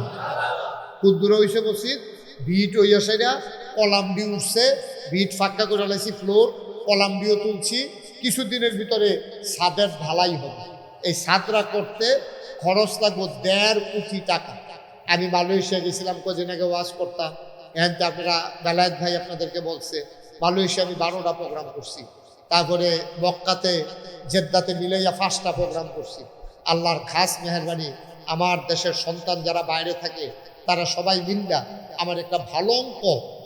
কুদ্দুর হয়েছে মসজিদ, ভিট হইয়া সেটা কলাম দিয়ে উঠছে, ভিট ফাঁকা করে লাইছি, ফ্লোর কলাম দিয়েও তুলছি। কিছুদিনের ভিতরে ছাদের ঢালাই হবে। এই ছাদরা করতে খরচ লাগবে 1.5 কোটি টাকা। আমি মালয়েশিয়া গেছিলাম, কদিন আগে ওয়াজ করতাম। এখান থেকে আপনারা বেলায়েত ভাই আপনাদেরকে বলছে, মালয়েশিয়া আমি 12টা প্রোগ্রাম করছি। তারপরে মক্কাতে, জেদ্দাতে মিলাইয়া 5টা প্রোগ্রাম করছি। আল্লাহর খাস মেহেরবানি, আমার দেশের সন্তান যারা বাইরে থাকে তারা সবাই মিল্লা আমার একটা ভালো অঙ্ক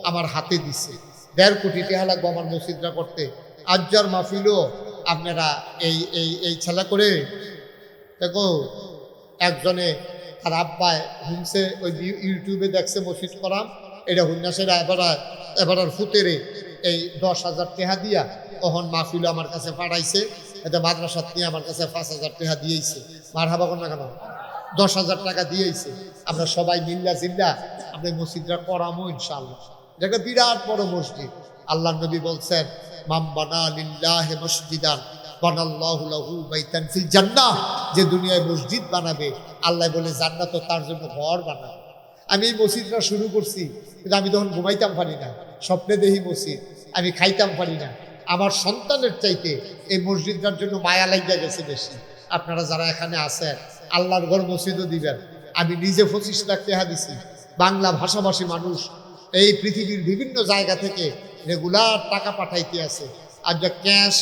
আমার হাতে দিছে। 1.5 কোটি টাকা লাগবে আমার মসজিদটা করতে। আজ্জার মাহফিলও আপনারা এই এই এই ছেলে করে দেখো, একজনে তার আব্বায় হুমছে, ওই ইউটিউবে দেখছে মসজিদ করাম, এটা হুন্যাসেরা এবার ফুতেরে এই 10,000 টাকা দিয়া তখন মাহফিল আমার কাছে পাঠাইছে। এটা মাদ্রাসাত নিয়ে আমার কাছে 5,000 টাকা দিয়েছে। মার হাবা কর না কেন, 10,000 টাকা দিয়েছে। আমরা সবাই মিল্লা জিল্লা আমরা মসজিদটা করামো ইনশাআল্লাহ। এটা একটা বিরাট বড় মসজিদ। আল্লাহ নবী বলছেন, মাম বানা লিল্লাহি মসজিদান বানাল্লাহু লাহু বাইতান ফিল জান্নাহ, যে দুনিয়ায় মসজিদ বানাবে আল্লাহ বলে জান্নাতও তার জন্য ঘর বানাবে। আমি এই মসজিদটা শুরু করছি, কিন্তু আমি তখন ঘুমাইতাম পারি না, স্বপ্নে দেখি মসজিদ, আমি খাইতাম পারি না। আমার সন্তানের চাইতে এই মসজিদটার জন্য মায়া লাগিয়া গেছে বেশি। আপনারা যারা এখানে আছেন আল্লাহর ঘর মসজিদও দিবেন। আমি নিজে 25 লাখ টাকা দিছি। বাংলা ভাষাভাষী মানুষ এই পৃথিবীর বিভিন্ন জায়গা থেকে রেগুলার টাকা পাঠাইতে আছে। আর যা ক্যাশ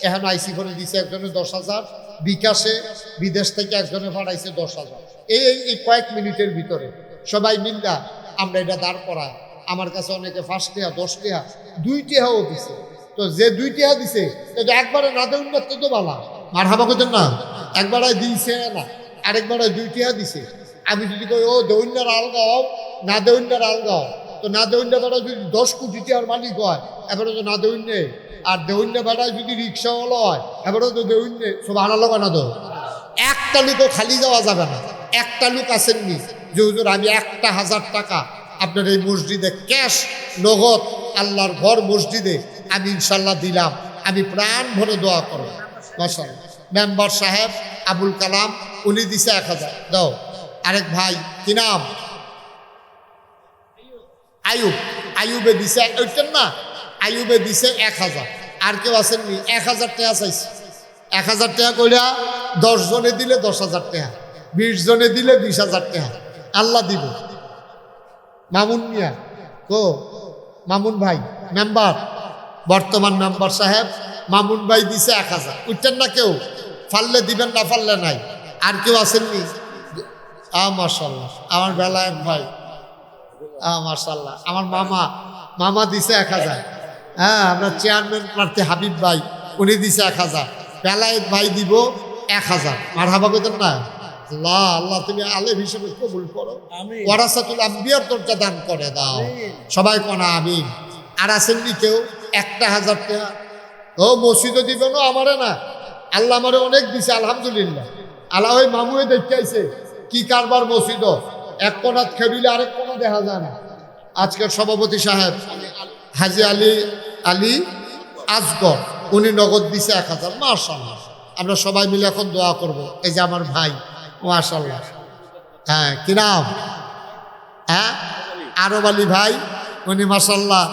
এখন আইসি করে দিছে একজনে 10,000, বিকাশে বিদেশ থেকে একজনে পাঠাইছে 10,000। এই কয়েক মিনিটের ভিতরে সবাই মিল্লা আমরা এটা দাঁড় করায়। আমার কাছে অনেকে 5 টাকা 10 টাকা 2 টাকাও দিছে। তো যে 2 টাকা দিছে একবারে না দেউন না তো বালা, মার হাবা করতেন না, একবারে দিয়েছে না, আরেকবারে 2 টাকা দিছে। আমি যদি কই ও দেউন্যার আলগাও না দেউন্যার আলগাও, তো না দেউন্যা বেড়া যদি 10 কোটি টাকার মালিক হয় এবারে তো না দেউন্যে, আর দেউন্যা বেড়ায় যদি রিক্সাওয়ালা হয় এবারে তো দেউন্যে, সব আনালো বানা দো। একটা লোকও খালি যাওয়া যাবে না। একটা লোক আসেননি যে হুজুর আমি 1,000 টাকা আপনার এই মসজিদে ক্যাশ নগদ আল্লাহর ঘর মসজিদে আমি ইনশাল্লাহ দিলাম, আমি প্রাণ ভরে দোয়া করব। মাশাআল্লাহ। মেম্বার সাহেব আবুল কালাম উনি দিছে 1,000 দাও। আরেক ভাই কি নাম, আয়ুবে দিছে, ওইটার না, আয়ুবে দিছে 1,000। আর কেউ আসেননি 1,000 টাকা চাইছে। 1,000 টাকা কইরা 10 জনে দিলে 10,000 টাকা, 20 জনে দিলে 20,000 টাকা আল্লাহ দিব। মামুন মিয়া তো, মামুন ভাই মেম্বার, বর্তমান মেম্বার সাহেব মামুন ভাই দিছে 1,000। উঠতেন না কেউ, ফাললে দিবেন না ফাললে নাই। আর কেউ আসেননি? মাশাআল্লাহ। আমার বেলায়েত ভাই, মাশাআল্লাহ। আমার মামা দিছে 1,000। হ্যাঁ, আমরা চেয়ারম্যান প্রার্থী হাবিব ভাই উনি দিছে 1,000। বেলায়েত ভাই দিব 1,000। মারহাবা কইতেন না? আল্লাহ আল্লাহ তুমি আলেম হিসেবে কবুল করো, ওয়ারাসাতুল আম্বিয়ার দরজা দান করে দাও, সবাই কোনা আমিন। আর আসেননি কেউ 1,000 টাকা? ও মসজিদও দিবে না আমারে না, আল্লাহ আমারে অনেক দিছে আলহামদুলিল্লাহ। আল্লাহ ওই মামুয়ে দেখতে আইছে কি কারবার মসজিদও, এক কোণা খেলিলে আরেক কোণা দেখা যায় না। আজকের সভাপতি সাহেব হাজি আলী আসগর উনি নগদ দিছে 1,000। মাশাআল্লাহ। আমরা সবাই মিলে এখন দোয়া করব। এই যে আমার ভাই, মাশাআল্লাহ। হ্যাঁ, কি নাম? হ্যাঁ, আরব আলী ভাই উনি মাশাআল্লাহ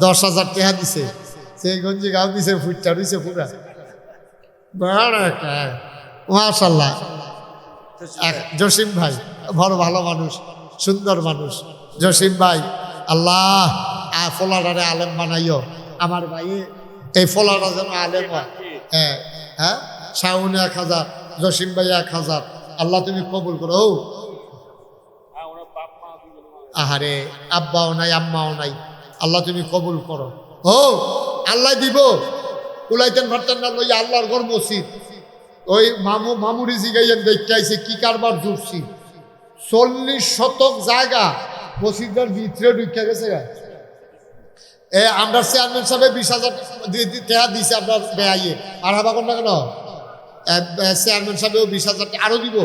10,000 টাকা দিছে। সেই গঞ্জি গাও দিছে, ফুটটা দিছে পুরা বড় একটা, মাশাআল্লাহ। জসিম ভাই বড় ভালো মানুষ, সুন্দর মানুষ। জসিম ভাই আল্লাহ ফলারে আলেম বানাইও আমার ভাই, এই ফলারা যেন আলেম হয়। হ্যাঁ হ্যাঁ, শাহুনে 1,000, জসিম ভাই 1,000। আল্লাহ তুমি কবুল করো। আহারে আব্বাও নাই আম্মাও নাই, আল্লাহ তুমি কবুল করো। আল্লাহ দিব। উলাইতেন ভারতেন না লই আল্লাহর ঘর মসজিদ। ওই মামুরি জিগাইয়েন দেখতে আইছে কি কারবার জুড়ছি। 40 শতক জায়গা মসজিদের ভিতরে ঢুকে গেছে। আমরা চেয়ারম্যান সাহেব 20,000 টাকা দিছে আপনার বেআইয়ে। আর হাবা কোন না কেন, চেয়ারম্যান সাহেবেও 20,000 আরো দিব।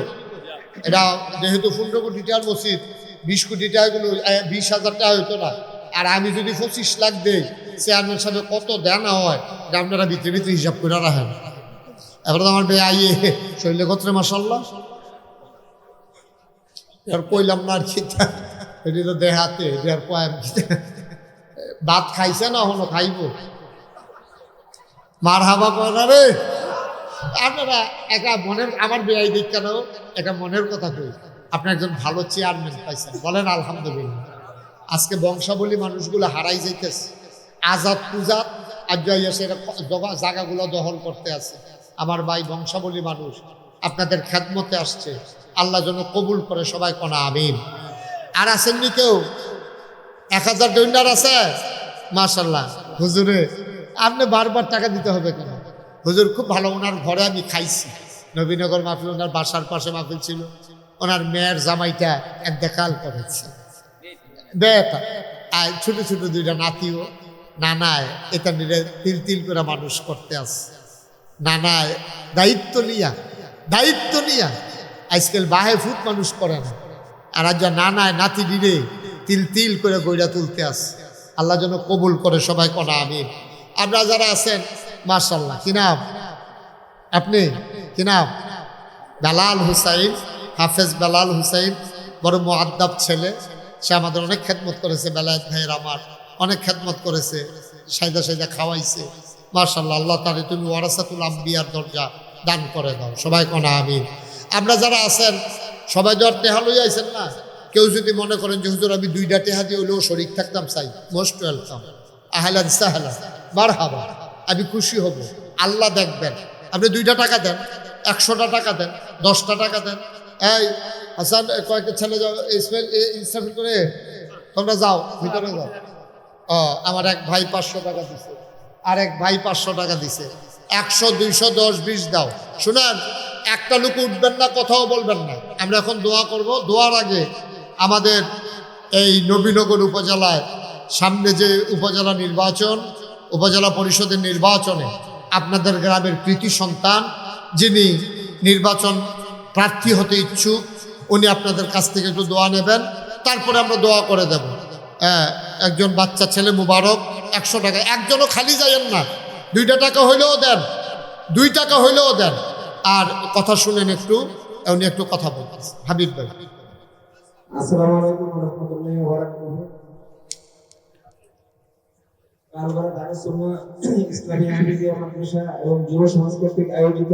এটা যেহেতু 15 কোটি টাকার মসজিদ, 20 কোটি টাকাগুলো 20,000 টাকা হইতো না। আর আমি যদি 25 লাখ দেই, চেয়ারম্যান সাহেব কত দেনা হয় আপনারা ভিতরে ভিতরে হিসাব করে রাখেন। এবার তো আমার বেআইয়ে শরীরে কত্রে মাশাআল্লাহ আর কইলাম না আর কি, এটি তো দেহাতে এটার কয়েক ভাত খাইছে না হলো খাইব। মার হাবা করা রে। আপনারা একটা মনের, আমার বেআই দিক কেন একটা মনের কথা কই, আপনি একজন ভালো চেয়ারম্যান পাইছেন, বলেন আলহামদুলিল্লাহ। আজকে বংশাবলী মানুষগুলো হারাই যাইতেছে, আজাদ পূজাত আর যাইয়া সেটা জায়গাগুলো দখল করতে আছে। আমার ভাই বংশাবলী মানুষ আপনাদের খেদমতে আসছে, আল্লাহ যেন কবুল করে, সবাই কোনা আমিন। আর আসেননি কেউ? 1,000 ডন্ডার আছে? মাশাল্লাহ হুজুরে আপনি বারবার টাকা দিতে হবে কেন? হুজুর খুব ভালো, ওনার ঘরে আমি খাইছি। নবীনগর মাহফিল, ওনার বাসার পাশে মাহফিল ছিল। ওনার মেয়ের জামাইটা এন্তেকাল করেছে, বেটা আর ছোট ছোট দুইটা নাতিও। নানায় এটা নিয়ে তিল তিল করে মানুষ করতে আসে। নানায় দায়িত্ব নিয়া আজকাল বাহে ফুট মানুষ করে না। আর আজ নানায় নাতি দিলে তিল তিল করে গইরা তুলতে আসে। আল্লাহ যেন কবুল করে, সবাই কনা আমিন। আপনারা যারা আছেন মাশাল্লাহ, কি নাম আপনি? কি নাম? বেলাল হুসাইন, হাফেজ বেলাল হুসাইন, বড় মুআদ্দাব ছেলে। সে আমাদের অনেক খেদমত করেছে, বেলায়েত ভাইয়ের আমার অনেক খেদমত করেছে, সাইদা খাওয়াইছে। মাশাল্লাহ, আল্লাহ তাআলা তুমি ওয়ারাসাতুল আম্বিয়ার দরজা দান করে দাও, সবাই কোনা আমিন। আমরা যারা আছেন সবাই তো আর টেহা লই আইছেন না। কেউ যদি মনে করেন যে হুজুর আমি 2টা টেহা দিয়ে হলেও শরীক থাকতাম, চাই, মোস্ট ওয়েলকাম, আহলান সাহলান, মারহাবা, আমি খুশি হব। আল্লাহ দেখবেন। আপনি 2টা টাকা দেন, 100টা টাকা দেন, 10টা টাকা দেন। এই হাসান, কয়েকটা ছেলে যাও ইসমাইল ইনস্টাফিল করে, তোমরা যাও ভিতরে যাও। আমার এক ভাই 500 টাকা দিছে, আর এক ভাই 500 টাকা দিছে। 100, 200, 10, 20 দাও। শুনেন, একটা লোক উঠবেন না, কথাও বলবেন না। আমরা এখন দোয়া করব। দোয়ার আগে আমাদের এই নবীনগর উপজেলায় সামনে যে উপজেলা নির্বাচন, উপজেলা পরিষদের নির্বাচনে আপনাদের গ্রামের কৃতি সন্তান যিনি নির্বাচন প্রার্থী হতে ইচ্ছুক, উনি আপনাদের কাছ থেকে একটু দোয়া নেবেন, তারপরে আমরা দোয়া করে দেব। একজন বাচ্চা ছেলে মুবারক, 100 টাকা। একজনও খালি যাইয়েন না, 2টা টাকা হইলেও দেন, 2 টাকা হইলেও দেন। আর কথা শুনেন একটু, উনি একটু কথা বলতেন। হাবিব ভাই। আসসালামু আলাইকুম ওয়া রাহমাতুল্লাহি ওয়া বারাকাতুহু। কালবালা দারুস সুন্নাহ ইসলামিয়া হাফিজিয়া মাদ্রাসা এবং যুব সমাজ কর্তৃক আয়োজিত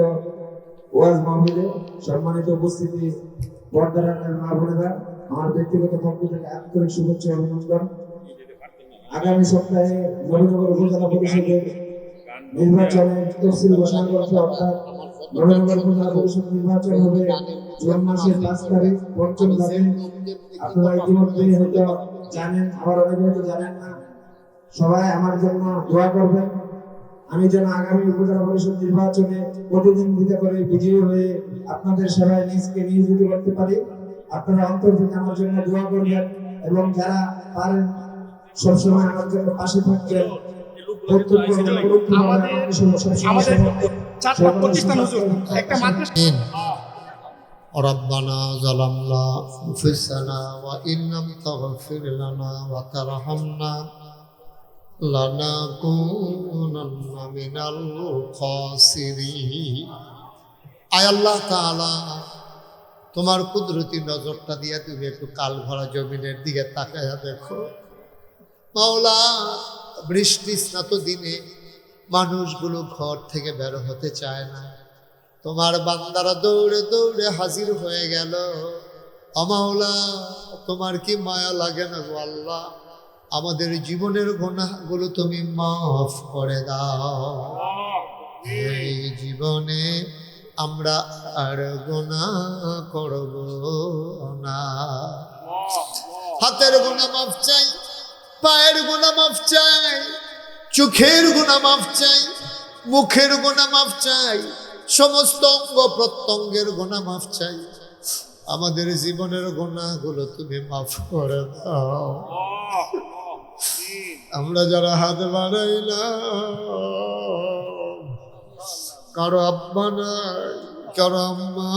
ওয়াজ মাহফিলে সম্মানিত উপস্থিতি, পর্দার আড়ালের মা বোনেরা, আমার ব্যক্তিগত পক্ষ থেকে আন্তরিক শুভেচ্ছা ও অভিনন্দন। আগামী সপ্তাহে নবীনগর উপজেলা পরিষদের নির্বাচনের তফসিল ঘোষণা করেছে, অর্থাৎ নবীনগর উপজেলা পরিষদ নির্বাচন হবে জুন মাসের 5 তারিখ, পঞ্চম ধাপে। আপনারা ইতিমধ্যে হয়তো জানেন, আবার অনেকে হয়তো জানেন না। সবাই আমার জন্য দোয়া করবেন, আমি যেন আগামী উপজেলা পরিষদ নির্বাচনে প্রতিদ্বন্দ্বিতা করে বিজয়ী হয়ে আপনাদের সেবায় নিজকে নিয়োজিত করতে পারি। আপনারা অন্তর থেকে আমার জন্য দোয়া করবেন এবং যারা পারেন সবসময় আমার জন্য পাশে থাকবেন। ربنا ظلمنا أنفسنا وإن لم تغفر لنا وترحمنا لنكونن من الخاسرين। আয় আল্লাহ তাআলা, তোমার কুদরতি নজরটা দিয়ে তুমি একটু কাল ভরা জমিনের দিকে তাকায়া দেখো মাওলা। বৃষ্টি স্নাত দিনে মানুষগুলো ঘর থেকে বের হতে চায় না, তোমার বান্দারা দৌড়ে দৌড়ে হাজির হয়ে গেল। মাওলা, তোমার কি মায়া লাগে না গো আল্লাহ? আমাদের জীবনের গুনাহগুলো তুমি মাফ করে দাও। এই জীবনে আমরা আর গুনাহ করব না। হাতের গুনাহ মাফ চাই, পায়ের গুনাহ মাফ চাই, চোখের গুনাহ মাফ চাই, মুখের গুনাহ মাফ চাই, সমস্ত অঙ্গ প্রত্যঙ্গের গুনাহ মাফ চাই। আমাদের জীবনের গুনাহগুলো তুমি মাফ করে দাও। আমরা যারা হাত বাড়াইলাম, কারো আব্বা নাই, কারো আম্মা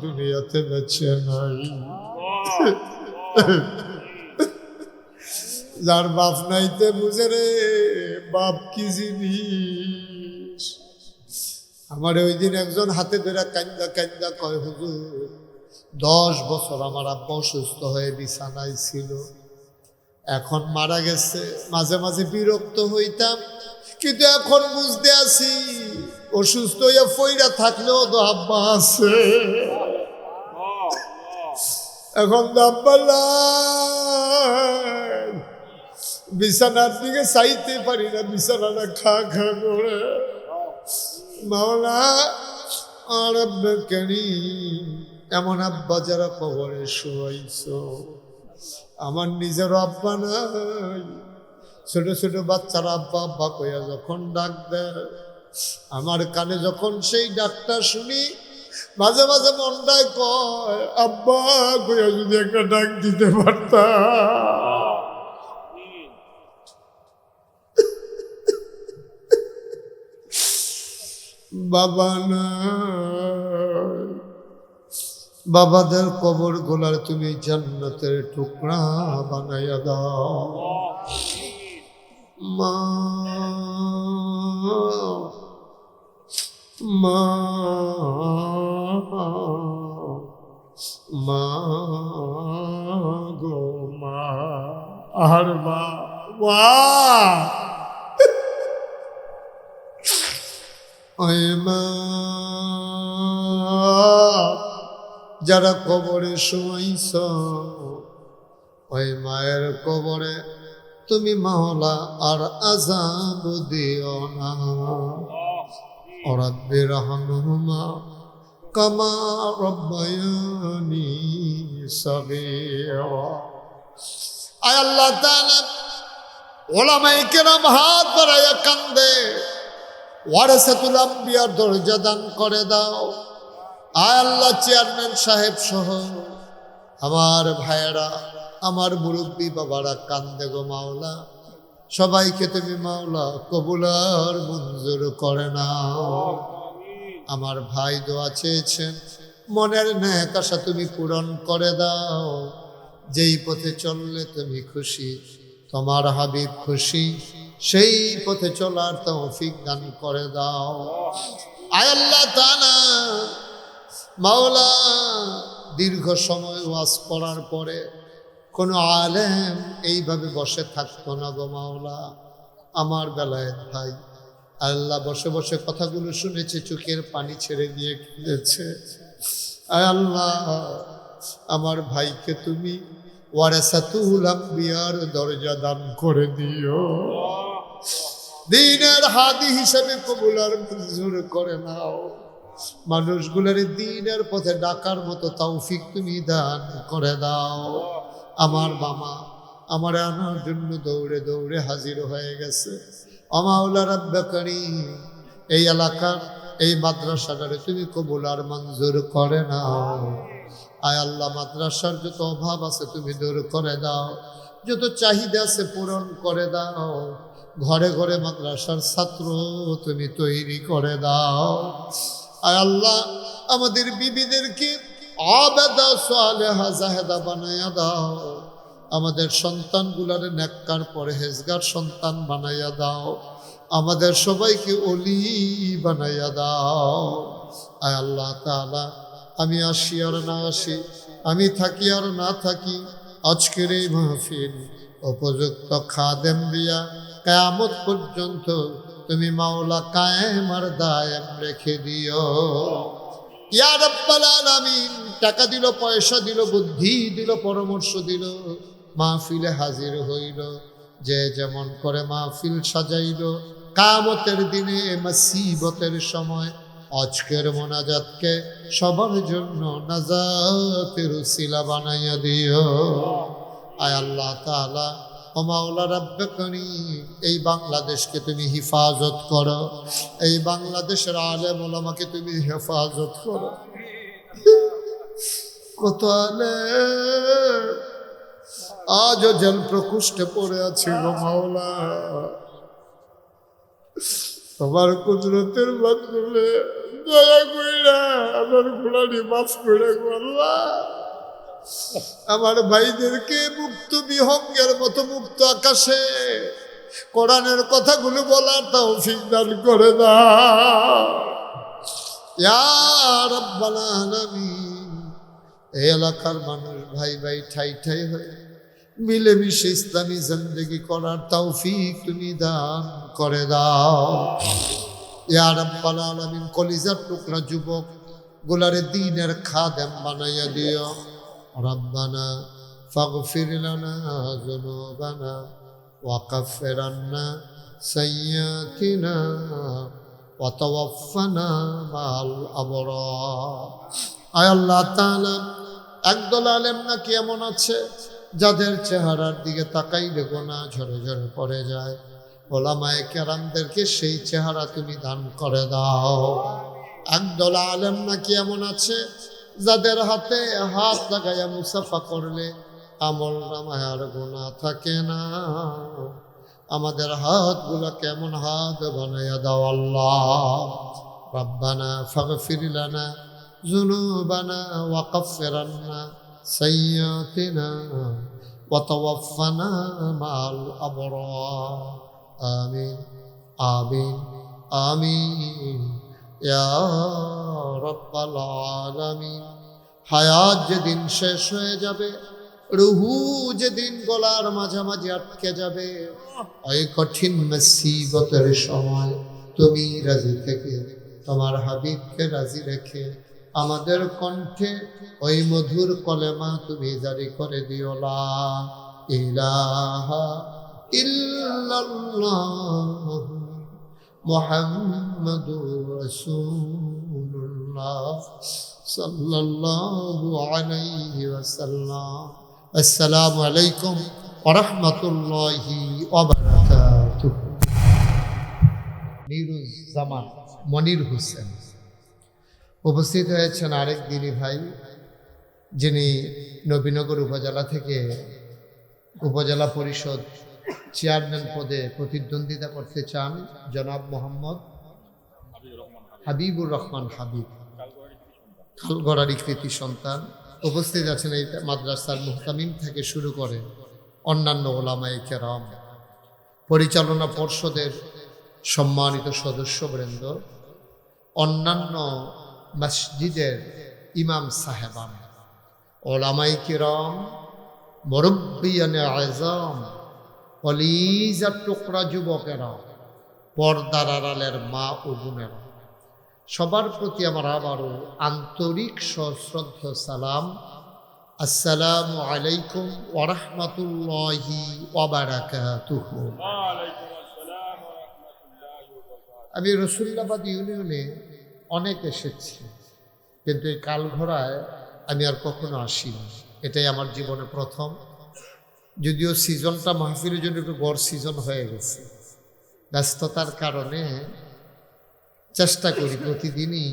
দুনিয়াতে বেঁচে নাই, যার বাপ নাইতে বুঝে রে বাপ কি জিনিস। আমার ওই দিন একজন হাতে ধরে কান্দা কান্দা কয়, হুজুর 10 বছর আমার আব্বা অসুস্থ হয়ে বিছানায় ছিল, এখন মারা গেছে। মাঝে মাঝে বিরক্ত হইতাম, কিন্তু এখন বুঝতে আছি অসুস্থ হইয়া ফইরা থাকলেও তো আব্বা আছে। এখন তো আব্বা নাই, বিছানার দিকে চাইতে পারি না, বিছানাটা খা খা করে। মাওলা আর আব্বা কারীম, এমন আব্বা যারা কবরে শোয়াইছো, আমার নিজের আব্বা নাই, ছোট ছোট বাচ্চারা আব্বা আব্বা কইয়া যখন ডাক দেয়, আমার কানে যখন সেই ডাকটা শুনি, মাঝে মাঝে মনটায় কয় আব্বা কইয়া যদি একটা ডাক দিতে পারতাম। বাবা না, বাবাদের কবর গোলার তুমি জান্নাতের টুকরা বানাইয়া দাও। মা মা মা গো মা, আর মা মা, ওই মা, যারা কবরে শোয়াইছ ওই মায়ের কবরে তুমি মাওলা আর আযাব দিও না। রাব্বি রহমহুমা কামা রাব্বায়ানি সগীরা। আয় আল্লাহ তাআলা, ওলামায়ে কেরাম হাত বাড়াইয়া কান্দে, ওয়ারাসাতুল আম্বিয়ার দরজা দান করে দাও। আয় আল্লাহ, চেয়ারম্যান সাহেব সহ আমার ভাইয়েরা, আমার মুরব্বী বাবারা কান্দে গো মাওলা, সবাইকে তুমি মাওলা কবুল আর মঞ্জুর করে নাও। আমার ভাই দোয়া চেয়েছেন, মনের নেক আশা তুমি পূরণ করে দাও। যেই পথে চললে তুমি খুশি, তোমার হাবিব খুশি, সেই পথে চলার তৌফিক দান করে দাও। আয় আল্লাহ তাআলা, মাওলা দীর্ঘ সময় ওয়াজ করার পরে কোনো আলেম এইভাবে বসে থাকতো না গো মাওলা। আমার বেলায় ভাই আল্লাহ বসে বসে কথাগুলো শুনেছে, চোখের পানি ছেড়ে দিয়ে কেঁদেছে। আয় আল্লাহ, আমার ভাইকে তুমি ওয়ারাসাতুল আম্বিয়ার দরজা দান করে দিও। দ্বীনের হাদি হিসেবে কবুল আর মঞ্জুর করে নাও। মানুষগুলোর দ্বীনের পথে ডাকার মতো তৌফিক তুমি দান করে দাও। আমার মামা আমার আনার জন্য দৌড়ে দৌড়ে হাজির হয়ে গেছে। ও মাওলা রাব্বে কারীম, এই এলাকার এই মাদ্রাসাটারে তুমি কবুল আর মঞ্জুর করে নাও। আয় আল্লাহ, মাদ্রাসার যত অভাব আছে তুমি দূর করে দাও, যত চাহিদা আছে পূরণ করে দাও। ঘরে ঘরে মাদ্রাসার ছাত্র তুমি তৈরি করে দাও। আয় আল্লাহ, আমাদের বিবিদেরকে আবেদা সালেহা জাহেদা বানাইয়া দাও। আমাদের সন্তানগুলার নেককার পরহেজগার সন্তান বানাইয়া দাও। আমাদের সবাইকে ওলি বানাইয়া দাও। আয় আল্লাহ তাআলা, আমি আসি আর না আসি, আমি থাকি আর না থাকি, আজকের এই মাহফিল উপযুক্ত খাদেম দিয়া কিয়ামত পর্যন্ত তুমি মাওলা কায়েম আর দায়েম রেখে দিও। ইয়া রাব্বাল আলামিন, টাকা দিল, পয়সা দিল, বুদ্ধি দিল, পরামর্শ দিল, মাহফিলে হাজির হইল, যে যেমন করে মাহফিল সাজাইল, কিয়ামতের দিনে মুসিবতের সময় আজকের মোনাজাতকে সবার জন্য নাজাতের উসিলা বানাইয়া দিও। আয় আল্লাহ তাআলা, ও মাওলা রাব্বে কারীম, এই বাংলাদেশকে তুমি হিফাজত করো, এই বাংলাদেশের আলেম ওলামাকে তুমি হেফাজত করো। কত আলেম আজও জেল প্রকোষ্ঠে পড়ে আছে গো মাওলা, তোমার কুদরতের মাধ্যমে দয়া কইরা আমার গুনাহটি মাফ কইরা গো আল্লাহ। আমার ভাইদেরকে মুক্ত বিহঙ্গের মতো মুক্ত আকাশে কোরআনের কথাগুলো বলার তৌফিক দান করে দাও ইয়া রাব্বাল আলামিন। এই এলাকার মানুষ ভাই ভাই ঠাই ঠাই হয়ে মিলেমিশে ইসলামী জিন্দেগি করার তৌফিক তুমি দান করে দাও ইয়া রাব্বাল আলামিন। কলিজার টুকরা যুবক গুলারে দ্বীনের খাদেম বানাইয়া দিও। রব্বানা ফাগফির লানা যুনুবানা ওয়া কাফির আন্না সাইয়্যাতিনা ওয়া তাওয়াফানা মাল আবরার। আয় আল্লাহ তাআলা, একদল আলেম নাকি এমন আছে যাদের চেহারার দিকে তাকাইলে গোনা ঝরে ঝরে পড়ে যায়, ওলামায়ে কেরামদেরকে সেই চেহারা তুমি দান করে দাও। একদল আলেম নাকি এমন আছে যাদের হাতে হাত লাগাইয়া মুসাফা করলে আমল নামায় আর গোনা থাকে না। আমাদের হাতগুলো কেমন হাত বানাইয়া দাও আল্লাহ। রব্বানা ফাগফির লানা যুনুবানা ওয়া কাফফির আন্না সাইয়্যাতিনা ওয়া তাওয়াফফানা মা'আল আবরার। আমিন আমিন আমিন ইয়া রাব্বাল আলামিন। হায়াত যেদিন শেষ হয়ে যাবে, রুহু যেদিন গলার মাঝামাঝি আটকে যাবে, ওই কঠিন মুসিবতের সময় তুমি রাজি থেকে তোমার হাবিবকে রাজি রেখে আমাদের কণ্ঠে ওই মধুর কলেমা তুমি জারি করে দিও, লা ইলাহা ইল্লাল্লাহ মুহাম্মাদুর রাসূলুল্লাহ সাল্লাল্লাহু আলাইহি ওয়াসাল্লাম। আসসালামু আলাইকুম ওয়া রাহমাতুল্লাহি ওয়া বারাকাতুহু। নিরুজ্জামান মনির হোসেন উপস্থিত হয়েছেন আরেক দিনী ভাই, যিনি নবীনগর উপজেলা থেকে উপজেলা পরিষদ চেয়ারম্যান পদে প্রতিদ্বন্দ্বিতা করতে চান, জনাব মোহাম্মদ হাবিবুর রহমান হাবিব, খালগড়ারই কৃতি সন্তান। উপস্থিত আছেন এই মাদ্রাসার মুহতামিম থেকে শুরু করে অন্যান্য ওলামায়ে কেরাম, পরিচালনা পর্ষদের সম্মানিত সদস্যবৃন্দ, অন্যান্য মসজিদের ইমাম সাহেবান, ওলামায়ে কেরাম, মুরব্বিয়ানে আযম, কলিজার টুকরা যুবকেরা, পর্দার আড়ালের মা ও বোনেরা, সবার প্রতি আমার আবারও আন্তরিক সশ্রদ্ধ সালাম। আসসালামু আলাইকুম ওয়া রাহমাতুল্লাহি ওয়া বারাকাতুহু। আমি রসুল্লাবাদ ইউনিয়নে অনেক এসেছি, কিন্তু এই কালঘোড়ায় আমি আর কখনো আসিনি। এটাই আমার জীবনে প্রথম। যদিও সিজনটা মাহফিলের জন্য একটু গড় সিজন হয়ে গেছে, ব্যস্ততার কারণে চেষ্টা করি প্রতিদিনই,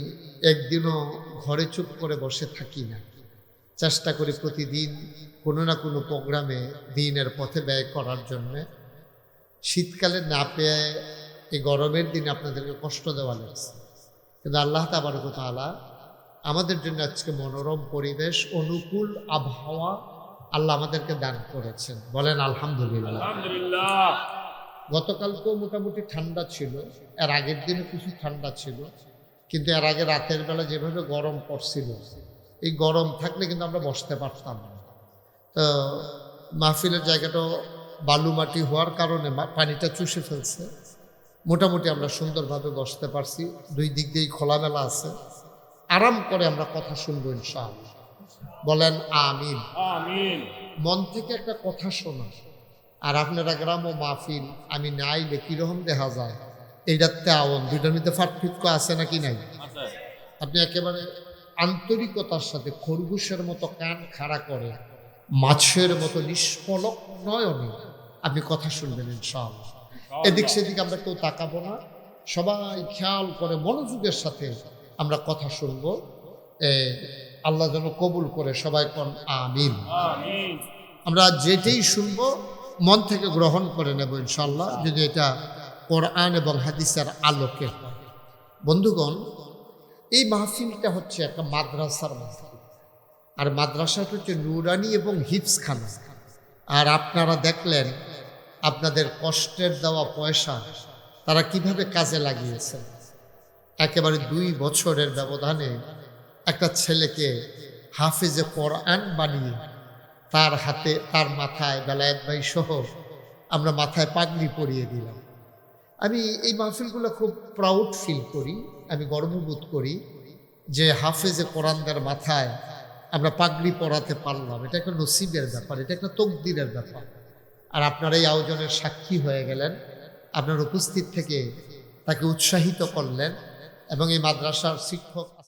একদিনও ঘরে চুপ করে বসে থাকি না। চেষ্টা করি প্রতিদিন কোনো না কোনো প্রোগ্রামে দিনের পথে ব্যয় করার জন্যে। শীতকালে না পেয়ে এই গরমের দিনে আপনাদেরকে কষ্ট দেওয়া লাগছে, কিন্তু আল্লাহ তাবারক ওয়া তাআলা আমাদের জন্য আজকে মনোরম পরিবেশ, অনুকূল আবহাওয়া আল্লাহ আমাদেরকে দান করেছেন। বলেন আলহামদুলিল্লাহ। গতকালকেও মোটামুটি ঠান্ডা ছিল, এর আগের দিনে কিছু ঠান্ডা ছিল, কিন্তু এর আগে রাতের বেলা যেভাবে গরম পড়ছিল, এই গরম থাকলে কিন্তু আমরা বসতে পারতাম না। তো মাহফিলের জায়গাটাও বালু মাটি হওয়ার কারণে পানিটা চুষে ফেলছে। মোটামুটি আমরা সুন্দরভাবে বসতে পারছি, দুই দিক দিয়েই খোলামেলা আছে, আরাম করে আমরা কথা শুনবো ইনশাআল্লাহ। বলেন আমিন আমিন। মন থেকে একটা কথা শোনা, আর আপনারা গ্রাম ও মাহফিল আমি না আইলে কীরকম দেখা যায়, এইটার তেমন দুইটার মধ্যে পার্থক্য আছে নাকি নাই? আপনি একেবারে আন্তরিকতার সাথে খরগোশের মতো কান খাড়া করে মাছের মতো নিষ্পলক নয়নে আপনি কথা শুনবেন ইনশাআল্লাহ। এদিক সেদিক আমরা কেউ তাকাবো না, সবাই খেয়াল করে মনোযোগের সাথে আমরা কথা শুনবো। আল্লাহ যেন কবুল করে, সবাই কোন আমিন। আমরা যেটাই শুনবো মন থেকে গ্রহণ করে নেব ইনশাআল্লাহ, যদি এটা কোরআন এবং হাদিসের আলোকে। বন্ধুগণ, এই মাহফিলটা হচ্ছে একটা মাদ্রাসার মাহফিল, আর মাদ্রাসাটা হচ্ছে নুরানি এবং হিফজখানা। আর আপনারা দেখলেন আপনাদের কষ্টের দেওয়া পয়সা তারা কিভাবে কাজে লাগিয়েছেন। একেবারে 2 বছরের ব্যবধানে একটা ছেলেকে হাফেজে কোরআন বানিয়ে তার হাতে, তার মাথায় বেলায়েত ভাই সহ আমরা মাথায় পাগড়ি পরিয়ে দিলাম। আমি এই মাহফিলগুলো খুব প্রাউড ফিল করি, আমি গর্ববোধ করি যে হাফেজে কোরআনদের মাথায় আমরা পাগড়ি পরাতে পারলাম। এটা একটা নসিবের ব্যাপার, এটা একটা তকদিরের ব্যাপার। আর আপনারা এই আয়োজনের সাক্ষী হয়ে গেলেন, আপনার উপস্থিত থেকে তাকে উৎসাহিত করলেন, এবং এই মাদ্রাসার শিক্ষক